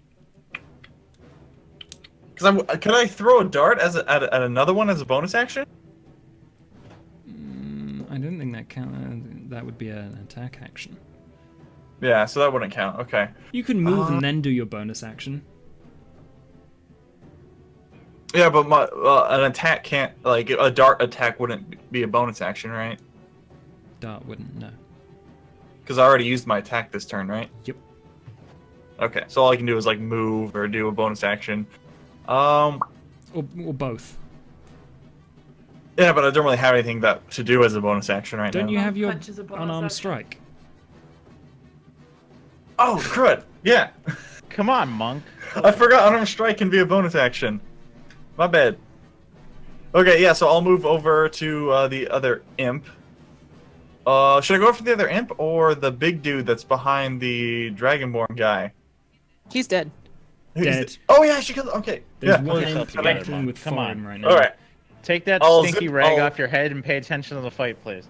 Because could I throw a dart as at another one as a bonus action? I don't think that count. That would be an attack action. Yeah, so that wouldn't count. Okay. You can move and then do your bonus action. Yeah, but an attack can't, like, a dart attack wouldn't be a bonus action, right? Dart wouldn't. No. Because I already used my attack this turn, right? Yep. Okay, so all I can do is, like, move or do a bonus action. Or both. Yeah, but I don't really have anything to do as a bonus action right Don't now. you have your Punch is a bonus unarmed action. strike? Oh, crud! Yeah! Come on, monk. I forgot unarmed strike can be a bonus action. My bad. Okay, yeah, so I'll move over to the other imp. Should I go for the other imp or the big dude that's behind the Dragonborn guy? He's dead. Dead. Oh yeah, she killed. Okay. There's Yeah. one okay. imp together, battling Monk. with Come on. Foreign right now. All right. Take that I'll stinky zip- rag I'll- off your head and pay attention to the fight, please.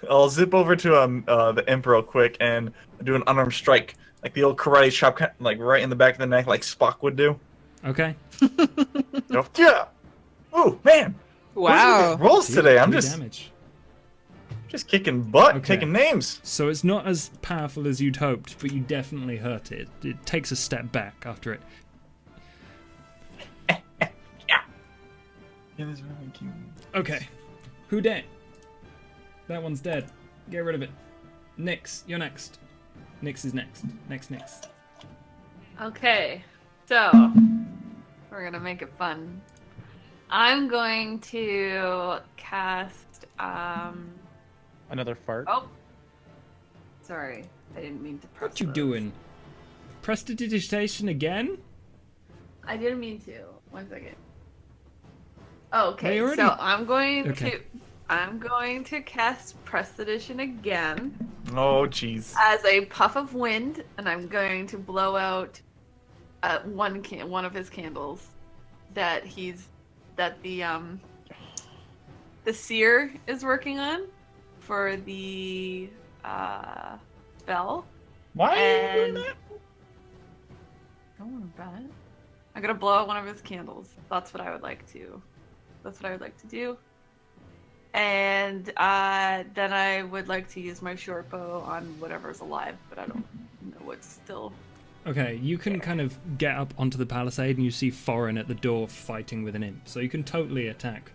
I'll zip over to the imp real quick and do an unarmed strike, like the old karate chop, like right in the back of the neck, like Spock would do. Okay. Go, yeah. Oh man. What is Wow. with these rolls today? I'm Do just damage. kicking butt, Okay. taking names. So it's not as powerful as you'd hoped, but you definitely hurt it. It takes a step back after it. Okay. Who dead? That one's dead. Get rid of it. Nix, you're next. Nix is next. Next. Okay, so we're gonna make it fun. I'm going to cast. Another fart. Oh, sorry, I didn't mean to press. What you those. doing? Prestidigitation again? I didn't mean to. 1 second. Okay, They already- so I'm going Okay. to cast Prestidigitation again Oh, jeez. as a puff of wind, and I'm going to blow out one of his candles that the seer is working on for the spell. Why are you And doing that? don't want to bet. I'm gonna blow out one of his candles. That's what I would like to. That's what I would like to do. And then I would like to use my short bow on whatever's alive, but I don't know what's still. Okay, you can kind of get up onto the palisade and you see Foreign at the door fighting with an imp. So you can totally attack.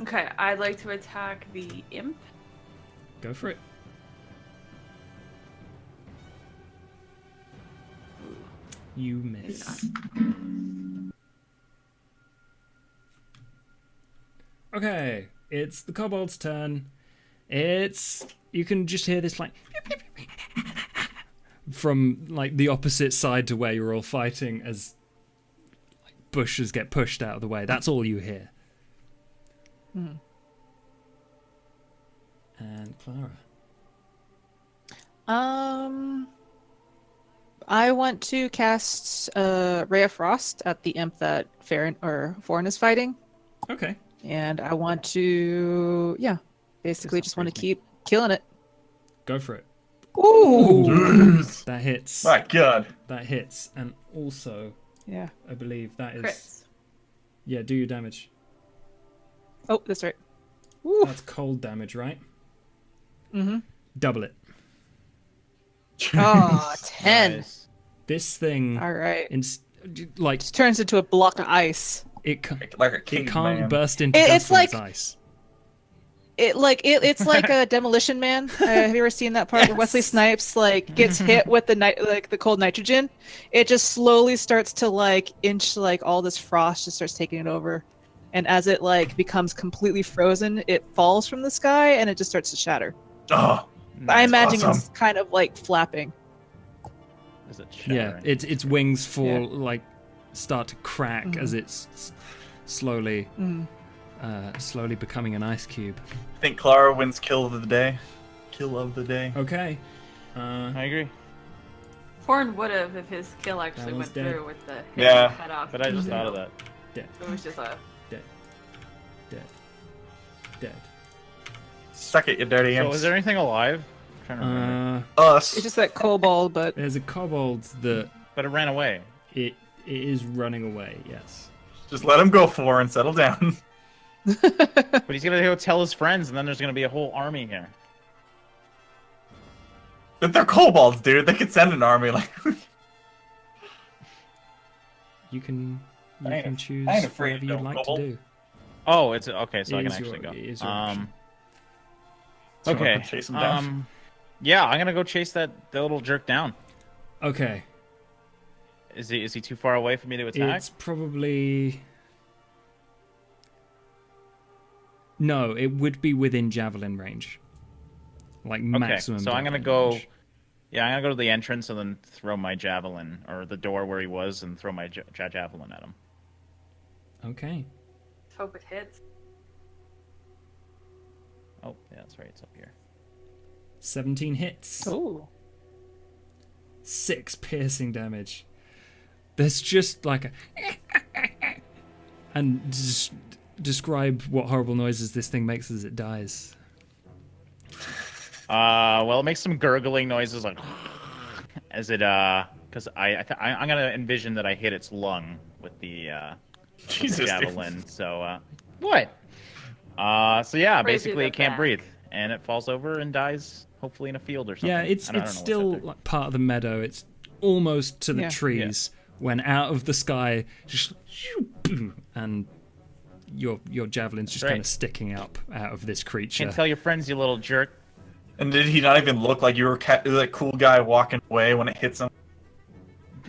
Okay, I'd like to attack the imp. Go for it. You miss. Okay, it's the kobold's turn. You can just hear this like from like the opposite side to where you're all fighting as like bushes get pushed out of the way. That's all you hear. And Clara. I want to cast Ray of Frost at the imp that Foreign is fighting, Okay. and I want to, basically This just want to sounds keep killing it. Go for it. Ooh, Jeez. That hits. My God. That hits. And also, yeah. I believe that is... Crits. Yeah, do your damage. Oh, that's right. Ooh. That's cold damage, right? Mm-hmm. Double it. Oh, 10. Nice. This thing... All right. Like, Just turns into a block of ice. it Like a it king can't burst into It's dust when it's like- ice. It's like a Demolition Man. Have you ever seen that part where Wesley Yes. Snipes gets hit with the cold nitrogen? It just slowly starts to inch all this frost just starts taking it over, and as it becomes completely frozen, it falls from the sky and it just starts to shatter. Oh, I imagine awesome. it's kind of flapping. Is it Yeah, shattering? its wings fall, start to crack as it's slowly becoming an ice cube. I think Clara wins kill of the day. Kill of the day. Okay. I agree. Horn would have if his kill actually That one's went dead. through with the Yeah. head off. But I just thought of that. Dead. It was just a. Dead. Dead. Suck it, you dirty So imps. is there anything alive? I'm trying to remember. Us. It's just that kobold, but There's a kobold that But it ran away. it is running away. Yes. Just let him go for and settle down. But he's gonna go tell his friends, and then there's gonna be a whole army here. But they're kobolds, dude. They could send an army. You can I ain't- choose I ain't afraid whatever of you'd no like kobold. to do. Oh, it's okay. So I It can is actually your- go. it is your option. So you wanna Okay. chase him down? Yeah, I'm gonna go chase the little jerk down. Okay. Is he too far away for me to attack? It's probably no. It would be within javelin range, like maximum. so I'm gonna javelin go. range. Yeah, I'm gonna go to the entrance and then throw my javelin, or the door where he was, and throw my javelin at him. Okay. Let's hope it hits. Oh, yeah, that's right. It's up here. 17 hits. oh, 6 piercing damage. There's just like a and just describe what horrible noises this thing makes as it dies. Well, it makes some gurgling noises, like as it because I'm gonna envision that I hit its lung with the Jesus, dude. javelin. So what? So yeah, Right basically through it the can't back. breathe, and it falls over and dies, hopefully in a field or something. Yeah, it's I don't know it's what's still up there. like part of the meadow. It's almost to the Yeah. trees when out of the sky just and your javelin's just Right. kind of sticking up out of this creature. Can't tell your friends, you little jerk. And did he not even look like you were that cool guy walking away when it hits him?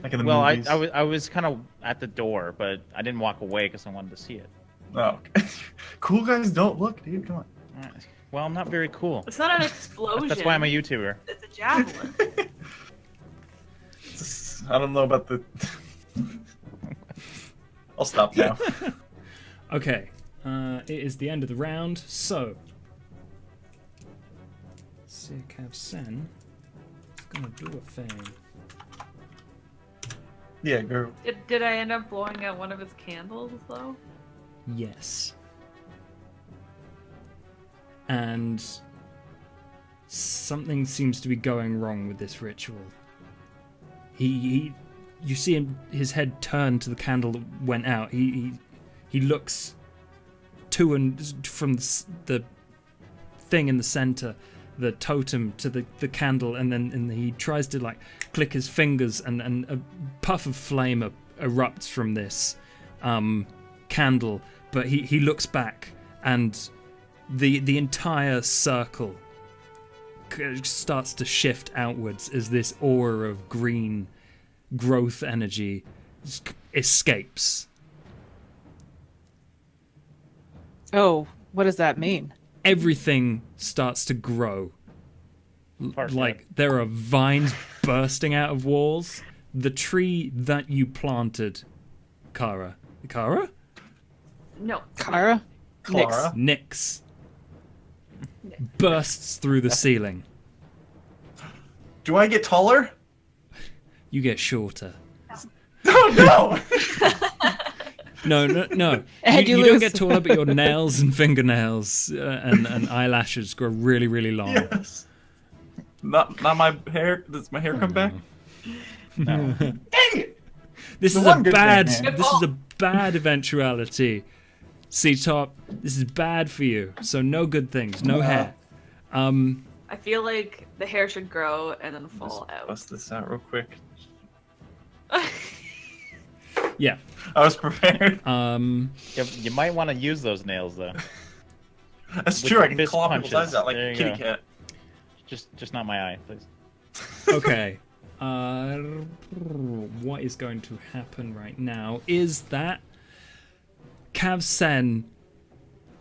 Like in the Well, movies? I was kind of at the door, but I didn't walk away because I wanted to see it. Oh. Cool guys don't look, dude. Come on. Well, I'm not very cool. It's not an explosion. That's why I'm a YouTuber. It's a javelin. I don't know about the. I'll stop now. Okay, It is the end of the round, so Cav Sen is gonna do a thing. Yeah, go. Did I end up blowing out one of his candles though? Yes. And something seems to be going wrong with this ritual. You see him, his head turn to the candle that went out. He looks to and from the thing in the center, the totem, to the candle, and he tries to like click his fingers, and a puff of flame erupts from this candle. But he looks back, and the entire circle starts to shift outwards as this aura of green growth energy escapes. Oh, what does that mean? Everything starts to grow. Like there are vines bursting out of walls. The tree that you planted, Kara? No. Kara? Clara. Nyx bursts through the ceiling. Do I get taller? You get shorter. Oh no! No. And You you don't lose. get taller, but your nails and fingernails and eyelashes grow really, really long. Yes. Not my hair. Does my hair come back? No. Dang it! This The is one a good bad. thing, man. This is a bad eventuality. C-Top, this is bad for you. So no good things, no hair. I feel like the hair should grow and then fall out. Bust this out real quick. Yeah. I was prepared. You might want to use those nails though. That's with true. I the can fist claw people's punches. eyes out like There a you kitty go. cat. Just not my eye, please. Okay. What is going to happen right now is that Cav Sen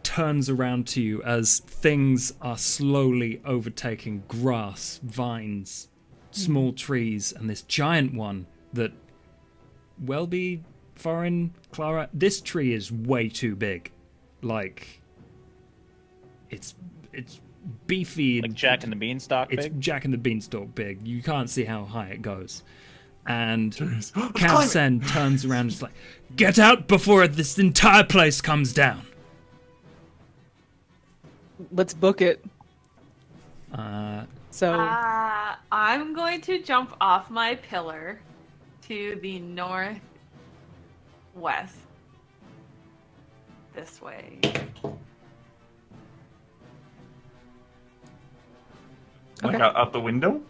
turns around to you as things are slowly overtaking grass, vines, small trees, and this giant one that Welby, Foreign, Clara, this tree is way too big. Like, it's beefy. Like Jack and the Beanstalk It's big? Jack and the Beanstalk big. You can't see how high it goes. And Jeez. Cav Climb it. Sen turns around and is like, "Get out before this entire place comes down." Let's book it. So I'm going to jump off my pillar to the northwest. This way. Like Okay. out the window?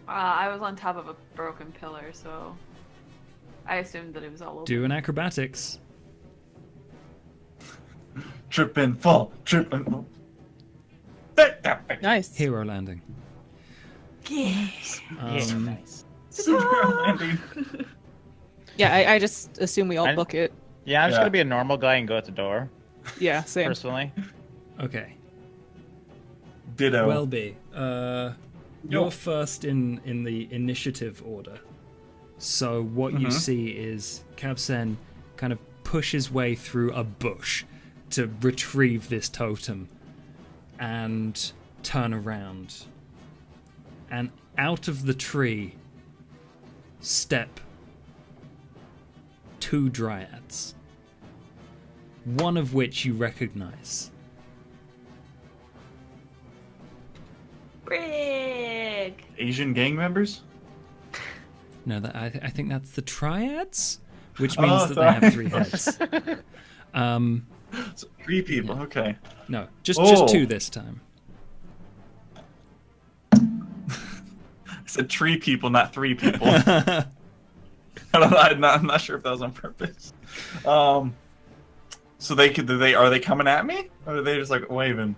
I was on top of a broken pillar, so I assumed that it was all over. Do an acrobatics. Trip and fall. Trip and fall. nice. Hero landing. Yeah. Nice. Super landing. Yeah, I just assume we all I- book it. Yeah, I'm just Yeah. gonna be a normal guy and go at the door, Yeah, same. personally. Okay. Ditto. Welby, you're first in the initiative order. So what you see is Cav Sen kind of push his way through a bush to retrieve this totem and turn around. And out of the tree step two dryads, one of which you recognize. Brig! Asian gang members? No, I think that's the triads, which Oh, means that they sorry. have three heads. So 3 people, okay. No, just Oh. two this time. I said 3 people, not 3 people. I don't know, I'm not sure if that was on purpose. So are they coming at me? Or are they just like waving?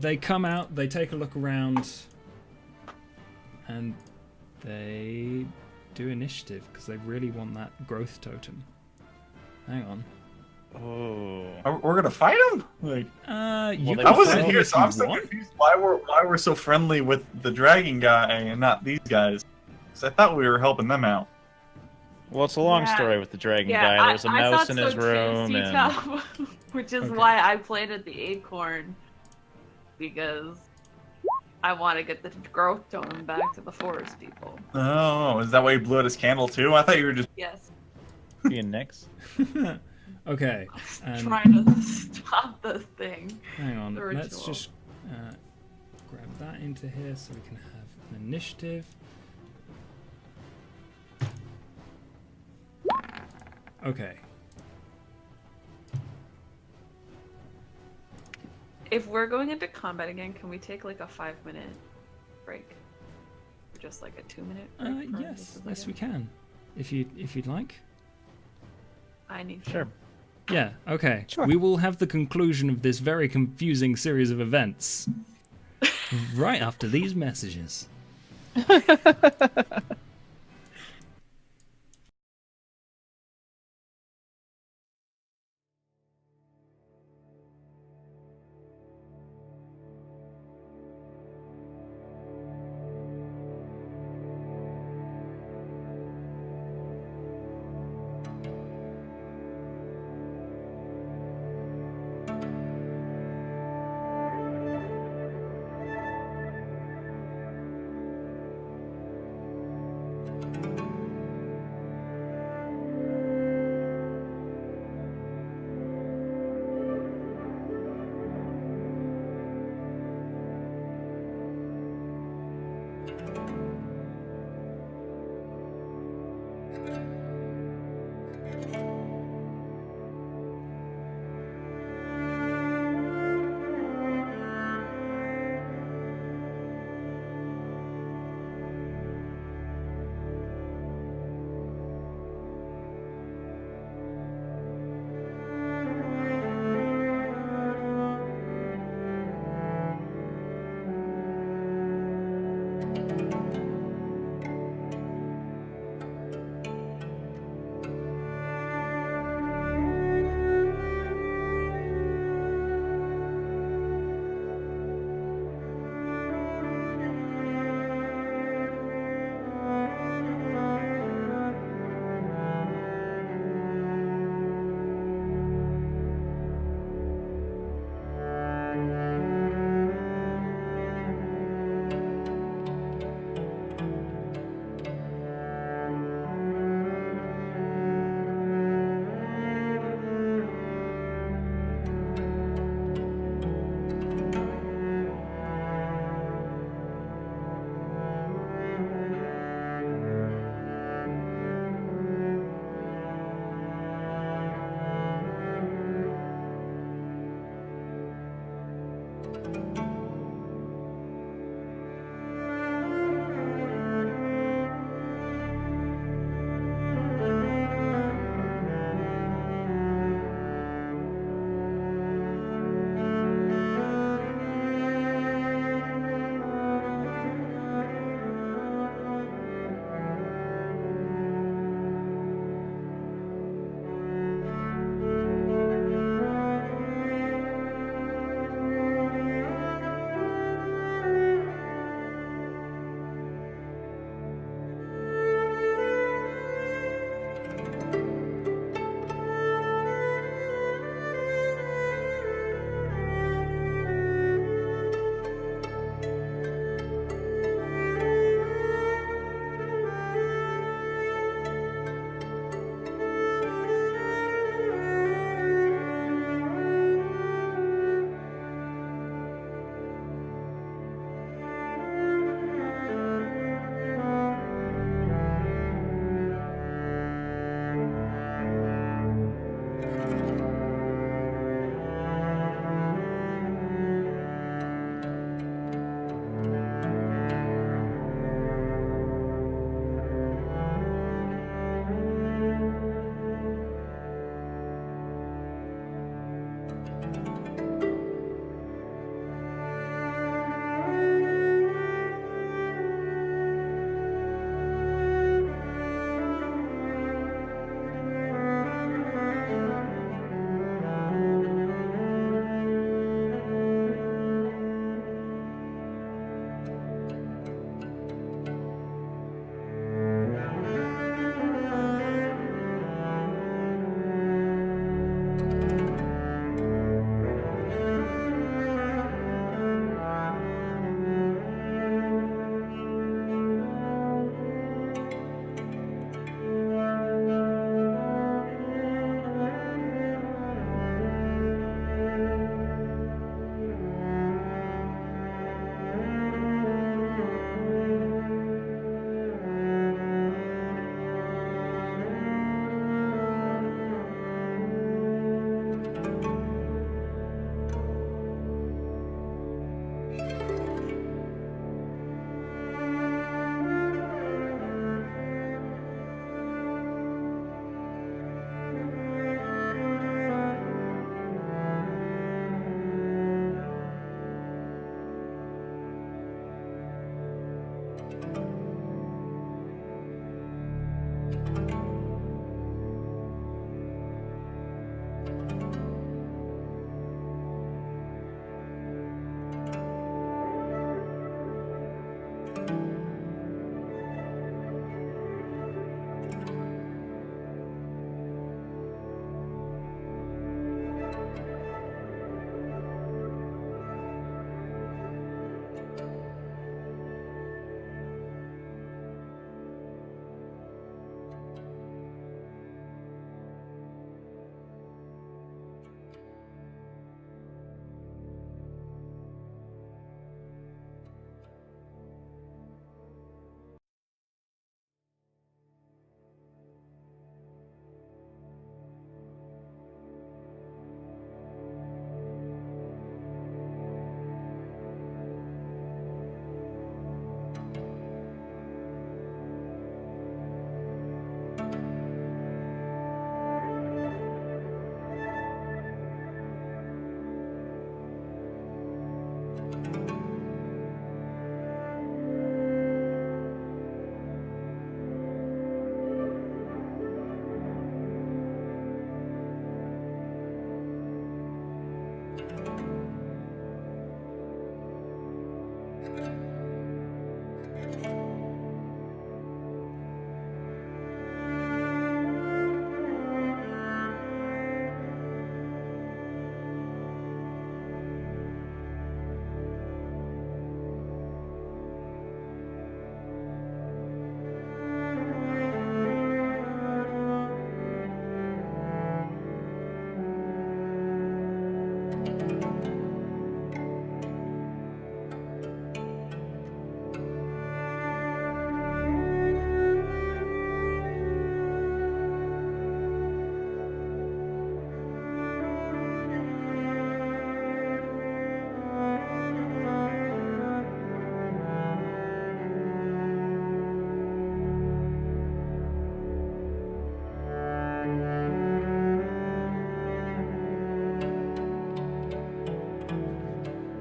They come out, they take a look around, and they do initiative because they really want that growth totem. Hang on. Oh. We're gonna fight them? Like, You Well, can they- I fight wasn't them here, if so you I'm so want. confused why we're so friendly with the dragon guy and not these guys. Because I thought we were helping them out. Well, it's a long Yeah. story with the dragon Yeah, guy. There's a I mouse thought in so his too, room, and C-Top. Which is Okay. why I planted the acorn, because I want to get the growth totem back to the forest people. Oh, is that why you blew out his candle too? I thought you were just. Yes, Being Nyx. Okay, I'm and trying to stop this thing. hang on. the Let's ritual. just grab that into here so we can have an initiative. Okay. If we're going into combat again, can we take like a 5-minute break? Or just like a 2-minute break? for Yes, this yes, again? we can. If you'd like. I need to. Sure. Yeah, okay. Sure. We will have the conclusion of this very confusing series of events right after these messages.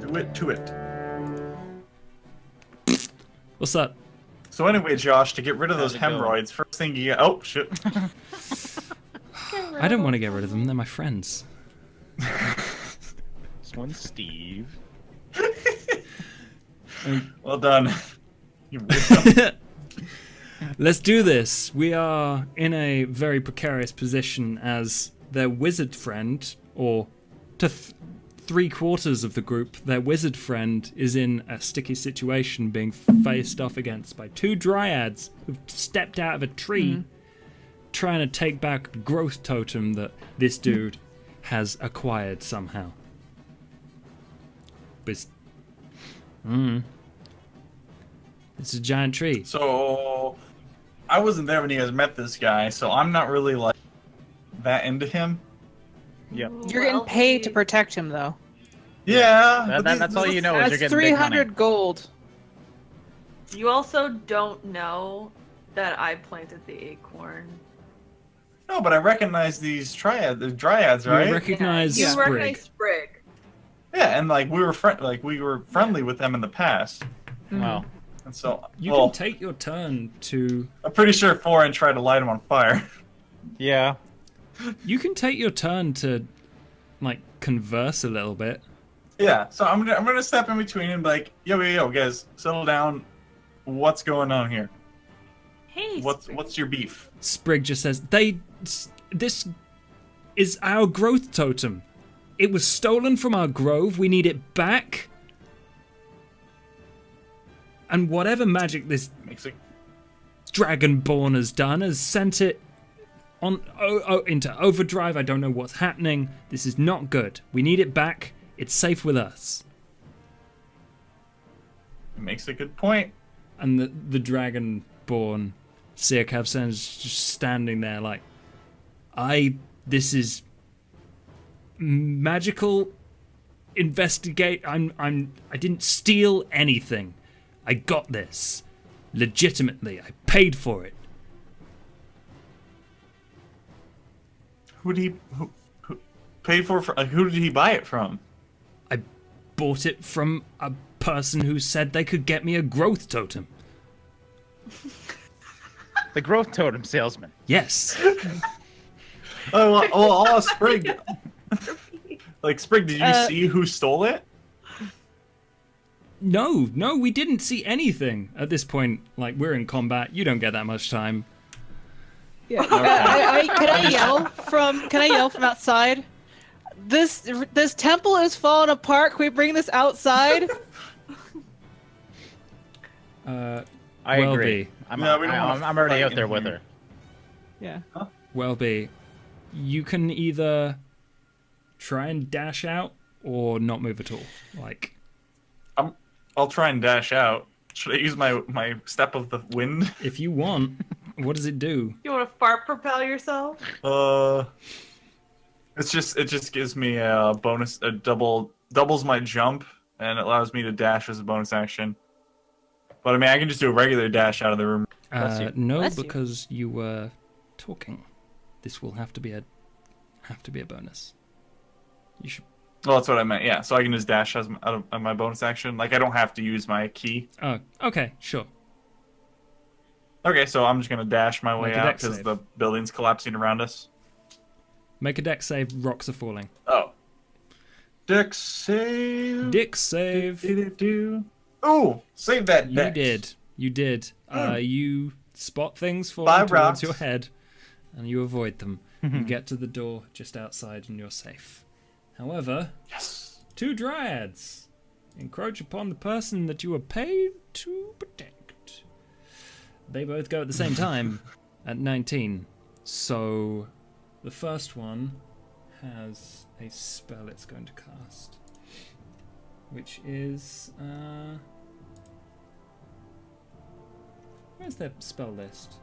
Do it to it. What's up? So anyway, Josh, to get rid of those How's it going? hemorrhoids, first thing you get. Oh shit. I don't want to get rid of them. They're my friends. This one's Steve. Well done. You weirdo. Let's do this. We are in a very precarious position as their wizard friend, or to three-quarters of the group, their wizard friend is in a sticky situation being faced off against by two dryads who've stepped out of a tree trying to take back a growth totem that this dude has acquired somehow. But it's a giant tree. So I wasn't there when you guys met this guy, so I'm not really like that into him. Yep. You're getting paid to protect him, though. Yeah, but That's all you know is That's you're getting big money. 300 gold. You also don't know that I planted the acorn. No, but I recognize these the dryads, You right? recognize You Sprig. recognize Sprig. Yeah, and like we were friendly with them in the past, Wow. and so You well, can take your turn to. I'm pretty sure Foreign tried to light him on fire. Yeah. You can take your turn to, like, converse a little bit. Yeah, so I'm gonna step in between and be like, yo, guys, settle down. What's going on here? Hey, Sprig. What's your beef? Sprig just says, this is our growth totem. It was stolen from our grove. We need it back. And whatever magic this Makes it Dragonborn has done has sent it on into overdrive. I don't know what's happening. This is not good. We need it back. It's safe with us. makes a good point. And the Dragonborn Sirkav is just standing there like, this is magical investigate. I didn't steal anything. I got this legitimately. I paid for it. Who paid for who did he buy it from? I bought it from a person who said they could get me a growth totem. The growth totem salesman. Yes. Oh, well, I'll ask Sprig. Like, Sprig, did you see who stole it? No, we didn't see anything at this point. Like, we're in combat. You don't get that much time. Yeah. Can I yell from outside? This temple is falling apart. Can we bring this outside? I Well agree. be. I'm wanna already fight out there in with here. her. Yeah. Well, be. You can either try and dash out or not move at all. Like, I'll try and dash out. Should I use my step of the wind? if you want, what does it do? You want to fart propel yourself? It just gives me a bonus, doubles my jump, and it allows me to dash as a bonus action. But I mean, I can just do a regular dash out of the room. Bless you. No, Bless you. because you were talking. This will have to be a bonus. You should. Well, that's what I meant. Yeah, so I can just dash as out of my bonus action. Like I don't have to use my key. Oh, okay, sure. Okay, so I'm just gonna dash my way Make a out dex because save. the building's collapsing around us. Make a dex save. Rocks are falling. Oh, dex save. Dick save. Ooh, save that You dex. did. You spot things falling Bye, towards rocks. your head, and you avoid them. You get to the door just outside, and you're safe. However, Yes. two dryads encroach upon the person that you were paid to protect. They both go at the same time at 19. So the first one has a spell it's going to cast, which is where's their spell list?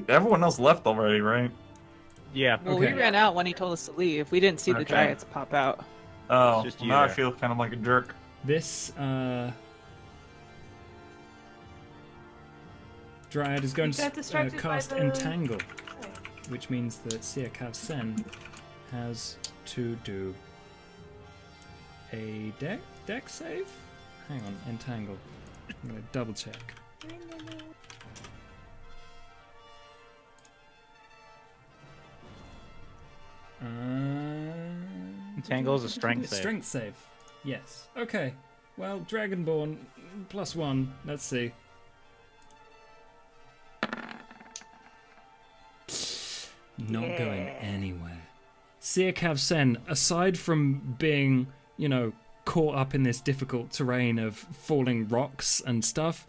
Everyone else left already, right? Yeah. Well, Okay. we ran out when he told us to leave. We didn't see the Okay. dryads pop out. Oh, just well, you now I there. feel kind of like a jerk. This Dryad is going You got to distracted by cast the- Entangle, which means that Sia Cav Sen has to do a deck save? Hang on, Entangle. I'm going to double check. Entangle is a strength save. Strength save. Yes. Okay. Well, Dragonborn +1. Let's see. Not going anywhere. Sia Cav Sen, aside from being, caught up in this difficult terrain of falling rocks and stuff,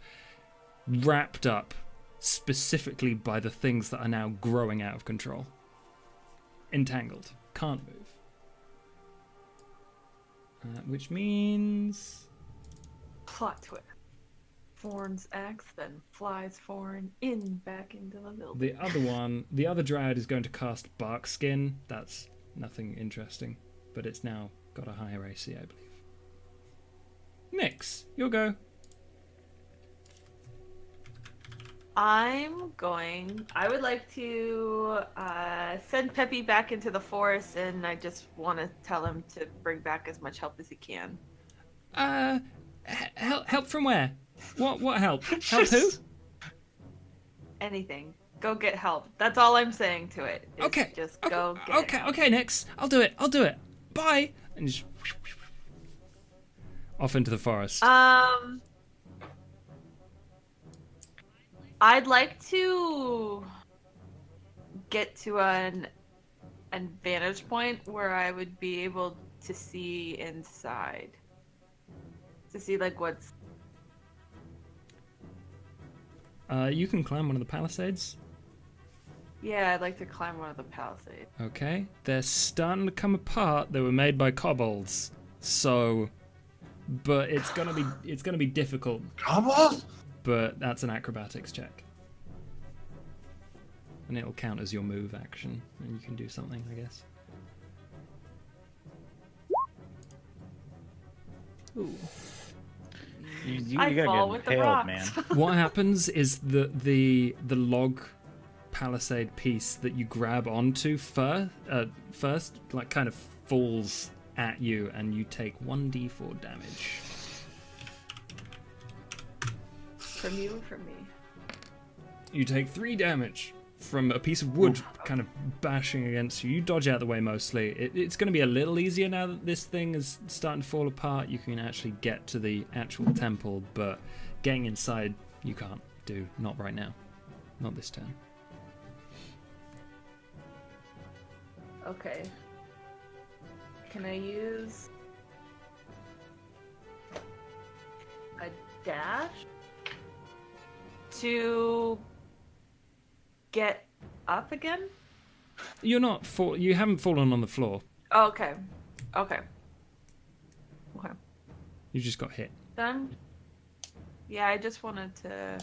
wrapped up specifically by the things that are now growing out of control. Entangled. Can't move. Which means... Plot twist. Thorns axe, then flies Thorn back into the building. The other Dryad is going to cast Bark Skin. That's nothing interesting, but it's now got a higher AC, I believe. Nyx, you'll go. I would like to send Peppy back into the forest, and I just want to tell him to bring back as much help as he can. Help from where? What help? Help who? Anything. Go get help. That's all I'm saying to it. is Okay. Just go get help. Okay, Nyx. I'll do it. Bye. And just off into the forest. I'd like to get to an vantage point where I would be able to see inside. To see what's... You can climb one of the palisades. Yeah, I'd like to climb one of the palisades. Okay, they're starting to come apart. They were made by kobolds, so, but it's gonna be difficult. Kobolds? But that's an acrobatics check, and it'll count as your move action, and you can do something, I guess. Ooh. You I fall gotta with get the impaled, rocks. man. What happens is the log palisade piece that you grab onto first kind of falls at you, and you take 1d4 damage. From you or from me? You take 3 damage from a piece of wood kind of bashing against you. You dodge out of the way mostly. It's going to be a little easier now that this thing is starting to fall apart. You can actually get to the actual temple, but getting inside you can't do. Not right now. Not this turn. Okay. Can I use a dash to get up again? You haven't fallen on the floor. Oh, okay. Okay. You just got hit. Then, yeah, I just wanted to.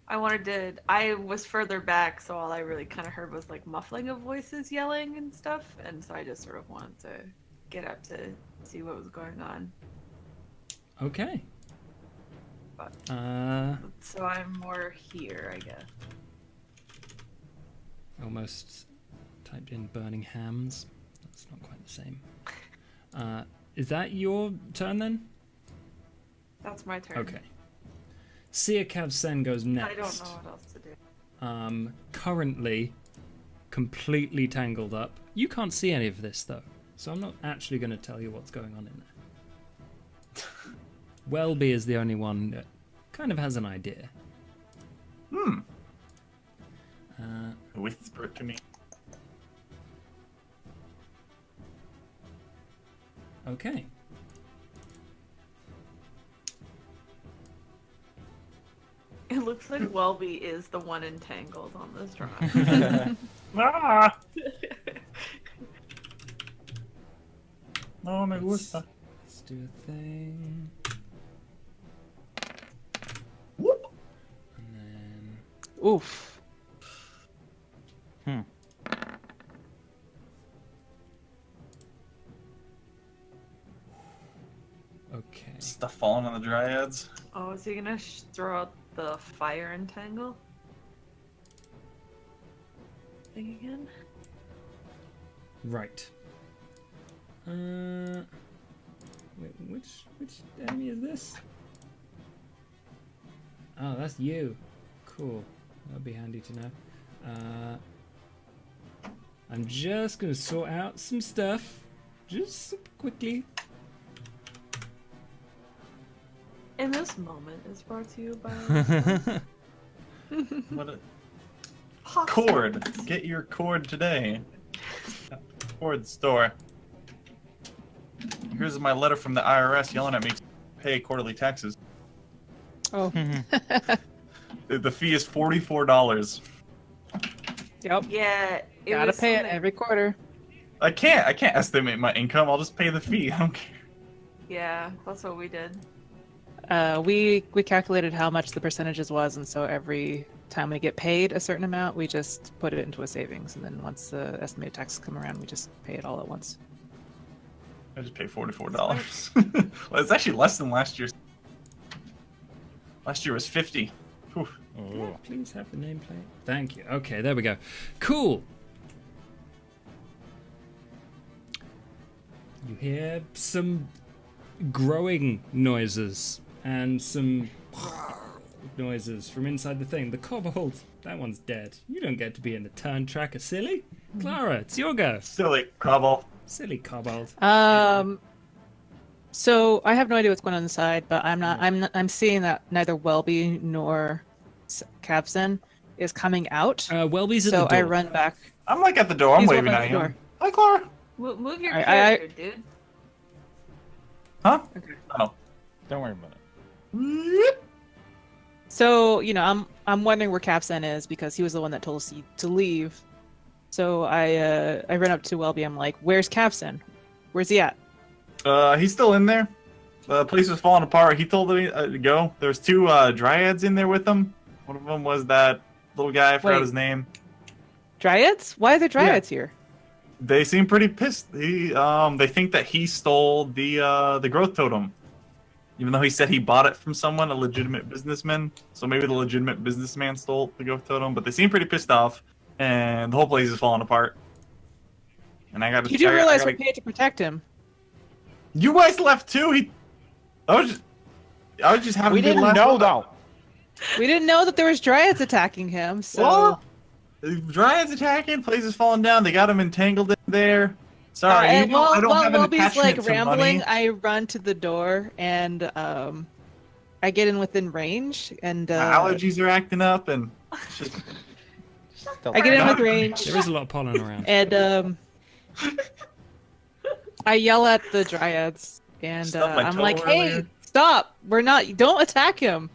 I was further back, so all I really kind of heard was muffling of voices yelling and stuff, and so I just sort of wanted to get up to see what was going on. Okay. But, Uh, so I'm more here, I guess. almost typed in burning hams. That's not quite the same. Is that your turn then? That's my turn. Okay. Sia Cav Sen goes next. I don't know what else to do. Currently completely tangled up. You can't see any of this though, so I'm not actually going to tell you what's going on in there. Welby is the only one that kind of has an idea. Whisper it to me. Okay. It looks Looks like Welby is the one entangled on this drawing. Ah! No me gusta. Let's do a thing. Whoop. And then. Oof. Okay. Stuff falling on the dryads. Oh, is he gonna throw out the fire entangle thing again? Right. Wait, which enemy is this? Oh, that's you. Cool. That'll be handy to know. I'm just gonna sort out some stuff, just super quickly. And this moment is brought to you by What a Hot cord. Springs. Get your cord today. Cord store. Here's my letter from the IRS yelling at me to pay quarterly taxes. Oh. The fee is $44. Yep. Yeah, it Gotta was pay it something- every quarter. I can't estimate my income. I'll just pay the fee. I don't care. Yeah, that's what we did. We calculated how much the percentages was, and so every time we get paid a certain amount, we just put it into a savings, and then once the estimated taxes come around, we just pay it all at once. I just pay $44. Well, it's actually less than last year's. Last year was 50. Whew. Yeah, please have the nameplate. Thank you. Okay, there we go. Cool. You hear some growing noises and some noises from inside the thing. The kobold, that one's dead. You don't get to be in the turn tracker, silly. Clara, it's your go. Silly cobble. Silly kobold. So I have no idea what's going on inside, but I'm seeing that neither Welby nor Capson is coming out. Welby's at So the door. I run back. I'm like at the door. I'm He's waving opening at the you. door. Hi, Clara. Move your I- character, dude. Huh? Okay. Oh. Don't worry about it. So I'm wondering where Capson is because he was the one that told us to leave. So I ran up to Welby. I'm like, "Where's Capson? Where's he at?" He's still in there. The place was falling apart. He told me to go. There's two dryads in there with him. One of them was that little guy. I forgot Wait. his name. Dryads? Why are there dryads here? They seem pretty pissed. They think that he stole the growth totem, even though he said he bought it from someone, a legitimate businessman. So maybe the legitimate businessman stole the growth totem. But they seem pretty pissed off, and the whole place is falling apart. And I got to. You do realize we're paid to protect him. You guys left too. I was just having. We a good didn't laugh. know though. We didn't know that there was dryads attacking him. So Well, the dryads attacking, place is falling down. They got him entangled in there. Sorry, and while I don't have an Welby's attachment like to rambling, money. I run to the door and I get in within range and My allergies are acting up, and it's just I get in with No. range There is a lot of pollen around. and I yell at the dryads and Stubbed my I'm toe like, "Hey, earlier." stop! Don't attack him!"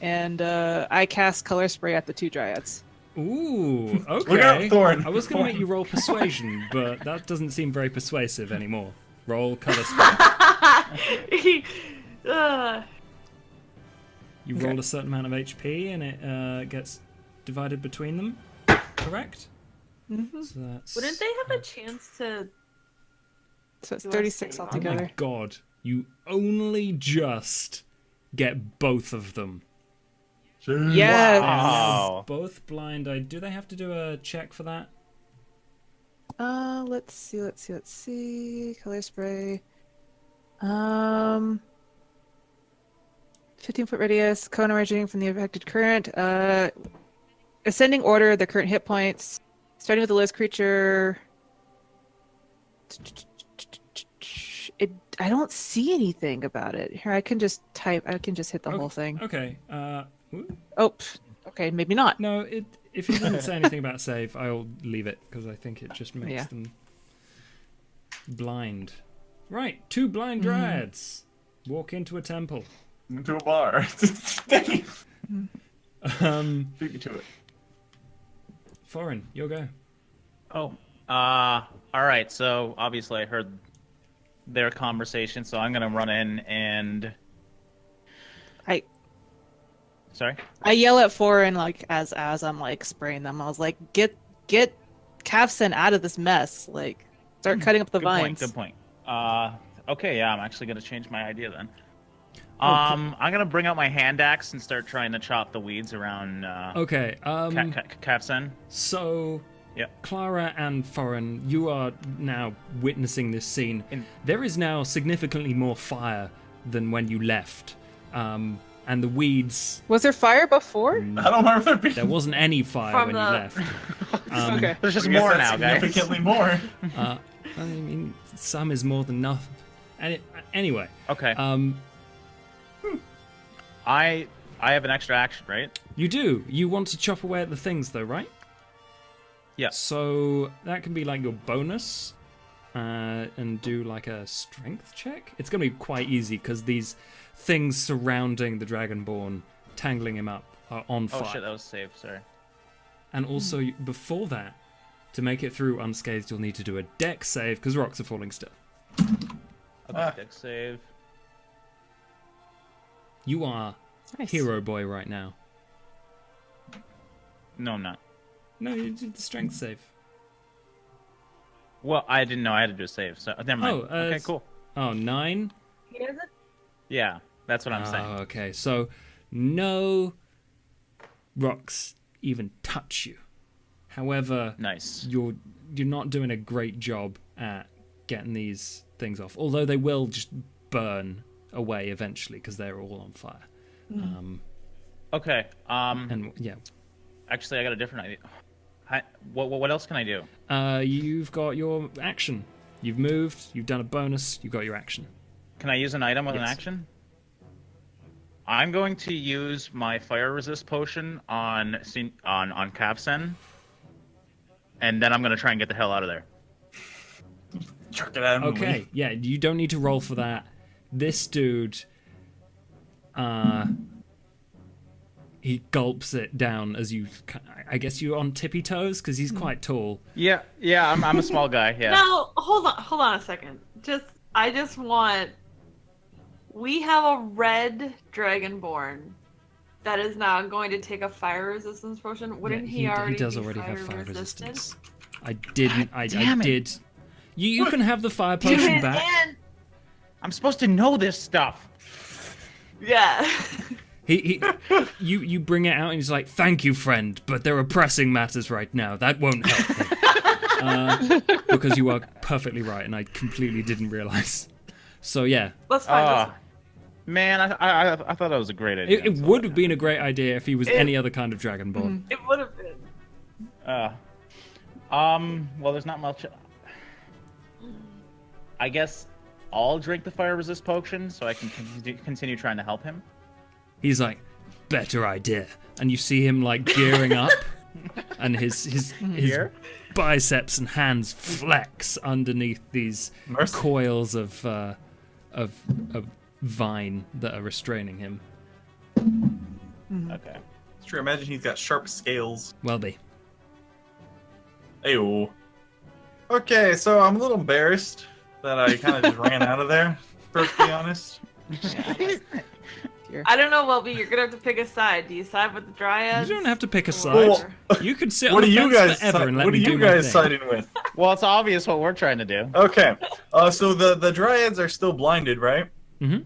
And I cast color spray at the two dryads. Ooh, okay. Look out, Thorn. I was going to make you roll persuasion, but that doesn't seem very persuasive anymore. Roll color spray. You roll a certain amount of HP, and it gets divided between them. Correct? Mm-hmm. So that's... Wouldn't they have a chance to? So it's Do I 36 save? Oh Oh altogether. my god! You only just get both of them. Yes. Wow. Both blind. Do they have to do a check for that? Let's see. Color spray. 15-foot radius, cone originating from the affected current. Ascending order, the current hit points. Starting with the list creature. I don't see anything about it. Here, I can just hit the whole thing. Okay. Ooh. Oh, okay, maybe not. No, if it doesn't say anything about save, I'll leave it because I think it just makes Yeah. them blind. Right, two blind dryads walk into a temple. into a bar. Beat me to it. Foreign, your go. Oh. All right. So obviously I heard their conversation, so I'm gonna run in and. Sorry. I yell at Foreign like as I'm like spraying them. I was like, get Kafsen out of this mess. Like, start cutting up the Good vines. point. Good point. Okay. Yeah, I'm actually gonna change my idea then. Oh, I'm gonna bring out my hand axe and start trying to chop the weeds around Okay. Kafsen. So, Yeah. Clara and Foreign, you are now witnessing this scene. In- There is now significantly more fire than when you left. And the weeds. Was there fire before? I don't remember there being. There wasn't any fire From when you the- left. Okay. There's just I guess more that's now, guys. significantly more. I mean, some is more than enough. Anyway, Okay. I have an extra action, right? you do. You want to chop away at the things, though, right? Yeah. So that can be like your bonus, and do like a strength check. It's going to be quite easy because these things surrounding the Dragonborn, tangling him up, are on Oh fire. shit, that was safe. Sorry. And also, before that, to make it through unscathed, you'll need to do a dex save because rocks are falling still. Okay, dex save. You are Nice. hero boy right now. No, I'm not. No, you did the strength save. Well, I didn't know I had to do a save, so never mind. Oh, Okay, cool. Oh, 9? He doesn't. Yeah, that's what I'm saying. Oh, okay. So, no rocks even touch you. However, Nice. you're not doing a great job at getting these things off. Although they will just burn away eventually because they're all on fire. Okay. And yeah, Actually, I got a different idea. What else can I do? you've got your action. You've moved. You've done a bonus. You've got your action. Can I use an item with an Yes. action? I'm going to use my fire resist potion on Kavsen, and then I'm going to try and get the hell out of there. Chuck it at him. Okay, yeah, you don't need to roll for that. This dude, he gulps it down as you. I guess you're on tippy toes because he's quite tall. Yeah, I'm a small guy. Yeah. No, hold on a second. I just want. We have a red dragonborn that is now going to take a fire resistance potion. Wouldn't he already? does be already have fire fire resistant? resistance. I didn't. I damn it. did. You can have the fire Damn potion it, back. and- I'm supposed to know this stuff. Yeah. You bring it out and he's like, "Thank you, friend, but there are pressing matters right now. That won't help." Because you are perfectly right, and I completely didn't realize. So yeah, Let's find this. Man, I thought that was a great idea. it would have been a great idea if he was any other kind of dragonborn. It would have been. Well, there's not much. I guess I'll drink the fire resist potion so I can continue trying to help him. He's like, "Better idea," and you see him like gearing up, and his Here? biceps and hands flex underneath these Mercy. coils of vine that are restraining him. Okay. It's true. Imagine he's got sharp scales. Well, be. Ayo. Okay, so I'm a little embarrassed that I kind of just ran out of there. Perfectly honest. I don't know, Welby. You're gonna have to pick a side. Do you side with the dryads? You don't have to pick a or- side. Well, You could sit what on are the you fence guys? forever and let What are me do you my guys thing. siding with? Well, it's obvious what we're trying to do. Okay, so the dryads are still blinded, right? Mhm.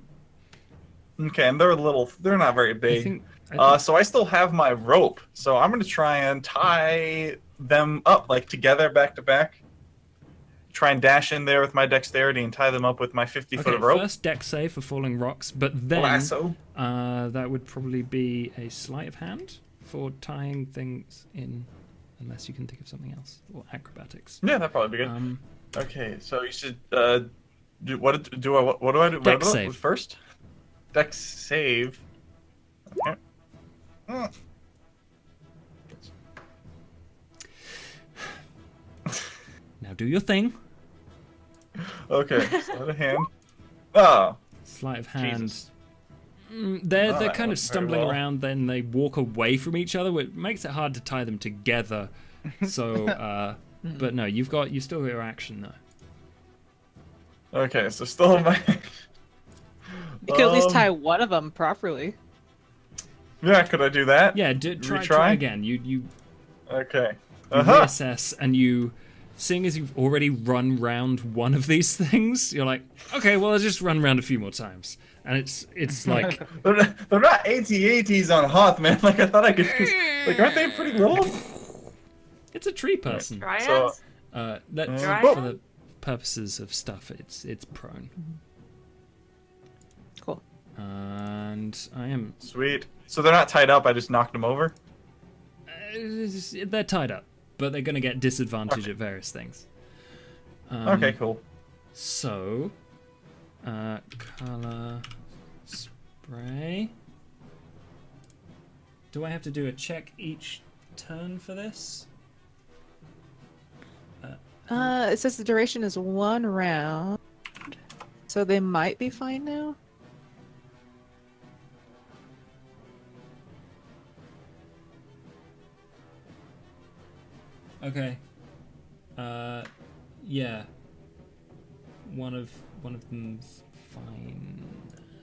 Okay, and they're not very I big. think, So I still have my rope, so I'm gonna try and tie them up like together, back to back. Try and dash in there with my dexterity and tie them up with my 50 foot okay, of rope. first deck save for falling rocks, but then Lasso. that would probably be a sleight of hand for tying things in, unless you can think of something else, or acrobatics. Yeah, that'd probably be good. Okay, so you should what do I do? Dex what save. first? Dex save. Okay. Now do your thing. Okay, sleight of hand. Oh, Sleight of hand. Jesus. They're Oh, kind that of went very stumbling well. around, then they walk away from each other, which makes it hard to tie them together. So, but no, you still got your action though. Okay, so still in my. You could at least Um, tie one of them properly. Yeah, could I do that? Yeah, try Retry? again. You Okay. reassess, and seeing as you've already run round one of these things, you're like, okay, well, I'll just run round a few more times. And it's like, They're not AT-ATs on Hoth, man. Like I thought I could. Like, aren't they pretty little? it's a tree person. Dryads? So- That's Dryads? for the purposes of stuff. It's prone, Cool. and I am. Sweet. So they're not tied up. I just knocked them over. They're tied up, but they're going to get disadvantage at various things. Okay, cool. So, color spray. Do I have to do a check each turn for this? It says the duration is 1 round, so they might be fine now. Okay. Yeah. One of them's fine,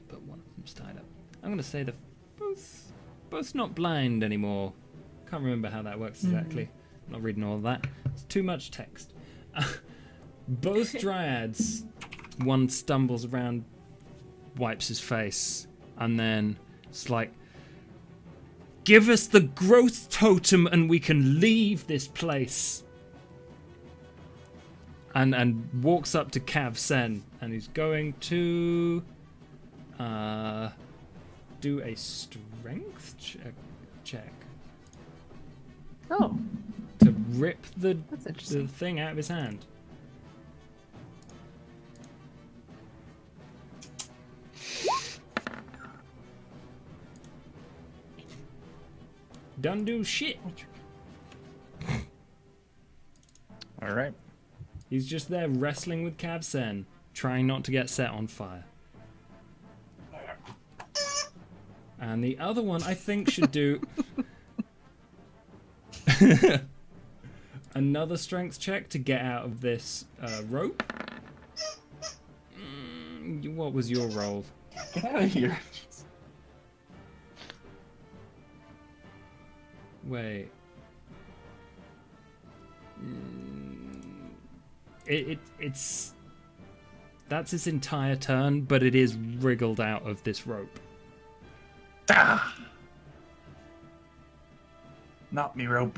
but one of them's tied up. I'm gonna say they're both not blind anymore. Can't remember how that works exactly. I'm not reading all of that. It's too much text. Both dryads. One stumbles around, wipes his face, and then it's like, give us the growth totem and we can leave this place. And walks up to Cav Sen, and he's going to do a strength check Oh, to rip the that's interesting. thing out of his hand. Don't do shit. All right. He's just there wrestling with Cav Sen, trying not to get set on fire. And the other one, I think, should do another strength check to get out of this rope. What was your roll? Get out of here. Wait. It's that's its entire turn, but it is wriggled out of this rope. Ah! Not me rope.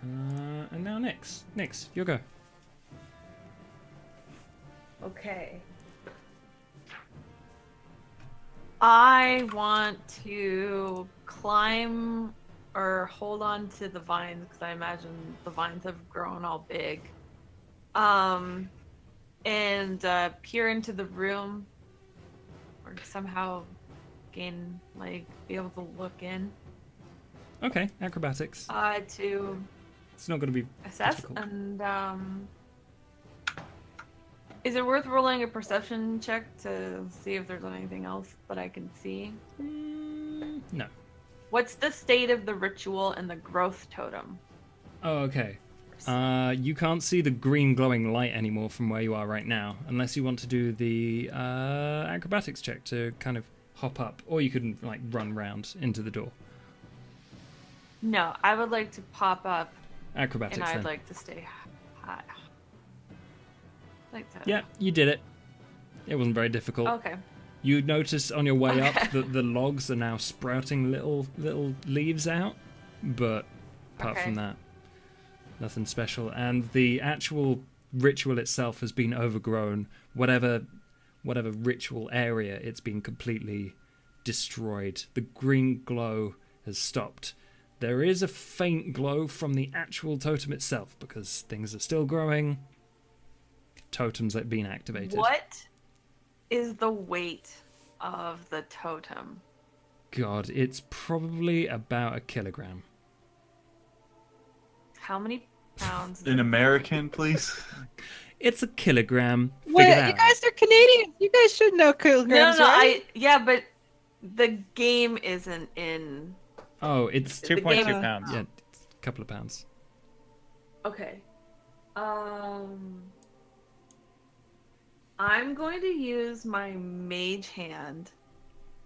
And now Nyx. Nyx, your go. Okay. I want to climb or hold on to the vines because I imagine the vines have grown all big. And peer into the room or somehow be able to look in Okay, acrobatics. to It's not going to be assess. difficult. And is it worth rolling a perception check to see if there's anything else that I can see? No. What's the state of the ritual and the growth totem? Oh, okay. You can't see the green glowing light anymore from where you are right now, unless you want to do the acrobatics check to kind of hop up, or you could like run round into the door. No, I would like to pop up Acrobatics and I'd then. like to stay high. Like that. Yeah, you did it. It wasn't very difficult. Okay. You notice on your way Okay. up that the logs are now sprouting little leaves out, but apart Okay. from that, nothing special. And the actual ritual itself has been overgrown. Whatever ritual area, it's been completely destroyed. The green glow has stopped. There is a faint glow from the actual totem itself because things are still growing. Totems that have been activated. What is the weight of the totem? God, it's probably about 1 kilogram. How many pounds? In American, please. It's 1 kilogram. Figure Wait, that you out. guys are Canadians. You guys should know kilograms, no, right? yeah, but the game isn't in. Oh, it's The 2.2 game- pounds. yeah, it's a couple of pounds. Okay. I'm going to use my mage hand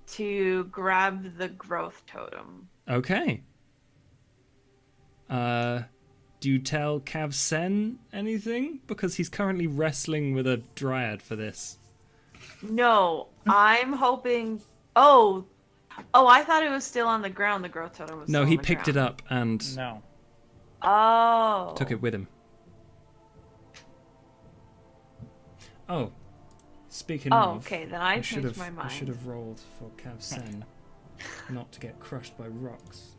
to grab the growth totem. Okay. Do you tell Cav Sen anything? Because he's currently wrestling with a dryad for this. No, I'm hoping. Oh, I thought it was still on the ground. The growth totem was. No, still he on the picked it ground. up and No. Oh. took it with him. Oh, speaking Oh, of, okay. Then I should changed have my I should mind. have rolled for Cav Sen not to get crushed by rocks.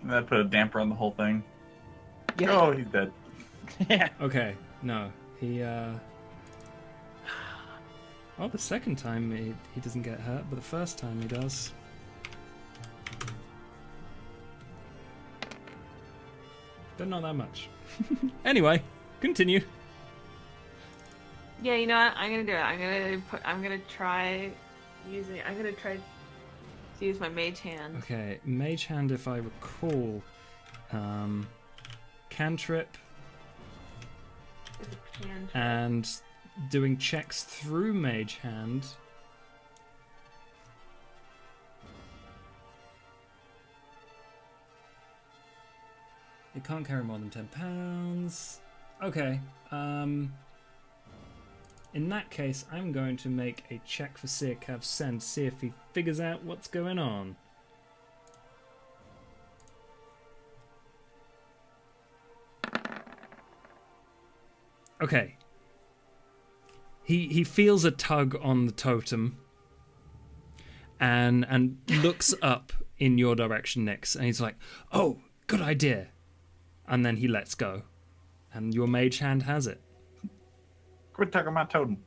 That put a damper on the whole thing. Yeah. Oh, he's dead. Yeah. Okay, no, he well, the second time he doesn't get hurt, but the first time he does. But not that much. Anyway, continue. Yeah, you know what? I'm gonna do it. I'm gonna try using. I'm gonna try to use my mage hand. Okay, Mage Hand, if I recall, cantrip It's a cantrip. and doing checks through Mage Hand. It can't carry more than 10 pounds. Okay, in that case, I'm going to make a check for Sir Cav Sen to see if he figures out what's going on. Okay. He feels a tug on the totem and looks up in your direction, Nyx, and he's like, "Oh, good idea." And then he lets go. And your mage hand has it. Quit talking about totem.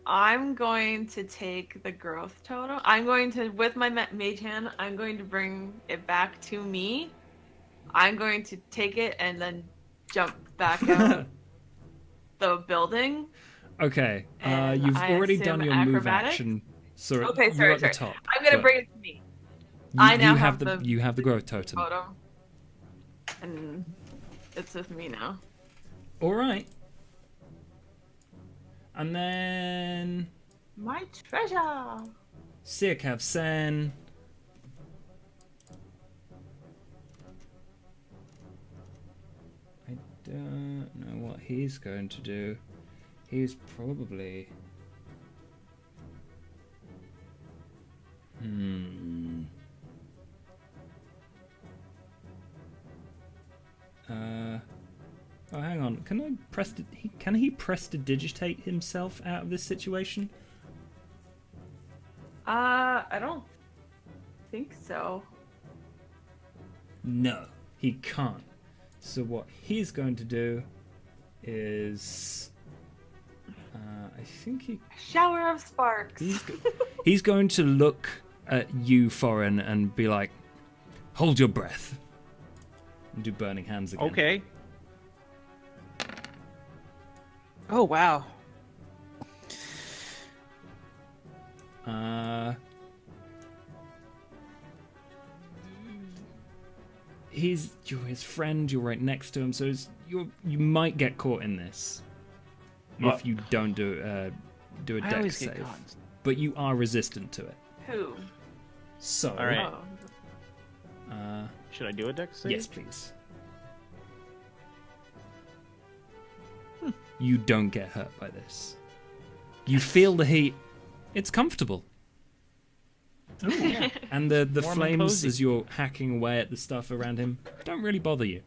I'm going to take the growth totem. I'm going to, with my mage hand, I'm going to bring it back to me. I'm going to take it and then jump back out the building. Okay, And you've I already assume done your move acrobatics? action. So Okay, you're sorry, at the sorry. top. I'm gonna but bring it to me. You, I now you have the the you have the growth totem. Totem. And it's with me now. All right. And then My treasure! Sir Cav Sen. I don't know what he's going to do. He's probably. Oh, hang on. Can I press? Can he prestidigitate himself out of this situation? I don't think so. No, he can't. So what he's going to do is, I think Shower of sparks. he's going to look at you, Foreign, and be like, "Hold your breath." And do burning hands again. Okay. Oh wow. You're his friend. You're right next to him, so you might get caught in this What? if you don't do a I dex always get save. caught. But you are resistant to it. Who? So, All right. Oh. Should I do a dex save? yes, please. You don't get hurt by this. You feel the heat. It's comfortable. And the Warm and flames cozy. as you're hacking away at the stuff around him don't really bother you.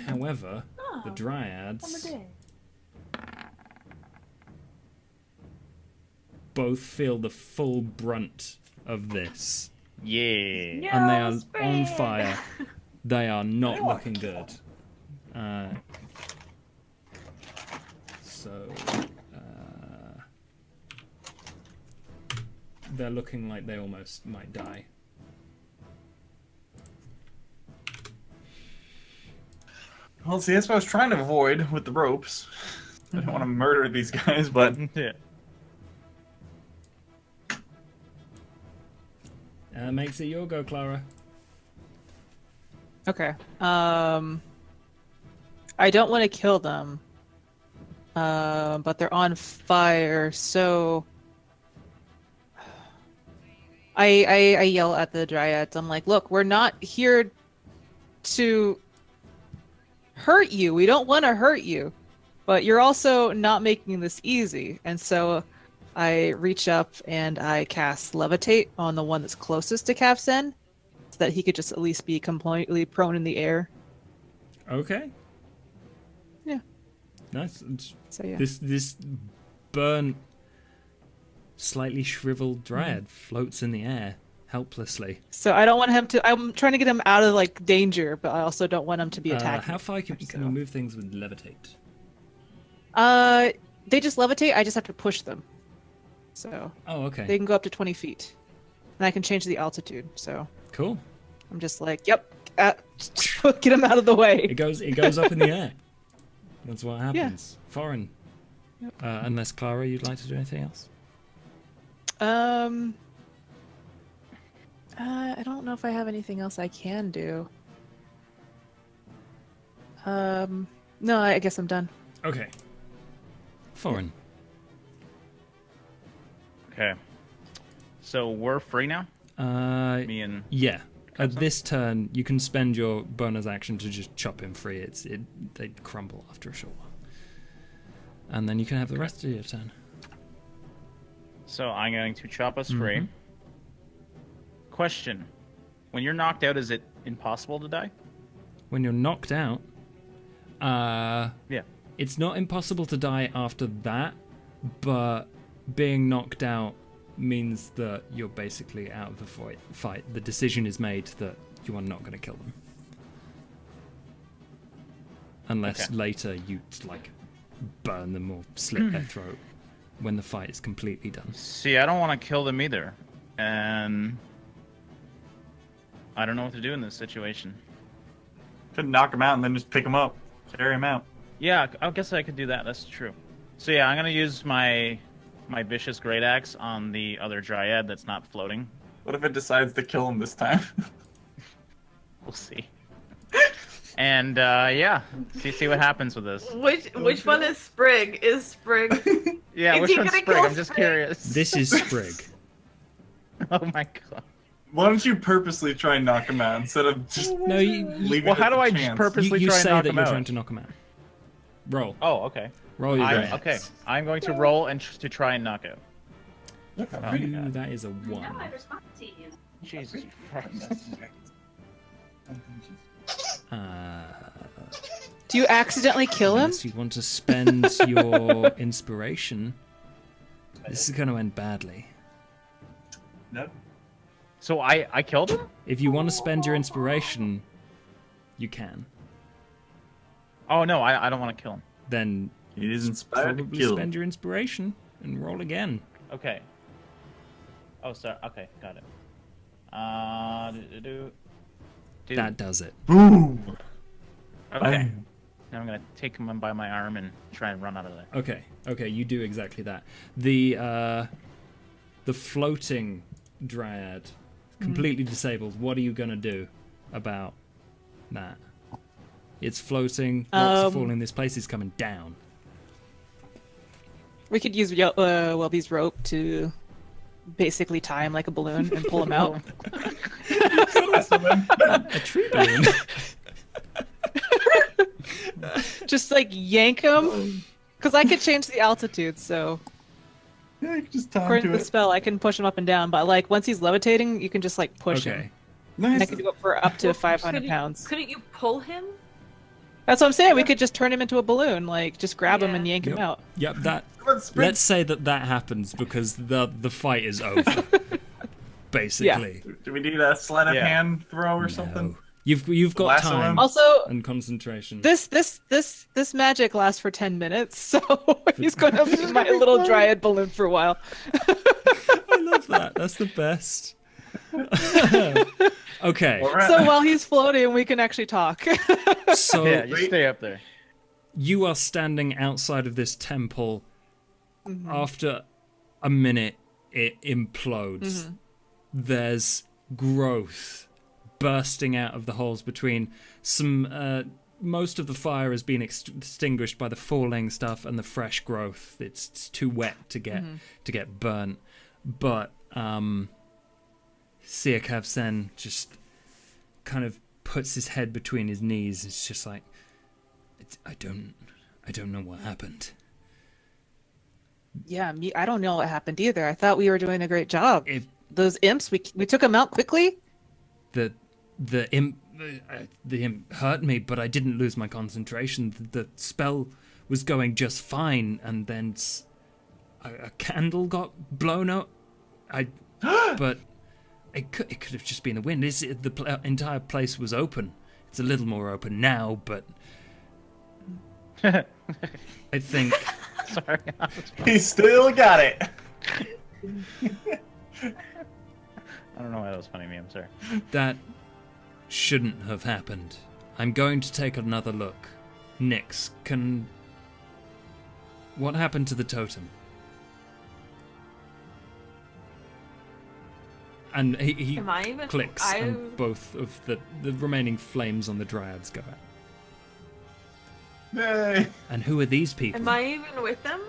However, the Oh, dryads day. both feel the full brunt of this. Yeah. And they are No, on spray. fire. They are not looking good. So, they're looking like they almost might die. Well, see, that's what I was trying to avoid with the ropes. I don't want to murder these guys, but Yeah. Makes it your go, Clara. Okay. I don't want to kill them. But they're on fire, so I yell at the dryads. I'm like, look, we're not here to hurt you. We don't want to hurt you. But you're also not making this easy. And so I reach up and I cast Levitate on the one that's closest to Kafsen, so that he could just at least be completely prone in the air. Okay. Yeah. Nice. And So yeah. This burnt, slightly shriveled dryad floats in the air helplessly. So I don't want him to. I'm trying to get him out of like danger, but I also don't want him to be attacked. How far can you move things with levitate? They just levitate. I just have to push them. So Oh, okay. they can go up to 20 feet, and I can change the altitude. So Cool. I'm just like, yep, get him out of the way. It goes up in the air. That's what happens. Foreign. Yep. Unless Clara, you'd like to do anything else? I don't know if I have anything else I can do. No, I guess I'm done. Okay. Foreign. Okay. So we're free now? Me and... Yeah. At this turn, you can spend your bonus action to just chop him free. They crumble after a short while. And then you can have the rest of your turn. So I'm going to chop us free. Mhm. Question. When you're knocked out, is it impossible to die? When you're knocked out, Yeah. it's not impossible to die after that, but being knocked out means that you're basically out of the fight. The decision is made that you are not going to kill them. Unless Okay. later you, like, burn them or slit their throat when the fight is completely done. See, I don't want to kill them either. And... I don't know what to do in this situation. could knock him out and then just pick him up, carry him out. Yeah, I guess I could do that. That's true. So yeah, I'm going to use my vicious great axe on the other dryad that's not floating. What if it decides to kill him this time? We'll see. And yeah, see what happens with this. Which one is Sprig? Is Sprig? Yeah, Is which he one's gonna Sprig? kill I'm just Sprig? curious. This is Sprig. Oh my god. Why don't you purposely try and knock him out instead of just No, you leaving Well, it how to do I chance? purposely you try and say knock that him you're out? trying to knock him out. Roll. Oh, okay. Roll your I'm, dice. okay. I'm going to roll and to try and knock out. Oh, You, God. that is a 1. Jesus Christ. Do you accidentally kill him? Unless you want to spend your inspiration, this is going to end badly. No. So I killed him? If you want to spend your inspiration, you can. Oh no, I don't want to kill him. Then He is inspired to probably kill. spend your inspiration and roll again. Okay. Oh, sorry. Okay, got it. Do. That does it. Boom. Okay. Now I'm gonna take him by my arm and try and run out of there. Okay, you do exactly that. The floating dryad, completely disabled. What are you gonna do about that? It's floating. Rocks are falling. This place is coming down. We could use Welby's rope to basically tie him like a balloon and pull him out. A tree balloon. Just like yank him, because I could change the altitude. So Yeah, you can just tie him according to to the it. spell, I can push him up and down. But like once he's levitating, you can just like push him. Okay. And I Nice. can do it for up to 500 pounds. Couldn't you pull him? That's what I'm saying. We could just turn him into a balloon, like just grab him Yeah. and yank him Yep. out. Yep. That. Come on, sprint. Let's say that happens because the fight is over. Basically. Do we need a sleight of Yeah. hand throw or something? No. You've got Lasso time him? Also, and concentration. this magic lasts for 10 minutes, so he's going to be my little dryad balloon for a while. I love that. That's the best. Okay, All right. So while he's floating, we can actually talk. so Yeah, you stay up there. you are standing outside of this temple. Mhm. After a minute, it implodes. Mhm. There's growth bursting out of the holes between some. Most of the fire has been extinguished by the falling stuff and the fresh growth. It's too wet to get burnt. But Siakav Sen just kind of puts his head between his knees. It's just like, I don't know what happened. Yeah, I don't know what happened either. I thought we were doing a great job. If Those imps, we took them out quickly. the imp hurt me, but I didn't lose my concentration. The spell was going just fine, and then a candle got blown up. But it could have just been the wind. The entire place was open. It's a little more open now, but I think Sorry. He still got it. I don't know why that was funny to me. I'm sorry. that shouldn't have happened. I'm going to take another look. Nyx, what happened to the totem? And he Am I even? clicks, and both of the remaining flames on the dryads go out. Yay. And who are these people? Am I even with them?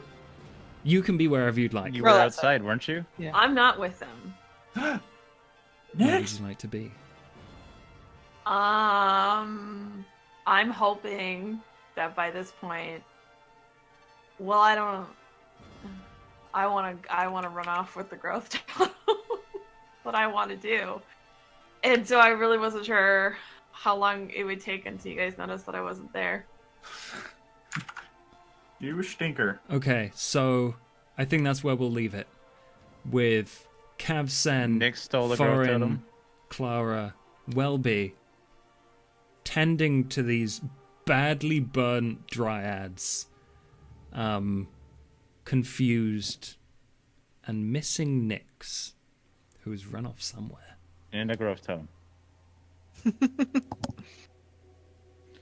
You can be wherever you'd like. You Roll were outside. outside, weren't you? I'm not with them. Where would Next. you like to be? I'm hoping that by this point, well, I don't. I want to run off with the growth totem. What I want to do, and so I really wasn't sure how long it would take until you guys noticed that I wasn't there. You stinker. Okay, so I think that's where we'll leave it. With Cav Sen, Nick stole the growth Thorin, totem. Clara, Welby, tending to these badly burnt dryads, confused, and missing Nyx, who's run off somewhere. In a growth totem.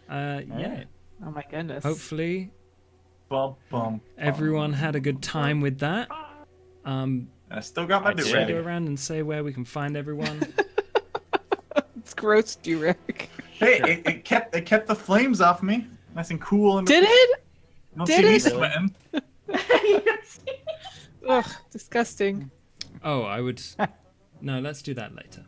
Yeah. Alright. Oh my goodness. Hopefully Bum, bum. everyone had a good time with that. I still got my I'd do Should we ready. go around and say where we can find everyone? It's gross, Durek. Hey, it kept the flames off me. Nice and cool. And Did it? You don't Did see me it? sweating. Ugh, disgusting. Oh, I would. No, let's do that later.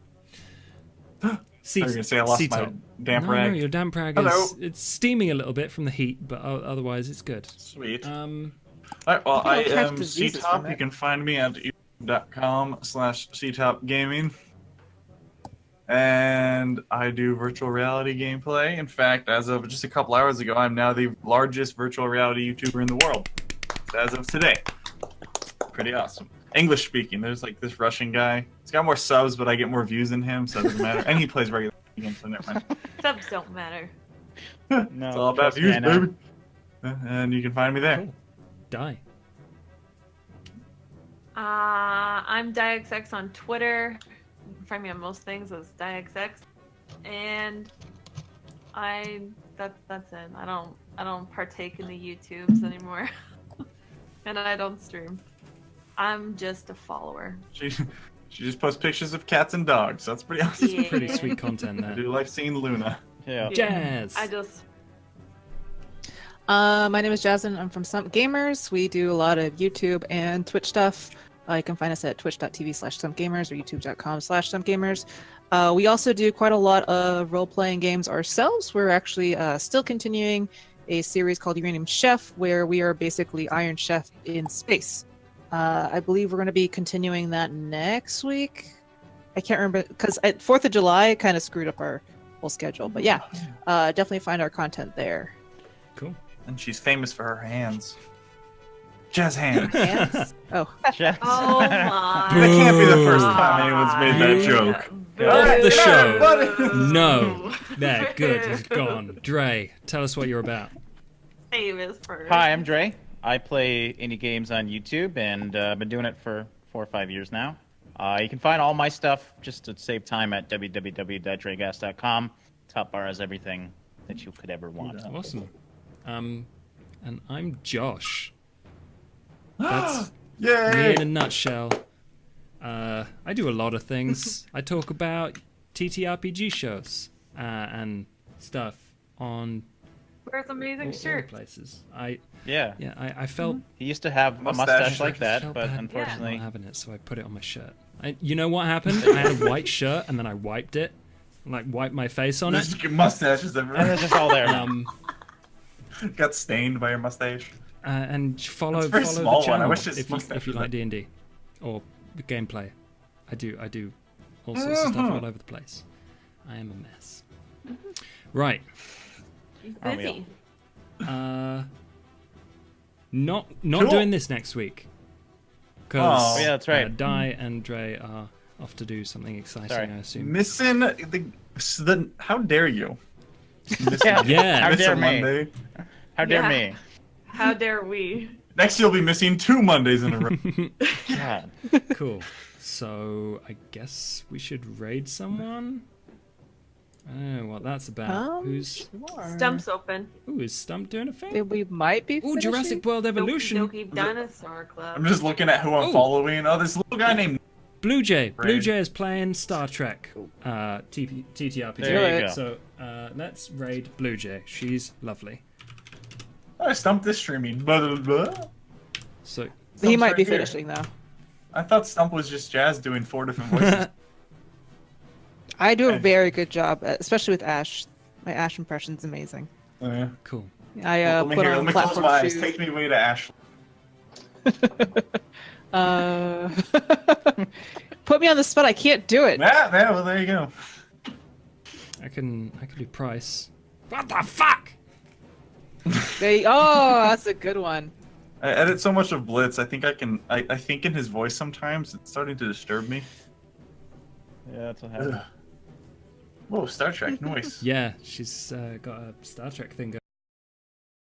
I was gonna say I lost my damp no, rag. No, your damp rag Hello. is it's steaming a little bit from the heat, but otherwise it's good. Sweet. Um, All right, well, People I catch am diseases CTOP. from You it. can find me at youtube.com/CTOP Gaming. And I do virtual reality gameplay. In fact, as of just a couple hours ago, I'm now the largest virtual reality YouTuber in the world. As of today. Pretty awesome. English speaking. There's like this Russian guy. He's got more subs, but I get more views than him, so it doesn't matter. And he plays regular games, so never mind. Subs don't matter. No, It's all about trust me, views, I know. baby. And you can find me there. Cool. Die. I'm DiaXX on Twitter. You can find me on most things as DiaXX, and that's it. I don't partake in the YouTubes anymore, and I don't stream. I'm just a follower. She just posts pictures of cats and dogs. That's pretty awesome. Yeah. Pretty sweet content I there. do like seeing Luna. Yeah. Jazz. I just My name is Jasmine. I'm from Stump Gamers. We do a lot of YouTube and Twitch stuff. You can find us at twitch.tv/stumpgamers or youtube.com/stumpgamers. We also do quite a lot of role-playing games ourselves. We're actually still continuing a series called Uranium Chef, where we are basically Iron Chef in space. I believe we're going to be continuing that next week. I can't remember, because at 4th of July, it kind of screwed up our whole schedule. But yeah, definitely find our content there. Cool. And she's famous for her hands. Jazz hands. Hands? Oh, Jazz. oh my. That can't be the first time anyone's made that joke. Off the show. Buddy. No. There, good. It's gone. Dre, tell us what you're about. Famous for. Hi, I'm Dre. I play indie games on YouTube and been doing it for 4 or 5 years now. You can find all my stuff just to save time at www.dragas.com. Top bar has everything that you could ever want. Awesome. And I'm Josh. That's me Yay! in a nutshell. I do a lot of things. I talk about TTRPG shows and stuff on Where's amazing all the shirt? places. Yeah. I felt He used to have a Mustache. mustache like I that, felt but bad unfortunately, not having it, so I put it on my shirt. You know what happened? I had a white shirt and then I wiped it, like wiped my face on it. There's mustaches and everywhere. it's just all there now. Got stained by your mustache. And follow It's a very follow small the one. I channel wish his if you mustache was like that- D&D or gameplay. I do all sorts of stuff all over the place. I am a mess. Right. Aren't we Busy. Not Cool. doing this next week because Oh, yeah, that's right. Di and Dre are off to do something exciting. Sorry. I assume. Missing the how dare you? Missing, Yeah. How miss dare a me. Monday. How dare Yeah. me? How dare we? Next you'll be missing 2 Mondays in a row. God. Cool. So I guess we should raid someone. I don't know what that's about. Who's Stump's open. is Stump doing a thing? We might be. Ooh, Jurassic finishing. World Evolution. Doki Doki Dinosaur Club. I'm just looking at who I'm Oh. following. Oh, this little guy named Blue Jay. Blue Raid. Jay is playing Star Trek TTRPG. There you go. So let's raid Blue Jay. She's lovely. I stumped this streaming. Blah, blah, blah. So He Stump's might right be here. finishing though. I thought Stump was just Jazz doing 4 different voices. I do a Hey. very good job, especially with Ash. My Ash impression's amazing. Yeah. cool. I Let me put hear. on Let me close platform my eyes. shoes. Take me away to Ash. Put me on the spot. I can't do it. Yeah, well, there you go. I can do Price. What the fuck? Oh, that's a good one. I edit so much of Blitz. I think I can. I think in his voice sometimes it's starting to disturb me. Yeah, that's what happened. Whoa, Star Trek noise. Yeah, she's got a Star Trek thing going.